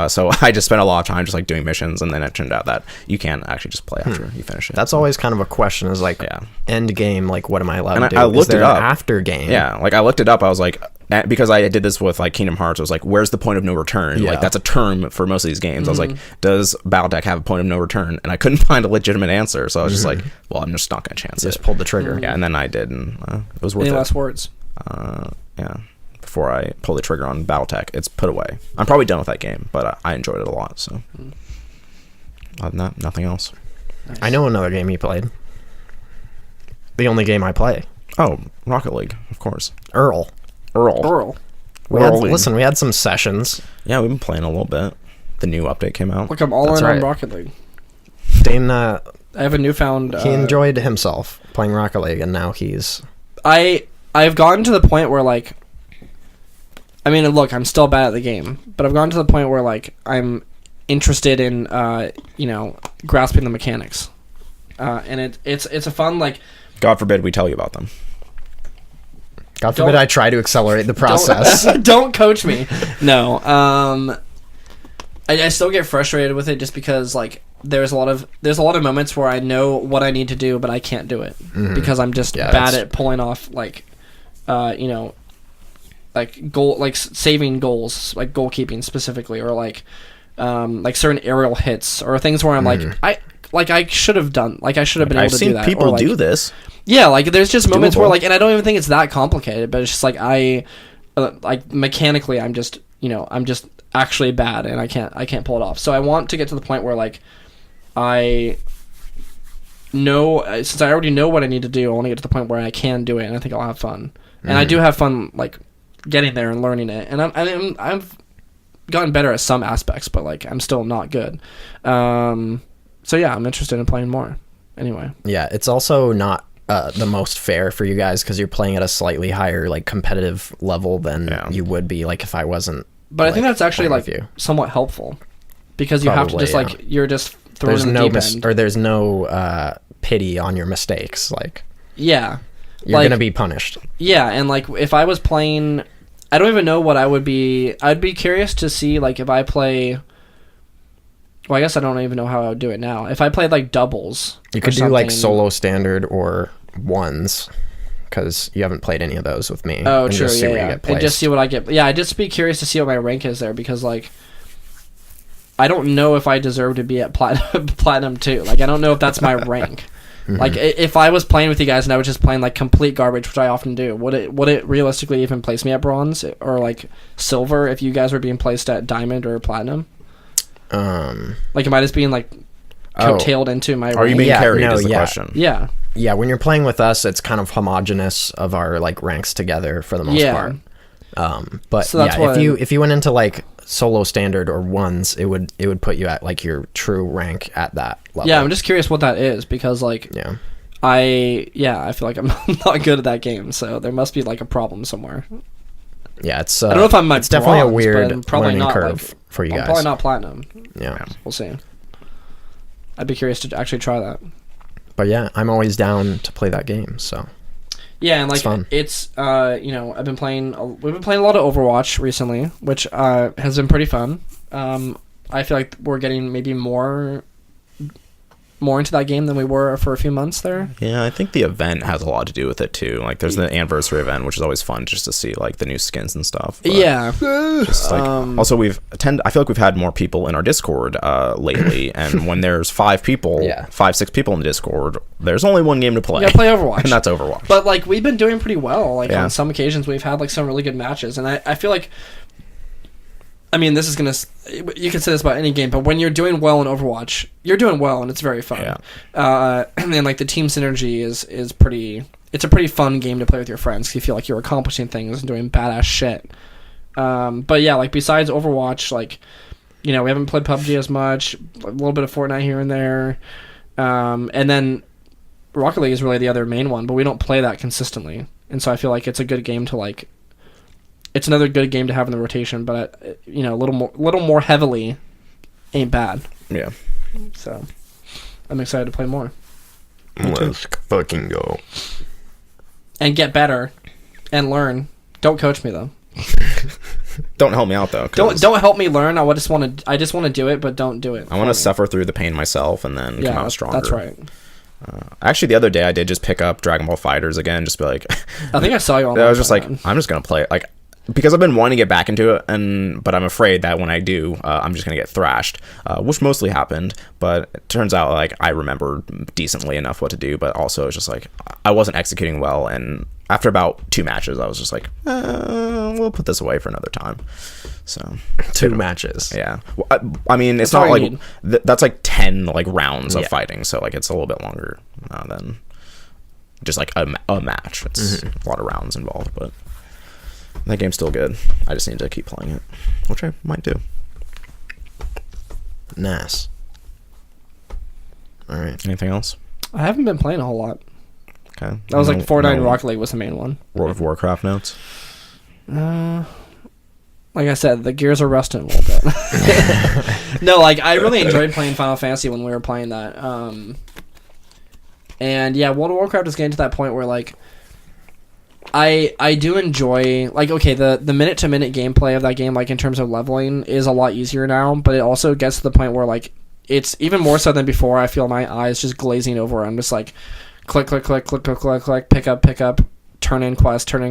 So I just spent a lot of time just like doing missions, and then it turned out that you can actually just play after you finish it. That's always kind of a question. Is like end game. Like, what am I allowed to do? I looked it up. After game. Yeah, like I looked it up. I was like, because I did this with like Kingdom Hearts, I was like, where's the point of no return? Yeah. Like, that's a term for most of these games. I was like, does Battletech have a point of no return? And I couldn't find a legitimate answer, so I was just like, well, I'm just not gonna chance it. Just pulled the trigger. Yeah, and then I did, and it was worth Any it. last words? Yeah, before I pull the trigger on Battletech, it's put away. I'm probably done with that game, but I enjoyed it a lot. So other than that, nothing else. Nice. I know another game you played. The only game I play. Oh, Rocket League, of course. Earl. We had some sessions. Yeah, we've been playing a little bit. The new update came out. Look, I'm all That's in right. on Rocket League. Dane, I have a newfound. he enjoyed himself playing Rocket League, and now he's. I've gotten to the point where like I mean, look, I'm still bad at the game, but I've gotten to the point where like I'm interested in grasping the mechanics, and it's a fun like. God forbid we tell you about them. God forbid I try to accelerate the process. Don't coach me. No. I still get frustrated with it just because like there's a lot of moments where I know what I need to do, but I can't do it because I'm just bad at pulling off like, like saving goals, like goalkeeping specifically, or like certain aerial hits or things where I'm I should have been able to do that. I've seen people do this. Yeah, like there's just moments where like, and I don't even think it's that complicated, but it's just like like mechanically I'm just actually bad and I can't pull it off. So I want to get to the point where like I know, since I already know what I need to do, I want to get to the point where I can do it, and I think I'll have fun. And I do have fun like getting there and learning it, and I've gotten better at some aspects, but like I'm still not good. So yeah, I'm interested in playing more. Anyway. Yeah, it's also not the most fair for you guys because you're playing at a slightly higher like competitive level than you would be like if I wasn't. But I think that's actually like somewhat helpful because you have to just like you're just thrown in the deep end. Or there's no pity on your mistakes. Like you're gonna be punished. Yeah, and like if I was playing, I don't even know what I would be. I'd be curious to see like if I play. Well, I guess I don't even know how I would do it now. If I played like doubles, you could do like solo standard or ones, because you haven't played any of those with me. Oh, true. Yeah. And just see what I get. Yeah, I'd just be curious to see what my rank is there because like I don't know if I deserve to be at platinum 2. Like I don't know if that's my rank. Like if I was playing with you guys and I was just playing like complete garbage, which I often do, would it realistically even place me at bronze or like silver if you guys were being placed at diamond or platinum? Like am I just being like coattailed into my rank? Are you being carried is the question. Yeah, when you're playing with us, it's kind of homogenous of our like ranks together for the most part. But so if you went into like solo standard or ones, it would put you at like your true rank at that level. Yeah, I'm just curious what that is because like I feel like I'm not good at that game, so there must be like a problem somewhere. Yeah, it's I don't know if I'm it's definitely a weird learning curve for you guys. I'm probably not platinum. Yeah, we'll see. I'd be curious to actually try that. But yeah, I'm always down to play that game. So yeah, and like it's I've been playing. We've been playing a lot of Overwatch recently, which has been pretty fun. I feel like we're getting maybe more into that game than we were for a few months there. Yeah, I think the event has a lot to do with it too. Like there's the anniversary event, which is always fun just to see like the new skins and stuff. But just, like, also I feel like we've had more people in our Discord lately, and when there's 5 people, 5-6 people in the Discord, there's only one game to play. Yeah, play Overwatch. And that's Overwatch. But like we've been doing pretty well. Like on some occasions we've had like some really good matches, and I feel like I mean, this is going to... You can say this about any game, but when you're doing well in Overwatch, you're doing well, and it's very fun. Yeah. And then, like, the team synergy is pretty... It's a pretty fun game to play with your friends, because you feel like you're accomplishing things and doing badass shit. But, yeah, like, besides Overwatch, like, we haven't played Pubg as much, a little bit of Fortnite here and there. And then Rocket League is really the other main one, but we don't play that consistently. And so I feel like it's a good game to, like... It's another good game to have in the rotation, but a little more heavily ain't bad. Yeah. So I'm excited to play more. Let's fucking go. And get better and learn. Don't coach me though. Don't help me out though. Don't help me learn. I just want to do it, but don't do it. I want to suffer through the pain myself and then come out stronger. That's right. Actually, the other day I did just pick up Dragon Ball FighterZ again, just be like. I think I saw you on. I was just like, I'm just gonna play it, like. Because I've been wanting to get back into it, but I'm afraid that when I do, I'm just going to get thrashed, which mostly happened, but it turns out like I remember decently enough what to do, but also it's just like I wasn't executing well, and after about 2 matches, I was just like, we'll put this away for another time. So 2 matches. Yeah. Well, I mean, it's not like that's like 10 like rounds of fighting, so like it's a little bit longer than just like a match. It's a lot of rounds involved, but... That game's still good. I just need to keep playing it, which I might do. Nice. All right. Anything else? I haven't been playing a whole lot. Okay. That was like Fortnite and Rocket League was the main one. World of Warcraft notes? like I said, the gears are rusting a little bit. No, like I really enjoyed playing Final Fantasy when we were playing that. And yeah, World of Warcraft is getting to that point where like I do enjoy, like, okay, the minute to minute gameplay of that game, like in terms of leveling, is a lot easier now, but it also gets to the point where like it's even more so than before. I feel my eyes just glazing over. I'm just like click, pick up, turn in quest, get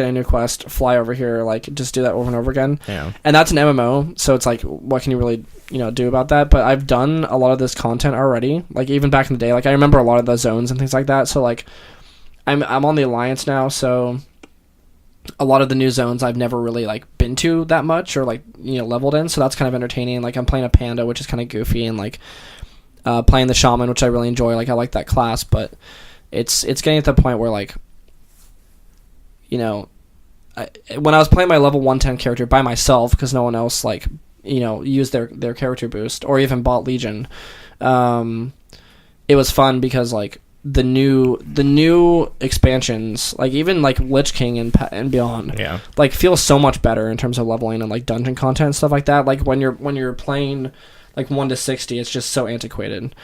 a new quest, fly over here, like just do that over and over again. Yeah. And that's an MMO, so it's like, what can you really, do about that? But I've done a lot of this content already, like even back in the day. Like I remember a lot of the zones and things like that. So like I'm on the Alliance now, so a lot of the new zones I've never really like been to that much or like leveled in, so that's kind of entertaining. Like I'm playing a panda, which is kind of goofy, and like playing the shaman, which I really enjoy. Like I like that class, but it's getting to the point where like when I was playing my level 110 character by myself because no one else like used their character boost or even bought Legion, it was fun because like the new expansions, like even like Lich King and beyond, Yeah. like feel so much better in terms of leveling and like dungeon content and stuff like that. Like when you're playing like 1 to 60, it's just so antiquated.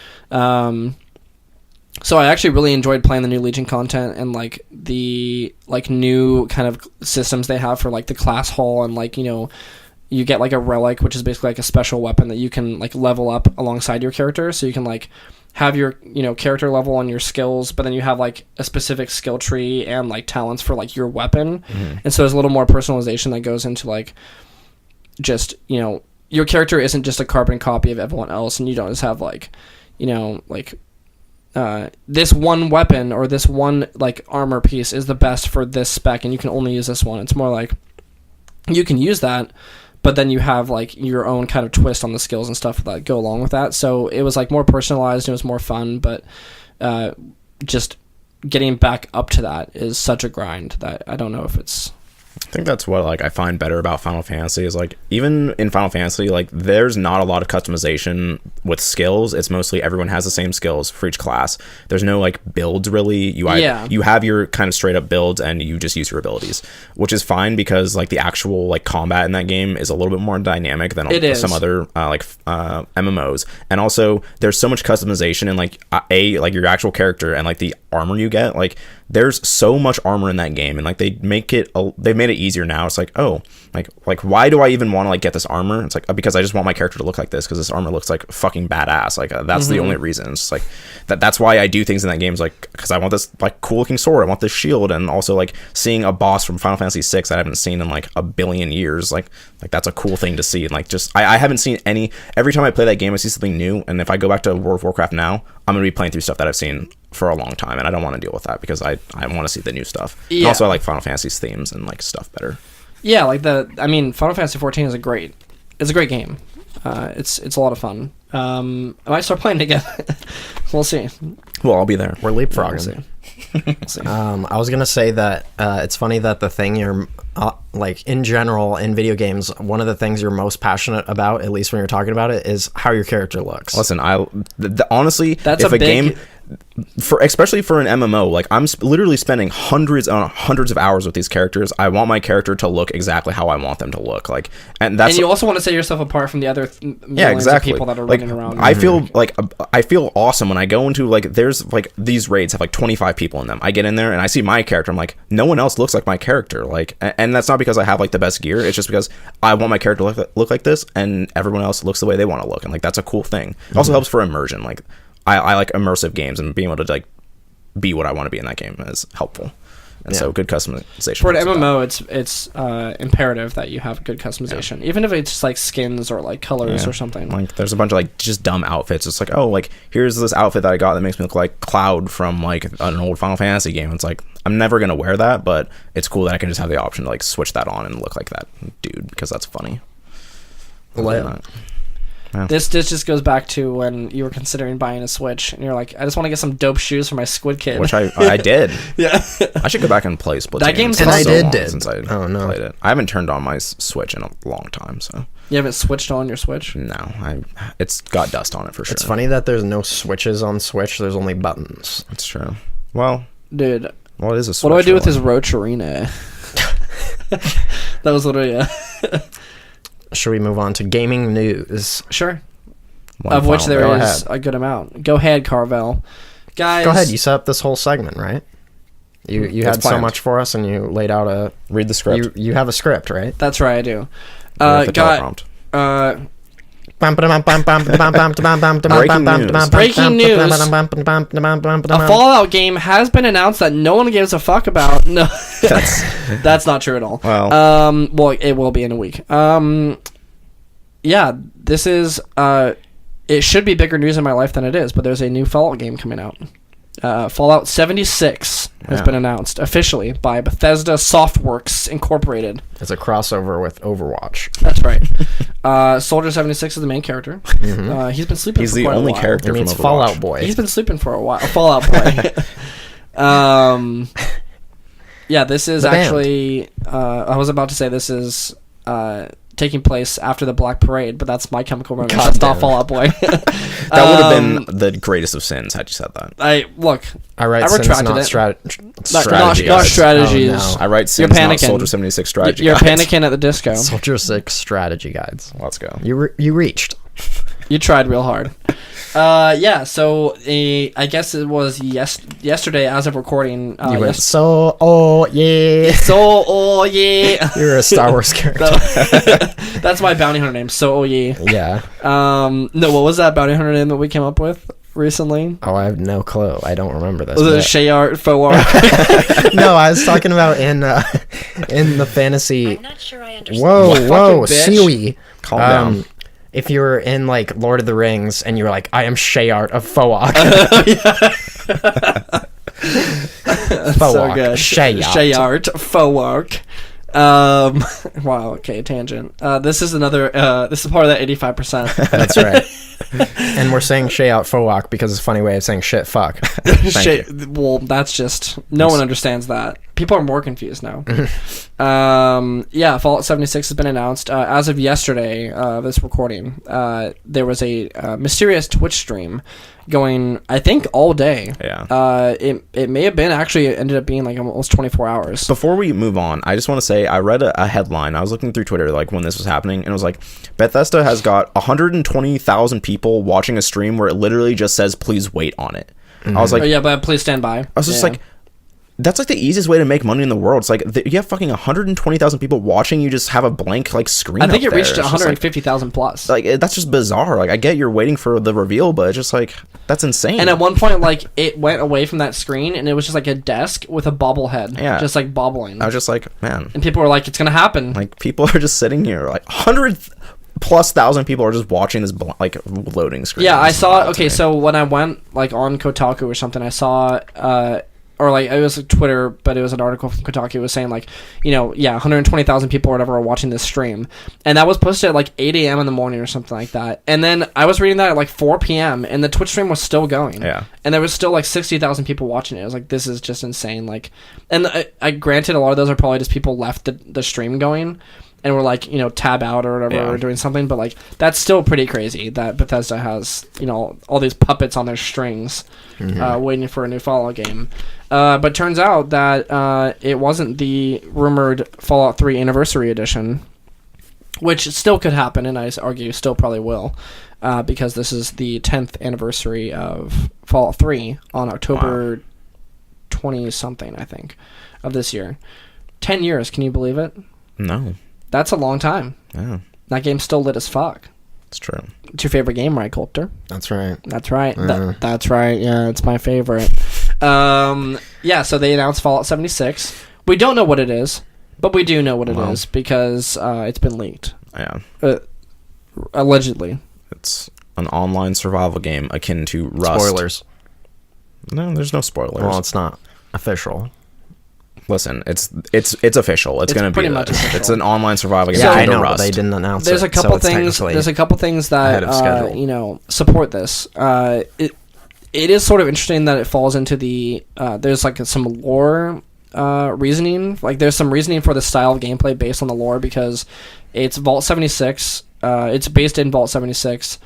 So I actually really enjoyed playing the new Legion content and like the like new kind of systems they have for like the class hall, and like you get like a relic, which is basically like a special weapon that you can like level up alongside your character, so you can like have your character level on your skills, but then you have like a specific skill tree and like talents for like your weapon. And so there's a little more personalization that goes into like just your character isn't just a carbon copy of everyone else, and you don't just have like this one weapon or this one like armor piece is the best for this spec and you can only use this one. It's more like you can use that, but then you have like your own kind of twist on the skills and stuff that go along with that. So it was like more personalized and it was more fun, but just getting back up to that is such a grind that I don't know if it's... I think that's what like I find better about Final Fantasy is like even in Final Fantasy like there's not a lot of customization with skills. It's mostly everyone has the same skills for each class. There's no like builds really. You have your kind of straight up builds and you just use your abilities, which is fine because like the actual like combat in that game is a little bit more dynamic than some other MMOs. And also there's so much customization in like like your actual character and like the armor you get. Like there's so much armor in that game, and like they've made it easier now. It's like, oh, like why do I even want to like get this armor? It's like because I just want my character to look like this because this armor looks like fucking badass. Like that's the only reason. It's like that's why I do things in that game. Is like because I want this like cool looking sword, I want this shield, and also like seeing a boss from Final Fantasy VI I haven't seen in like a billion years. Like that's a cool thing to see. And like just I haven't seen any. Every time I play that game, I see something new. And if I go back to World of Warcraft now, I'm gonna be playing through stuff that I've seen for a long time, and I don't want to deal with that because I want to see the new stuff. Yeah. And also I like Final Fantasy's themes and like stuff better. Yeah, like Final Fantasy XIV is a great game. It's a lot of fun. I might start playing it again. We'll see. Well, I'll be there. We're leapfrogging. We'll see. I was gonna say that it's funny that the thing you're like in general in video games, one of the things you're most passionate about, at least when you're talking about it, is how your character looks. Listen, honestly, that's if a game especially for an MMO, like I'm literally spending hundreds of hours with these characters. I want my character to look exactly how I want them to look. Like, and you also want to set yourself apart from the other millions of people that are running around. I feel awesome when I go into like there's like these raids have like 25 people in them. I get in there and I see my character. I'm like, no one else looks like my character. Like, and that's not because I have like the best gear. It's just because I want my character to look like this, and everyone else looks the way they want to look. And like that's a cool thing. It also helps for immersion. Like I like immersive games, and being able to like be what I want to be in that game is helpful. And so good customization. For an MMO, it's imperative that you have good customization, even if it's just like skins or like colors or something. Like there's a bunch of like just dumb outfits. It's like, oh, like here's this outfit that I got that makes me look like Cloud from like an old Final Fantasy game. It's like I'm never gonna wear that, but it's cool that I can just have the option to like switch that on and look like that dude because that's funny. Yeah. This just goes back to when you were considering buying a Switch, and you're like, I just want to get some dope shoes for my Squid Kid. Which I did. Yeah. I should go back and play Splatoon. That game's and I did since I played it. I haven't turned on my Switch in a long time, so. You haven't switched on your Switch? No, it's got dust on it for sure. It's funny that there's no switches on Switch. There's only buttons. That's true. Well, dude. Well, it is a Switch. What do I do with his Roach Arena? That was literally should we move on to gaming news? Sure. One Of which final there bit. is a good amount. Go ahead, Carvel. Guys. Go ahead. You set up this whole segment, right? You had so planned. much for us, and you laid out a. Read the script. You have a script, right? That's right, I do. With the Got teleprompt. Breaking news. A Fallout game has been announced that no one gives a fuck about. No, that's not true at all. Well. Well, it will be in a week. Yeah, this is. It should be bigger news in my life than it is, but there's a new Fallout game coming out. Fallout 76 has been announced officially by Bethesda Softworks Incorporated. It's a crossover with Overwatch. That's right. Soldier 76 is the main character. He's been sleeping. He's for the quite only a while. character It means from Overwatch. Fallout Boy. He's been sleeping for a while. Fallout Boy. Yeah, this is The band. actually. I was about to say this is taking place after the Black Parade, but that's My Chemical Romance. God That's damn not it. Fallout Boy. That would have been the greatest of sins had you said that. I look. I write I sins, retracted not it. Strategy not guides. strategies. Oh, no. I write You're sins, not panicking. Soldier 76 strategy You're guides. panicking at the disco. Soldier 6 strategy guides. Let's go. You reached. You tried real hard. Yeah, so I guess it was yesterday as of recording. You went, so, oh, yeah. So, oh, yeah. You're a Star Wars character. That's my bounty hunter name, so, oh, yeah. Yeah. No, what was that bounty hunter name that we came up with recently? Oh, I have no clue. I don't remember this. Was it but- Shayart Fowar? No, I was talking about in the fantasy. I'm not sure I understand. Whoa, whoa, bitch. Siwi. Calm down. If you were in like Lord of the Rings and you were like, I am Shayart of Foak. So good. Shayart. Shayart Fowar. Wow, okay, tangent. This is another, this is part of that 85%. That's right. And we're saying Shayart Foak because it's a funny way of saying shit fuck. Well, that's just no one understands that. People are more confused now. Yeah, Fallout 76 has been announced as of yesterday. This recording, there was a mysterious Twitch stream going, I think, all day. Yeah. It may have been actually it ended up being like almost 24 hours. Before we move on, I just want to say I read a headline. I was looking through Twitter like when this was happening, and it was like Bethesda has got 120,000 people watching a stream where it literally just says "Please wait" on it. I was like, Oh yeah, but please stand by. I was just like, that's like the easiest way to make money in the world. It's like you have fucking 120,000 people watching. You just have a blank like screen. I think up it reached there. It's just, 150,000 plus. Like that's just bizarre. Like I get you're waiting for the reveal, but it's just like that's insane. And at one point, like, it went away from that screen, and it was just like a desk with a bobblehead, Yeah. just like bobbling. I was just like, man, And people were like, "It's gonna happen." like people are just sitting here, like 100,000+ people are just watching this like loading screen. Yeah, I It's saw. wild to Okay, me. so when I went like on Kotaku or something, I saw, or like it was Twitter, but it was an article from Kotaku. It was saying like, 120,000 people or whatever are watching this stream, and that was posted at like 8 a.m. in the morning or something like that. And then I was reading that at like 4 p.m. and the Twitch stream was still going. Yeah. And there was still like 60,000 people watching it. I was like, this is just insane. Like, and I granted a lot of those are probably just people left the stream going. And we're like, tab out or whatever, Yeah. or doing something. But, like, that's still pretty crazy that Bethesda has, all these puppets on their strings waiting for a new Fallout game. But turns out that it wasn't the rumored Fallout 3 Anniversary Edition, which still could happen, and I argue still probably will, because this is the 10th anniversary of Fallout 3 on October 20-something, I think, of this year. 10 years, can you believe it? No. That's a long time. Yeah, That game's still lit as fuck. it's true. It's your favorite game, right, Colter? That's right. That's right. That's right. Yeah, it's my favorite. Yeah, so they announced Fallout 76. We don't know what it is, but we do know what it is because it's been leaked. Yeah, Allegedly. it's an online survival game akin to Rust. Spoilers. No, there's no spoilers. Well, it's not official. Listen, it's official. It's gonna be pretty much this. official. It's an online survival game. Yeah, akin I to know, but Rust. they didn't announce There's it. a couple so it's things. technically There's a couple things ahead that of schedule. support this. It is sort of interesting that it falls into the. There's like some lore reasoning. Like there's some reasoning for the style of gameplay based on the lore because it's Vault 76. It's based in Vault 76.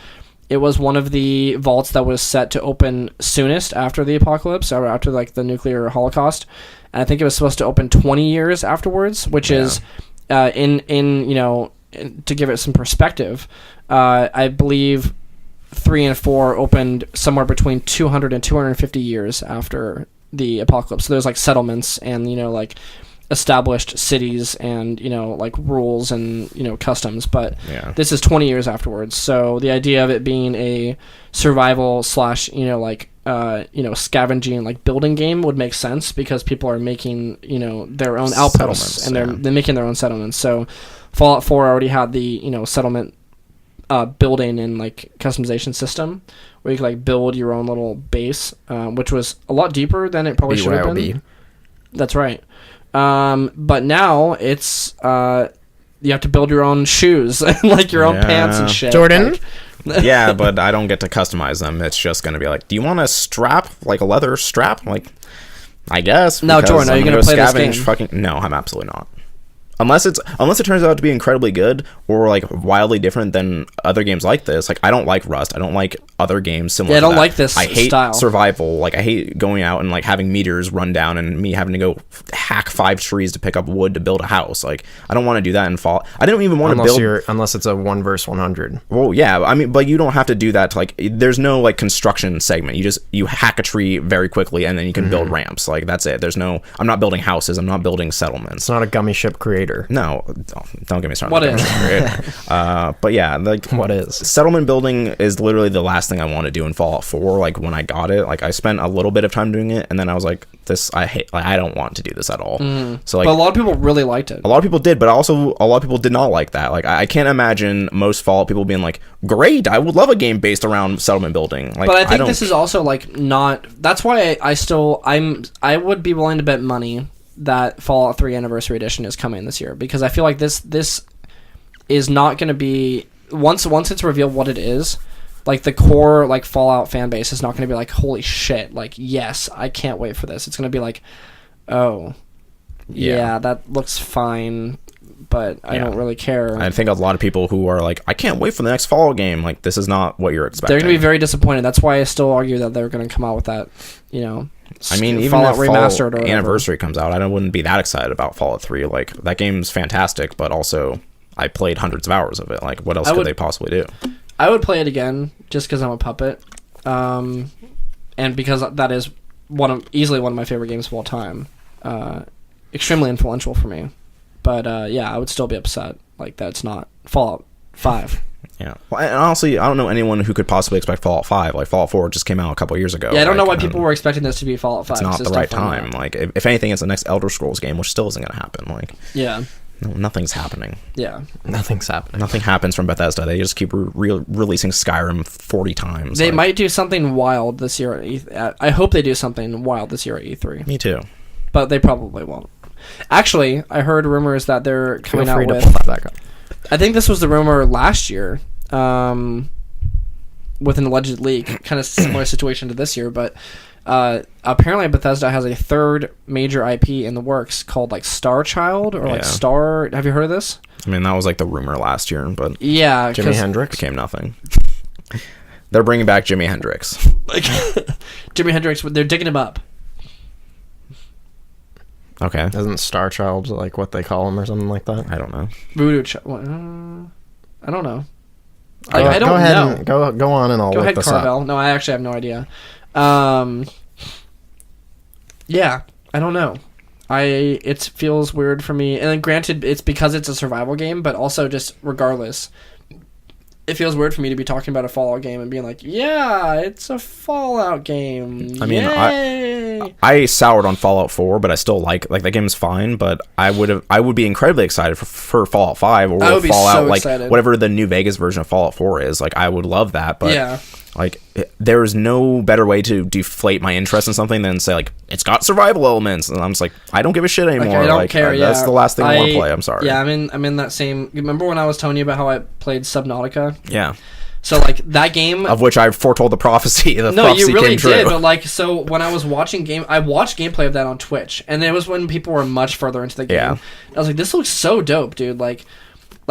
It was one of the vaults that was set to open soonest after the apocalypse, or after like the nuclear holocaust. And I think it was supposed to open 20 years afterwards, which is in to give it some perspective, I believe 3 and 4 opened somewhere between 200 and 250 years after the apocalypse. So there's like settlements and, you know, like established cities and, you know, like rules and, you know, customs. But this is 20 years afterwards. So the idea of it being a survival / you know, like, you know, scavenging, like building game would make sense because people are making, you know, their own outposts and they're making their own settlements. So Fallout 4 already had the, you know, settlement building and like customization system where you could like build your own little base, which was a lot deeper than it probably should have been. That's right. But now it's you have to build your own shoes and like your own pants and shit. Jordan? Like, yeah, but I don't get to customize them. It's just going to be like, do you want a strap, like a leather strap? Like, I guess. Now, Jordan, are you going to play this game? No, I'm absolutely not. Unless it turns out to be incredibly good or like wildly different than other games like this. Like, I don't like Rust. I don't like other games similar. I to don't that. like this I hate style. survival. Like, I hate going out and like having meters run down and me having to go hack 5 trees to pick up wood to build a house. Like, I don't want to do that in Fallout. I don't even want to build unless it's a 1 versus 100. Well, yeah, I mean, but you don't have to do that to like. There's no like construction segment. You hack a tree very quickly and then you can build ramps. Like, that's it. There's no. I'm not building houses. I'm not building settlements. It's not a gummy ship creator. No. Don't get me started. What is? But yeah, like what is settlement building is literally the last thing I want to do in Fallout 4. Like when I got it, like I spent a little bit of time doing it, and then I was like, "This I hate. Like I don't want to do this at all." So like, but a lot of people really liked it. A lot of people did, but also a lot of people did not like that. Like I can't imagine most Fallout people being like, "Great, I would love a game based around settlement building." Like, but I think this is also like not. That's why I would be willing to bet money that Fallout 3 Anniversary Edition is coming this year, because I feel like this is not going to be once it's revealed what it is, like the core like Fallout fan base is not going to be like, holy shit, like yes, I can't wait for this. It's going to be like, oh yeah, that looks fine, but I don't really care. I think a lot of people who are like, I can't wait for the next Fallout game, like this is not what you're expecting. They're going to be very disappointed. That's why I still argue that they're going to come out with that, you know. I mean, even Fallout if Remastered Fallout or Anniversary comes out, I wouldn't be that excited about Fallout 3. Like, that game's fantastic, but also, I played hundreds of hours of it. Like, what else could they possibly do? I would play it again, just because I'm a puppet. And because that is easily one of my favorite games of all time. Extremely influential for me. But, yeah, I would still be upset. Like, that's not Fallout 5. Yeah. Well, and honestly, I don't know anyone who could possibly expect Fallout 5. Like, Fallout 4 just came out a couple years ago. Yeah, I don't know why people were expecting this to be Fallout 5. It's not the right time. Like, if anything, it's the next Elder Scrolls game, which still isn't going to happen. Like, yeah. No, nothing's happening. Yeah. Nothing's happening. Nothing happens from Bethesda. They just keep releasing Skyrim 40 times. They might do something wild this year at I hope they do something wild this year at E3. Me too. But they probably won't. Actually, I heard rumors that they're coming out with... Feel free to pull that back up. I think this was the rumor last year, with an alleged leak, kind of similar situation to this year, but apparently Bethesda has a third major IP in the works called like Star Child or like Star. Have you heard of this? I mean, that was like the rumor last year, but yeah, Jimi Hendrix became nothing. They're bringing back Jimi Hendrix. Like Jimi Hendrix, they're digging him up. Okay. Isn't Star Child like what they call him or something like that? I don't know. Voodoo Child. I don't know. I don't know. And go on and I'll go look ahead, this Carvel. up. No, I actually have no idea. Yeah, I don't know. It feels weird for me. And then granted, it's because it's a survival game, but also just regardless, it feels weird for me to be talking about a Fallout game and being like, yeah, it's a Fallout game. I mean, yay! I soured on Fallout 4, but I still like that game's fine, but I would be incredibly excited for Fallout 5 or Fallout, like excited. Whatever the New Vegas version of Fallout 4 is. Like, I would love that, but yeah. Like, there's no better way to deflate my interest in something than say, like, it's got survival elements. And I'm just like, I don't give a shit anymore. Like, I don't care, That's the last thing I want to play. I'm sorry. Yeah, I'm in that same... Remember when I was telling you about how I played Subnautica? Yeah. So, like, that game... Of which I foretold the prophecy. No, you really did, but, like, so when I was watching I watched gameplay of that on Twitch, and it was when people were much further into the game. Yeah. I was like, this looks so dope, dude. Like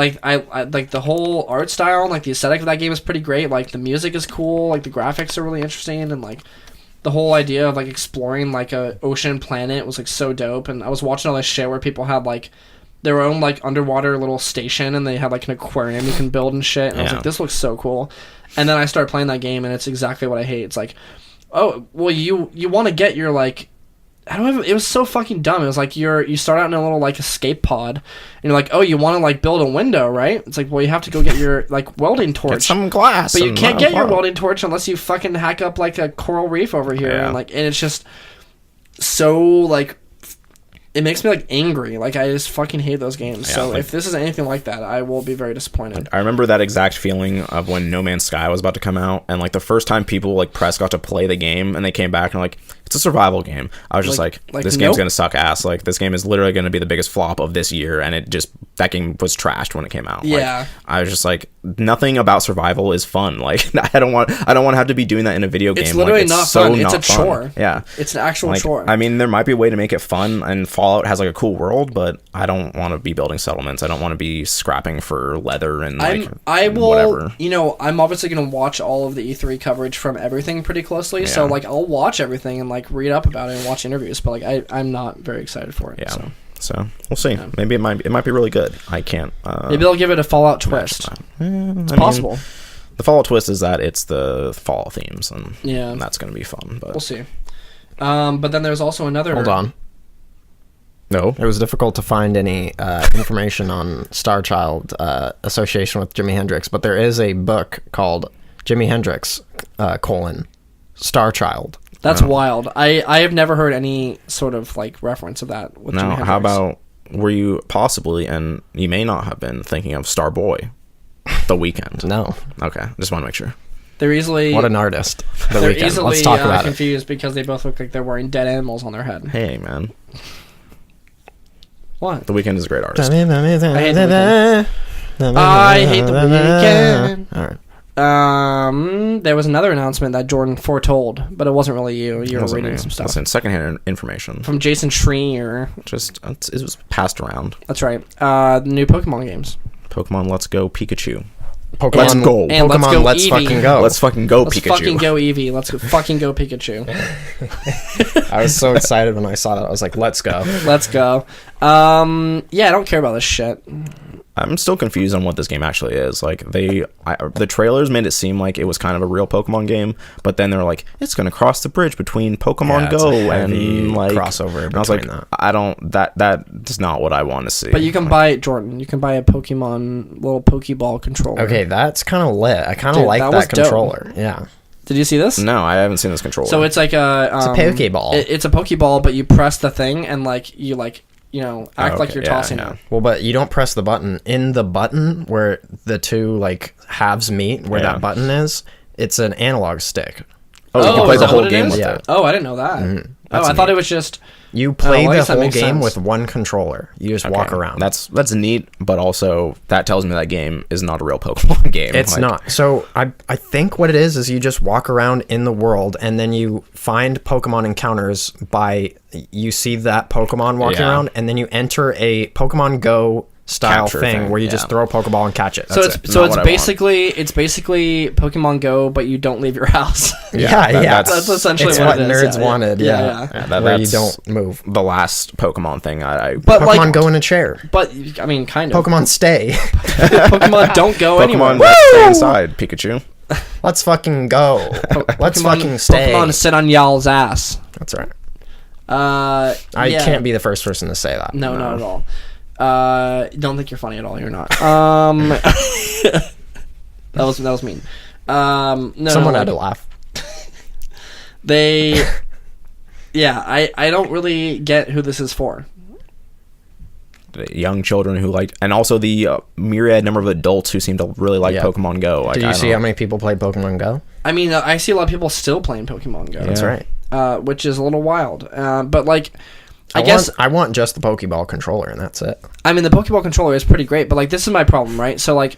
I like the whole art style and like the aesthetic of that game is pretty great. Like the music is cool, like the graphics are really interesting, and like the whole idea of like exploring like a ocean planet was like so dope. And I was watching all this shit where people had like their own like underwater little station, and they had like an aquarium you can build and shit. And I was like, this looks so cool. And then I started playing that game, and it's exactly what I hate. It's like, oh, well, you want to get your like, I don't know, it was so fucking dumb. It was like you start out in a little like escape pod, and you're like, oh, you want to like build a window, right? It's like, well, you have to go get your like welding torch, Get some glass, but you can't get your welding torch unless you fucking hack up like a coral reef over here, and it's just so like. It makes me like angry. Like I just fucking hate those games. Yeah, so like, if this is anything like that, I will be very disappointed. I remember that exact feeling of when No Man's Sky was about to come out, and like the first time people like press got to play the game, and they came back and like, it's a survival game. I was just like this game's gonna suck ass. Like this game is literally gonna be the biggest flop of this year, and that game was trashed when it came out. Yeah, like, I was just like, nothing about survival is fun. Like I don't want to have to be doing that in a video game. It's literally like, not so fun. It's not a chore. Fun. Yeah, it's an actual like, chore. I mean, there might be a way to make it fun, and Fallout has like a cool world, but I don't want to be building settlements. I don't want to be scrapping for leather and I will, whatever. You know, I'm obviously going to watch all of the E3 coverage from everything pretty closely. So like, I'll watch everything and like read up about it and watch interviews. But like, I'm not very excited for it. Yeah. So we'll see. Yeah. Maybe it might be really good. I can't. Maybe they'll give it a Fallout twist. It's possible. The Fallout twist is that it's the Fallout themes, and that's going to be fun. But we'll see. But then there's also another. Hold on. No, it was difficult to find any information on Starchild association with Jimi Hendrix, but there is a book called Jimi Hendrix: Starchild. That's wild. I have never heard any sort of like reference of that with Jimi Hendrix. How about, were you possibly, and you may not have been, thinking of Starboy, The Weeknd? No. Okay, just want to make sure. They're easily... What an artist. The they're Weeknd. easily Let's talk about confused because they both look like they're wearing dead animals on their head. Hey, man. What? The Weeknd is a great artist. I hate The Weeknd. I hate The Weeknd. All right. Mm-hmm. There was another announcement that Jordan foretold, but it wasn't really you. You were reading some stuff. Listen, secondhand information from Jason Schreier. It was passed around. That's right. The new Pokemon games. Pokemon Let's Go Pikachu. Pokemon, let's go. And Pokemon, let's fucking go. Let's fucking go, let's Pikachu. Let's fucking go, Eevee. Let's fucking go, Pikachu. I was so excited when I saw that. I was like, let's go. Let's go. Yeah, I don't care about this shit. I'm still confused on what this game actually is. Like, the trailers made it seem like it was kind of a real Pokemon game, but then they're like, it's going to cross the bridge between Pokemon Go and like crossover. And I was like, that's not what I want to see. But you can buy it, Jordan. You can buy a Pokemon little Pokeball controller. Okay, that's kind of lit. I kind of like that controller. Dope. Yeah. Did you see this? No, I haven't seen this controller. So it's like it's a Pokeball. It's a Pokeball, but you press the thing and like you like. You know, act like you're tossing it. Well, but you don't press the button. In the button where the two like halves meet, where that button is, it's an analog stick. Oh, you can play the whole game with it. Oh, I didn't know that. Mm-hmm. I thought it was just... You play the whole game with one controller. You just walk around. That's neat, but also that tells me that game is not a real Pokemon game. It's not. So I think what it is you just walk around in the world, and then you find Pokemon encounters by... You see that Pokemon walking around, and then you enter a Pokemon Go style thing where you just throw a Pokeball and catch it. It's basically Pokemon Go, but you don't leave your house. That's essentially what nerds wanted. Where you don't move. The last Pokemon thing. But Pokemon go in a chair. But I mean, kind of. Pokemon stay. Pokemon don't go anywhere. Pokemon stay inside. Pikachu. Let's fucking go. Let's fucking stay. Pokemon sit on y'all's ass. That's right. I can't be the first person to say that. No, not at all. Don't think you're funny at all. You're not. That was mean. Someone had to laugh. I don't really get who this is for. The young children who like, and also the myriad number of adults who seem to really like Pokemon Go. Like, Did you see how many people played Pokemon Go? I mean, I see a lot of people still playing Pokemon Go. That's right. Which is a little wild. But like, I want just the Pokeball controller, and that's it. I mean, the Pokeball controller is pretty great, but like, this is my problem, right? So like,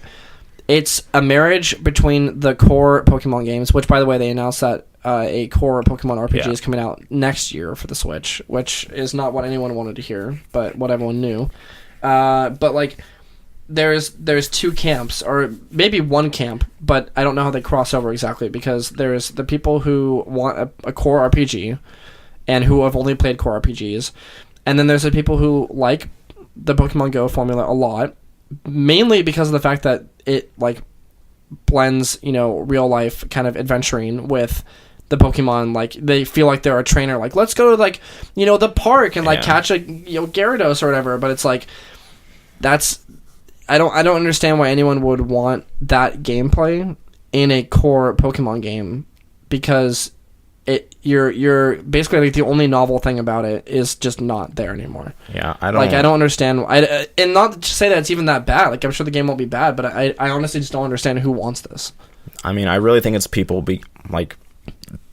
it's a marriage between the core Pokemon games, which by the way, they announced that a core Pokemon RPG is coming out next year for the Switch, which is not what anyone wanted to hear, but what everyone knew. But like, there's two camps, or maybe one camp, but I don't know how they cross over exactly, because there's the people who want a core RPG and who have only played core RPGs, and then there's the people who like the Pokemon Go formula a lot, mainly because of the fact that it like blends, you know, real life kind of adventuring with the Pokemon. Like they feel like they're a trainer, like let's go to like, you know, the park and like catch a, you know, Gyarados or whatever. But it's like that's I don't understand why anyone would want that gameplay in a core Pokemon game, because you're basically like the only novel thing about it is just not there anymore. Yeah, I don't understand. And not to say that it's even that bad. Like I'm sure the game won't be bad, but I honestly just don't understand who wants this. I mean, I really think it's people like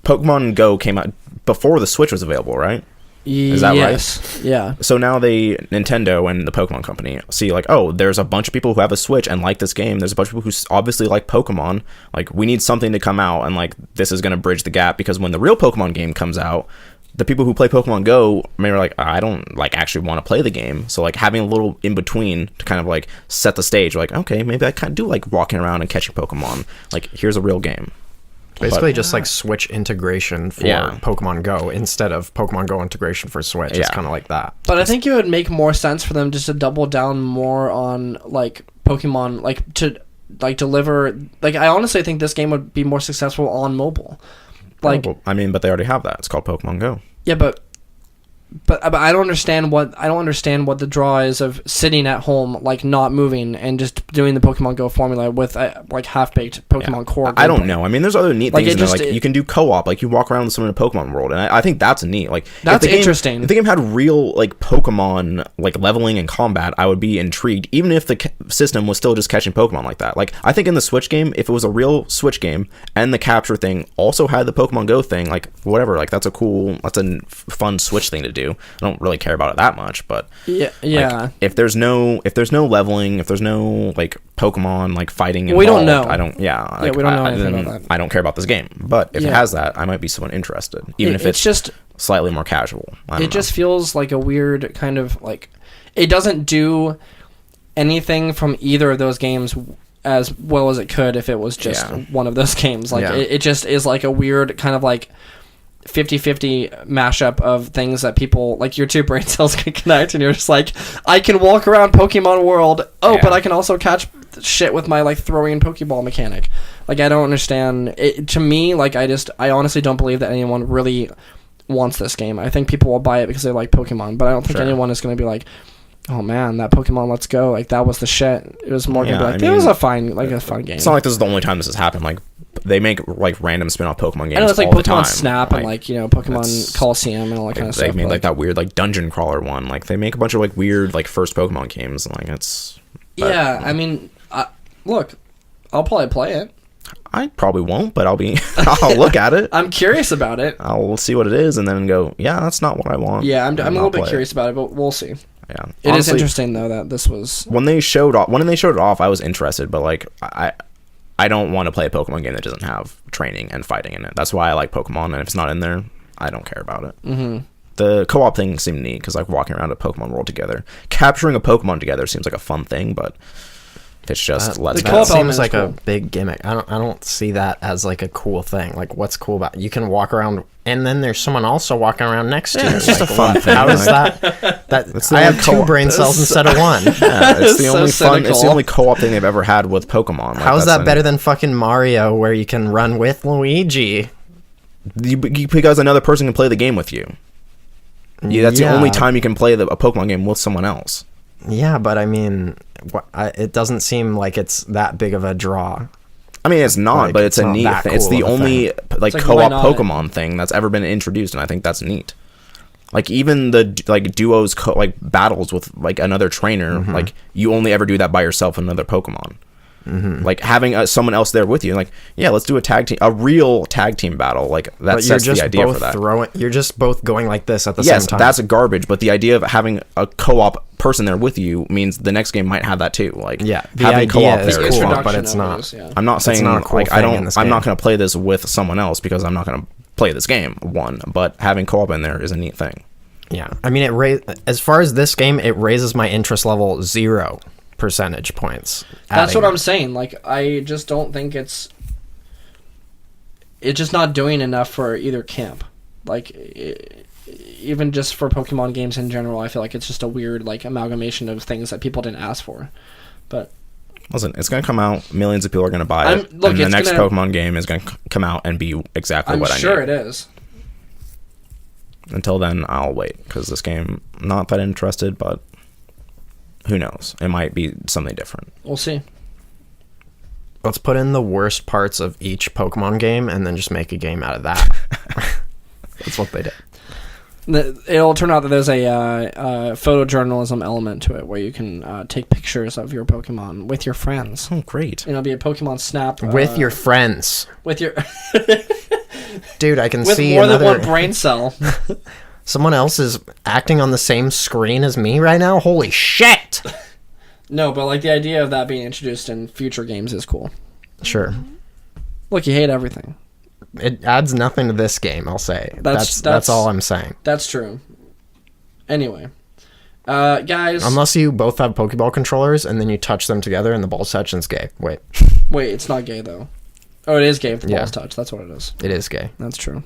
Pokemon Go came out before the Switch was available, right? Is that right? Yeah. So now Nintendo and the Pokemon Company see like, oh, there's a bunch of people who have a Switch and like this game. There's a bunch of people who obviously like Pokemon. Like, we need something to come out, and like this is going to bridge the gap, because when the real Pokemon game comes out, the people who play Pokemon Go maybe are like, I don't like actually want to play the game. So like having a little in between to kind of like set the stage, like, okay, maybe I kind of do like walking around and catching Pokemon. Like, here's a real game. Basically, just like Switch integration for Pokemon Go instead of Pokemon Go integration for Switch. It's kind of like that. But I think it would make more sense for them just to double down more on like Pokemon, like to like deliver. Like, I honestly think this game would be more successful on mobile. Like, I mean, but they already have that. It's called Pokemon Go. Yeah, but I don't understand what the draw is of sitting at home, like not moving and just doing the Pokemon Go formula with like half-baked Pokemon core. I don't know. I mean, there's other neat things in there. Like, you can do co-op. Like, you walk around with someone in a Pokemon world, and I think that's neat. Like, that's interesting. If the game had real like Pokemon like leveling and combat, I would be intrigued. Even if the system was still just catching Pokemon like that. Like, I think in the Switch game, if it was a real Switch game and the capture thing also had the Pokemon Go thing, like whatever, like that's a fun Switch thing to do. I don't really care about it that much, but yeah. Like, if there's no leveling, if there's no like Pokemon like fighting involved, we don't know. we don't know anything about that. I don't care about this game. But if it has that, I might be somewhat interested, even if it's just slightly more casual. It just feels like a weird kind of like, it doesn't do anything from either of those games as well as it could if it was just one of those games. Like it just is like a weird kind of like 50-50 mashup of things that people like your two brain cells can connect, and you're just like, I can walk around Pokemon world, but I can also catch shit with my like throwing Pokeball mechanic. Like, I don't understand it. To me, like, I honestly don't believe that anyone really wants this game. I think people will buy it because they like Pokemon, but I don't think anyone is going to be like, oh man, that Pokemon Let's Go, like that was the shit. It was more gonna be like, it was a fun game. It's not like this is the only time this has happened. Like, they make like random spin-off Pokemon games. I know, it's like all Pokemon the time. Snap and like, you know, Pokemon Coliseum and all that kind of stuff. They made like that weird like dungeon crawler one. Like, they make a bunch of like weird like first Pokemon games. Like, it's I mean, look, I'll probably play it. I probably won't, but I'll look at it. I'm curious about it. I'll see what it is and then go, yeah, that's not what I want. Yeah, I'm a little bit curious about it, but we'll see. Yeah, it honestly, is interesting though that this was when they showed it off. I was interested, but like I don't want to play a Pokemon game that doesn't have training and fighting in it. That's why I like Pokemon, and if it's not in there, I don't care about it. Mm-hmm. The co-op thing seemed neat because like walking around a Pokemon world together, capturing a Pokemon together seems like a fun thing, but it's just let's go. That seems like a big gimmick. I don't see that as like a cool thing. Like, what's cool about it? You can walk around, and then there's someone also walking around next to you. It's just a fun thing. How is that? I have two brain cells instead of one. Yeah, it's the only fun. It's the only co-op thing they've ever had with Pokemon. Like, how is that better than fucking Mario, where you can run with Luigi? Because another person can play the game with you. That's the only time you can play a Pokemon game with someone else. Yeah, but I mean, it doesn't seem like it's that big of a draw. I mean, it's not, like, but it's a neat thing. It's the only like co-op Pokemon thing that's ever been introduced, and I think that's neat. Like, even the like duos like battles with like another trainer, like you only ever do that by yourself and another Pokemon. Mm-hmm. Like, having someone else there with you, like, yeah, let's do a real tag team battle. Like, that sets the idea for that. You're just both going like this at the same time. Yes, that's garbage. But the idea of having a co-op person there with you means the next game might have that too. Like, the having co-op is cool, but it's not. I'm not saying not a cool like I'm not going to play this with someone else because I'm not going to play this game. But having co-op in there is a neat thing. Yeah, I mean, as far as this game, it raises my interest level 0 percentage points. That's what I'm saying. Like, I just don't think it's just not doing enough for either camp. Like, even just for Pokemon games in general, I feel like it's just a weird like amalgamation of things that people didn't ask for. But listen, it's going to come out. Millions of people are going to buy it. And the next Pokemon game is going to come out and be exactly what I need. I'm sure it is. Until then, I'll wait, because this game, not that interested, but who knows? It might be something different. We'll see. Let's put in the worst parts of each Pokemon game and then just make a game out of that. That's what they did. It'll turn out that there's a photojournalism element to it where you can take pictures of your Pokemon with your friends. Oh, great. And it'll be a Pokemon Snap. With your friends. With your... Dude, I can with see more than one brain cell. Someone else is acting on the same screen as me right now? Holy shit! No, but like the idea of that being introduced in future games is cool. Sure. Look, you hate everything. It adds nothing to this game, I'll say. That's all I'm saying. That's true. Anyway. Guys... Unless you both have Pokeball controllers and then you touch them together and the balls touch and it's gay. Wait, it's not gay, though. Oh, it is gay if the balls touch. That's what it is. It is gay. That's true.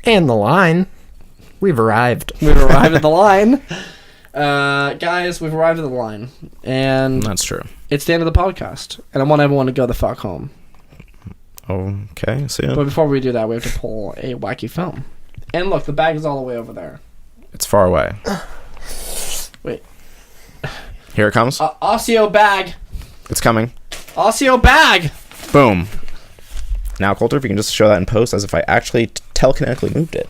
And the line. We've arrived. We've arrived at the line. Guys, we've arrived at the line. And that's true. It's the end of the podcast. And I want everyone to go the fuck home. Okay, see ya. But before we do that, we have to pull a wacky film. And look, the bag is all the way over there. It's far away. Wait. Here it comes. Osseo bag. It's coming. Osseo bag. Boom. Now, Colter, if you can just show that in post as if I actually telekinetically moved it.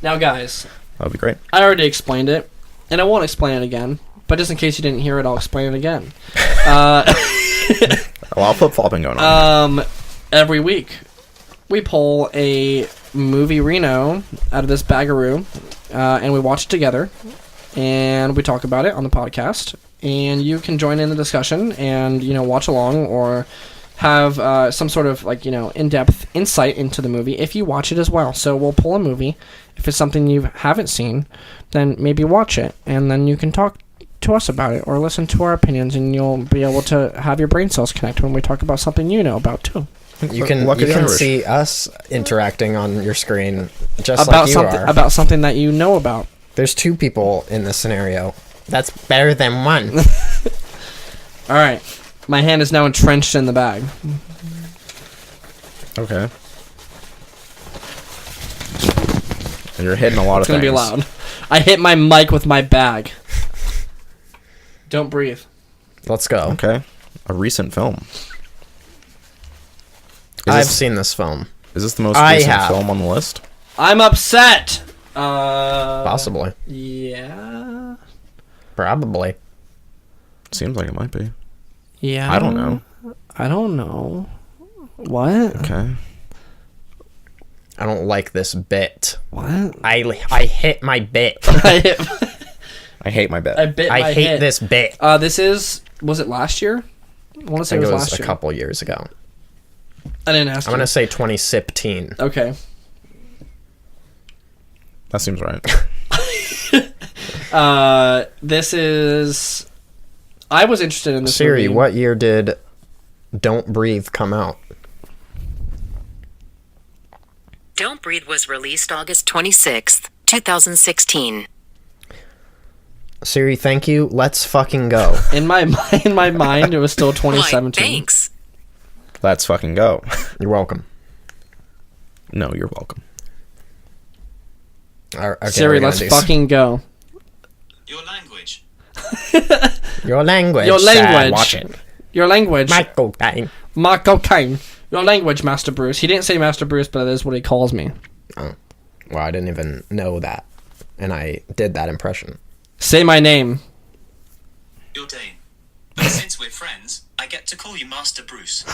Now, guys. That would be great. I already explained it. And I won't explain it again. But just in case you didn't hear it, I'll explain it again. Well, I'll flip-flopping going on. Every week, we pull a movie Reno out of this bagaroo, and we watch it together, and we talk about it on the podcast, and you can join in the discussion and, watch along or have some sort of, in-depth insight into the movie if you watch it as well. So we'll pull a movie. If it's something you haven't seen, then maybe watch it, and then you can talk to us about it or listen to our opinions, and you'll be able to have your brain cells connect when we talk about something you know about, too. You can see us interacting on your screen just about like you something, are. About something that you know about. There's two people in this scenario. That's better than one. All right. My hand is now entrenched in the bag. Okay. And you're hitting a lot of things. It's going to be loud. I hit my mic with my bag. Don't breathe. Let's go. Okay. A recent film. I've seen this film. Is this the most recent film on the list? I'm upset. Possibly. Yeah. Probably. Seems like it might be. Yeah. I don't know. What? Okay. I don't like this bit. What? I hit my bit. I hate my bit. I hate this bit. Was it last year? I want to say it was last year. A couple years ago. I didn't ask I'm going to say 2017. Okay. That seems right. This is... I was interested in this Siri, movie. what year did Don't Breathe come out? Don't Breathe was released August 26th, 2016. Siri, thank you. Let's fucking go. In my mind, it was still 2017. Why, thanks. Let's fucking go. You're welcome. No, you're welcome. Okay, Siri, let's fucking go. Your language. Your language. Your language. Watch it. Your language. Michael Caine. Michael Caine. Your language, Master Bruce. He didn't say Master Bruce, but that is what he calls me. Oh. Well, I didn't even know that. And I did that impression. Say my name. You're Dane. But since we're friends, I get to call you Master Bruce.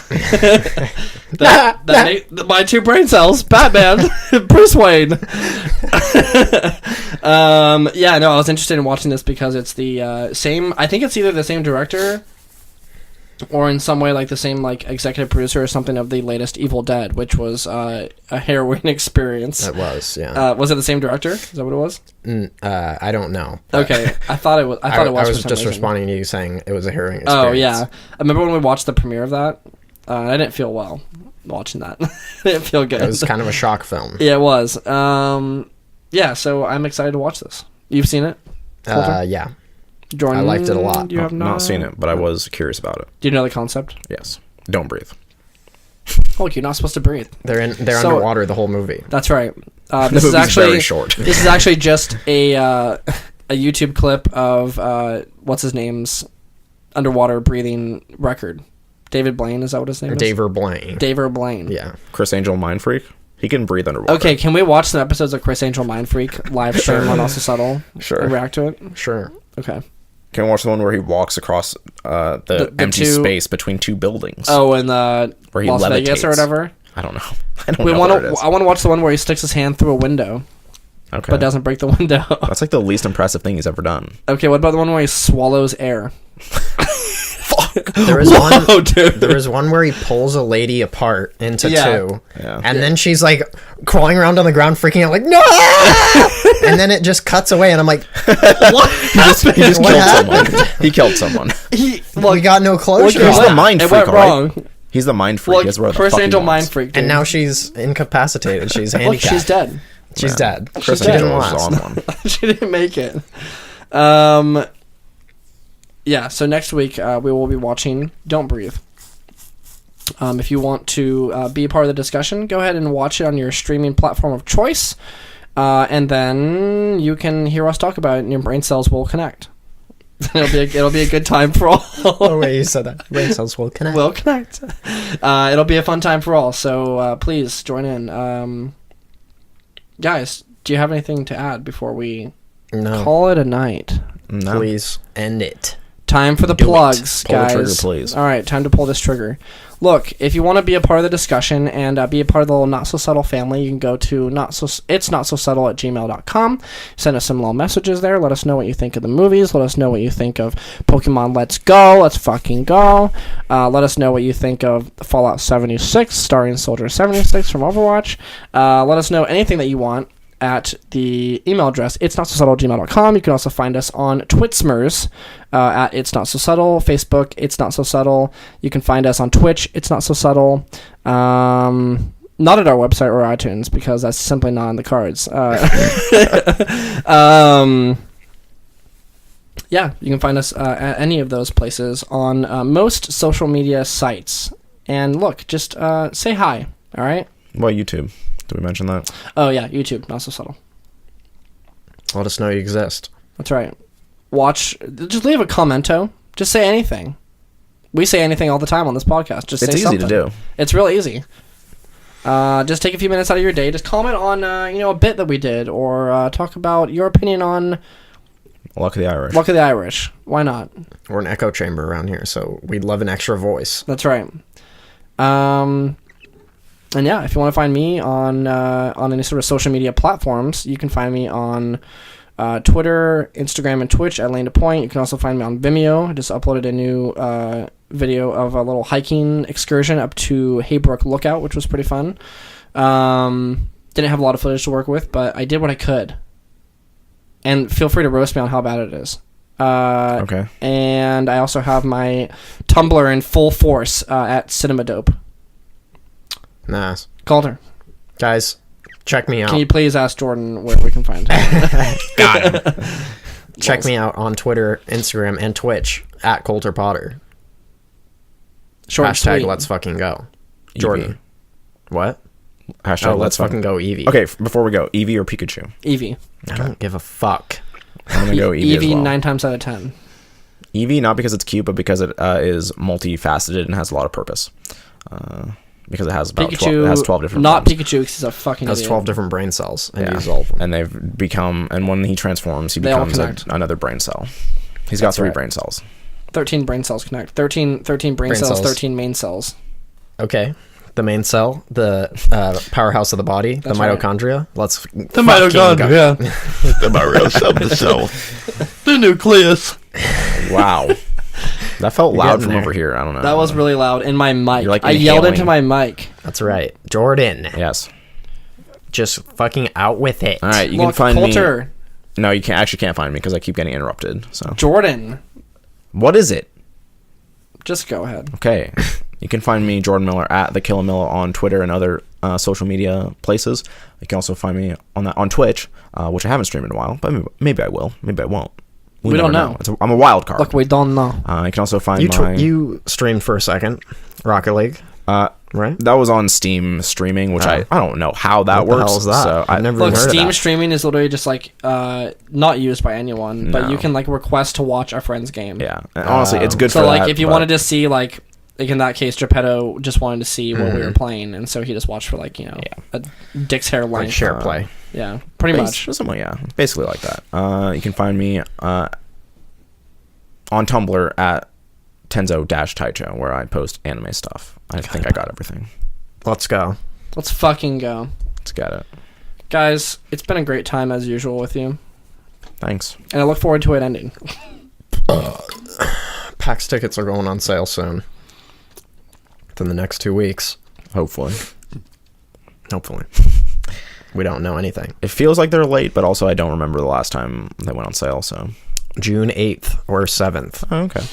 My two brain cells, Batman, Bruce Wayne. Yeah, no, I was interested in watching this because it's the same. I think it's either the same director or in some way like the same like executive producer or something of the latest Evil Dead, which was a harrowing experience. It was, yeah. Was it the same director? Is that what it was? I don't know. Okay, I thought it was. I thought it was. I was for some just reason. responding to you saying it was a harrowing experience. Oh yeah, I remember when we watched the premiere of that. I didn't feel well watching that. I didn't feel good. It was kind of a shock film. Yeah, it was. yeah, so I'm excited to watch this. You've seen it? Colter? Yeah. Jordan, I liked it a lot. You have Not seen it, but I was curious about it. Do you know the concept? Yes. Don't breathe. Oh, you're not supposed to breathe. They're So- underwater the whole movie. That's right. The This is movie's actually very short. This is actually just a YouTube clip of what's his name's underwater breathing record. David Blaine, is that what his name is? Daver Blaine. Daver Blaine. Yeah. Chris Angel Mind Freak. He can breathe underwater. Okay, can we watch some episodes of Chris Angel Mind Freak live stream on Also Subtle? Sure. And react to it? Sure. Okay. Can we watch the one where he walks across the empty two- space between two buildings? Oh, in Where he Las Vegas or levitates. whatever? I don't know. I don't We know want what it to. is. I want to watch the one where he sticks his hand through a window, Okay. but doesn't break the window. That's like the least impressive thing he's ever done. Okay, what about the one where he swallows air? There is Whoa, one. dude. There is one where he pulls a lady apart into Yeah. two, Yeah. and then she's like crawling around on the ground, freaking out, like no! And then it just cuts away, and I'm like, What? He just What killed happened? someone. He killed someone. we got no closure. He's on the it. mind It freak, went all right? wrong. He's the mind freak. Well, He has where the Chris fuck he Angel wants. Mind Freak, dude. And now she's incapacitated. She's Look, handicapped. she's dead. She's Yeah. dead. Chris She didn't Angel was last. on one. She didn't make it. Yeah, so next week we will be watching Don't Breathe. If you want to be a part of the discussion, go ahead and watch it on your streaming platform of choice, and then you can hear us talk about it, and your brain cells will connect. It'll be a good time for all. Oh wait, you said that. Brain cells will connect. Will connect. It'll be a fun time for all. So please join in. Guys, do you have anything to add before we No, call it a night? No. please end it. Time for the Do it. plugs, Pull the guys. trigger, please. All right, time to pull this trigger. Look, if you want to be a part of the discussion and be a part of the little Not So Subtle family, you can go to it's not so subtle at gmail.com. Send us some little messages there. Let us know what you think of the movies. Let us know what you think of Pokemon Let's Go. Let's fucking go. Let us know what you think of Fallout 76, starring Soldier 76 from Overwatch. Let us know anything that you want at the email address it's not so subtle gmail.com. You can also find us on Twitsmers at It's Not So Subtle, Facebook It's Not So Subtle. You can find us on Twitch It's Not So Subtle. Not at our website or iTunes because that's simply not in the cards. Yeah, you can find us at any of those places on most social media sites. And look, just say hi, all right? What YouTube? Did we mention that? Oh yeah, YouTube, Not So Subtle. Let us know you exist. That's right. Watch. Just leave a commento. Just say anything. We say anything all the time on this podcast. Just It's say easy something. to do. It's real easy. Just take a few minutes out of your day. Just comment on a bit that we did, or talk about your opinion on Luck of the Irish. Luck of the Irish. Why not? We're an echo chamber around here, so we'd love an extra voice. That's right. And yeah, if you want to find me on any sort of social media platforms, you can find me on Twitter, Instagram, and Twitch at Lane to Point. You can also find me on Vimeo. I just uploaded a new video of a little hiking excursion up to Haybrook Lookout, which was pretty fun. Didn't have a lot of footage to work with, but I did what I could. And feel free to roast me on how bad it is. Okay. And I also have my Tumblr in full force at Cinema Dope. Nice. Colter, Guys, check me out. can you please ask Jordan where we can find him? Got him. Check me out on Twitter, Instagram, and Twitch at Colter Potter. Short and Hashtag sweet. let's fucking go. Jordan. What? Hashtag Oh, let's fucking go Eevee. Okay, before we go, Eevee or Pikachu? Eevee. I don't give a fuck. I'm gonna go Eevee, as Eevee well. 9 times out of 10. Eevee, not because it's cute, but because it is multifaceted and has a lot of purpose. Because it has about Pikachu, 12, it has 12 different not forms. Pikachu, because he's a fucking Has idiot. 12 different brain cells and Yeah. uses all of them. And they've become, and when he transforms, he They all becomes connect. another brain cell. He's got That's 3 right. brain cells. 13 brain cells connect. 13 brain Brain cells, cells. 13 main cells. Okay. The main cell, the powerhouse of the body, That's the right. mitochondria. Let's The fucking mitochondria. The Marius of the cell. The nucleus. Wow. That felt You're loud getting from there. over here. I don't know. That was really loud in my mic. You're, like, I yelled into my inhaling. mic. That's right. Jordan. Yes. Just fucking out with it. All right, you Look, can find Colter, me. No, you can't find me because I keep getting interrupted. So Jordan. what is it? Just go ahead. Okay. You can find me, Jordan Miller, at the Kill Miller on Twitter and other social media places. You can also find me on Twitch, which I haven't streamed in a while, but maybe I will. Maybe I won't. We don't know. I'm a wild card. Look, we don't know. You can also find you streamed for a second, Rocket League, right? That was on Steam streaming, which I don't know how that What works. the hell is that? So I've never Look, heard of Steam that. streaming is literally just like not used by anyone, but No. you can like request to watch a friend's game. Yeah, and honestly, it's good So for like that, if you but- wanted to see like in that case, Geppetto just wanted to see what we were playing, and so he just watched for like a dick's hair Like length. share play. Yeah, pretty much. Something, yeah, basically like that. You can find me on Tumblr at Tenzo-Taicho, where I post anime stuff. I think I got everything. Let's go. Let's fucking go, Let's get it. guys. It's been a great time as usual with you, Thanks. and I look forward to it ending. PAX tickets are going on sale soon. Within the next 2 weeks. Hopefully. We don't know anything. It feels like they're late, but also I don't remember the last time they went on sale, so... June 8th or 7th. Oh, okay.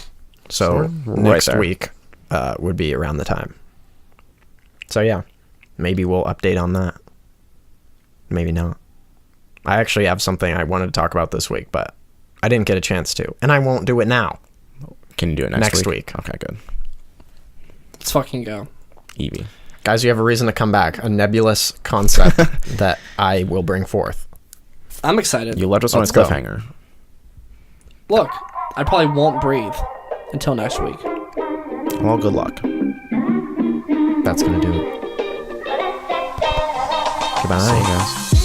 So we're next right there. week would be around the time. So yeah, maybe we'll update on that. Maybe not. I actually have something I wanted to talk about this week, but I didn't get a chance to. And I won't do it now. Can you do it next week? Okay, good. Let's fucking go. Evie. Guys, you have a reason to come back. A nebulous concept that I will bring forth. I'm excited. You left us on a Let's go. cliffhanger. Look, I probably won't breathe until next week. Well, good luck. That's going to do it. Goodbye. See you guys.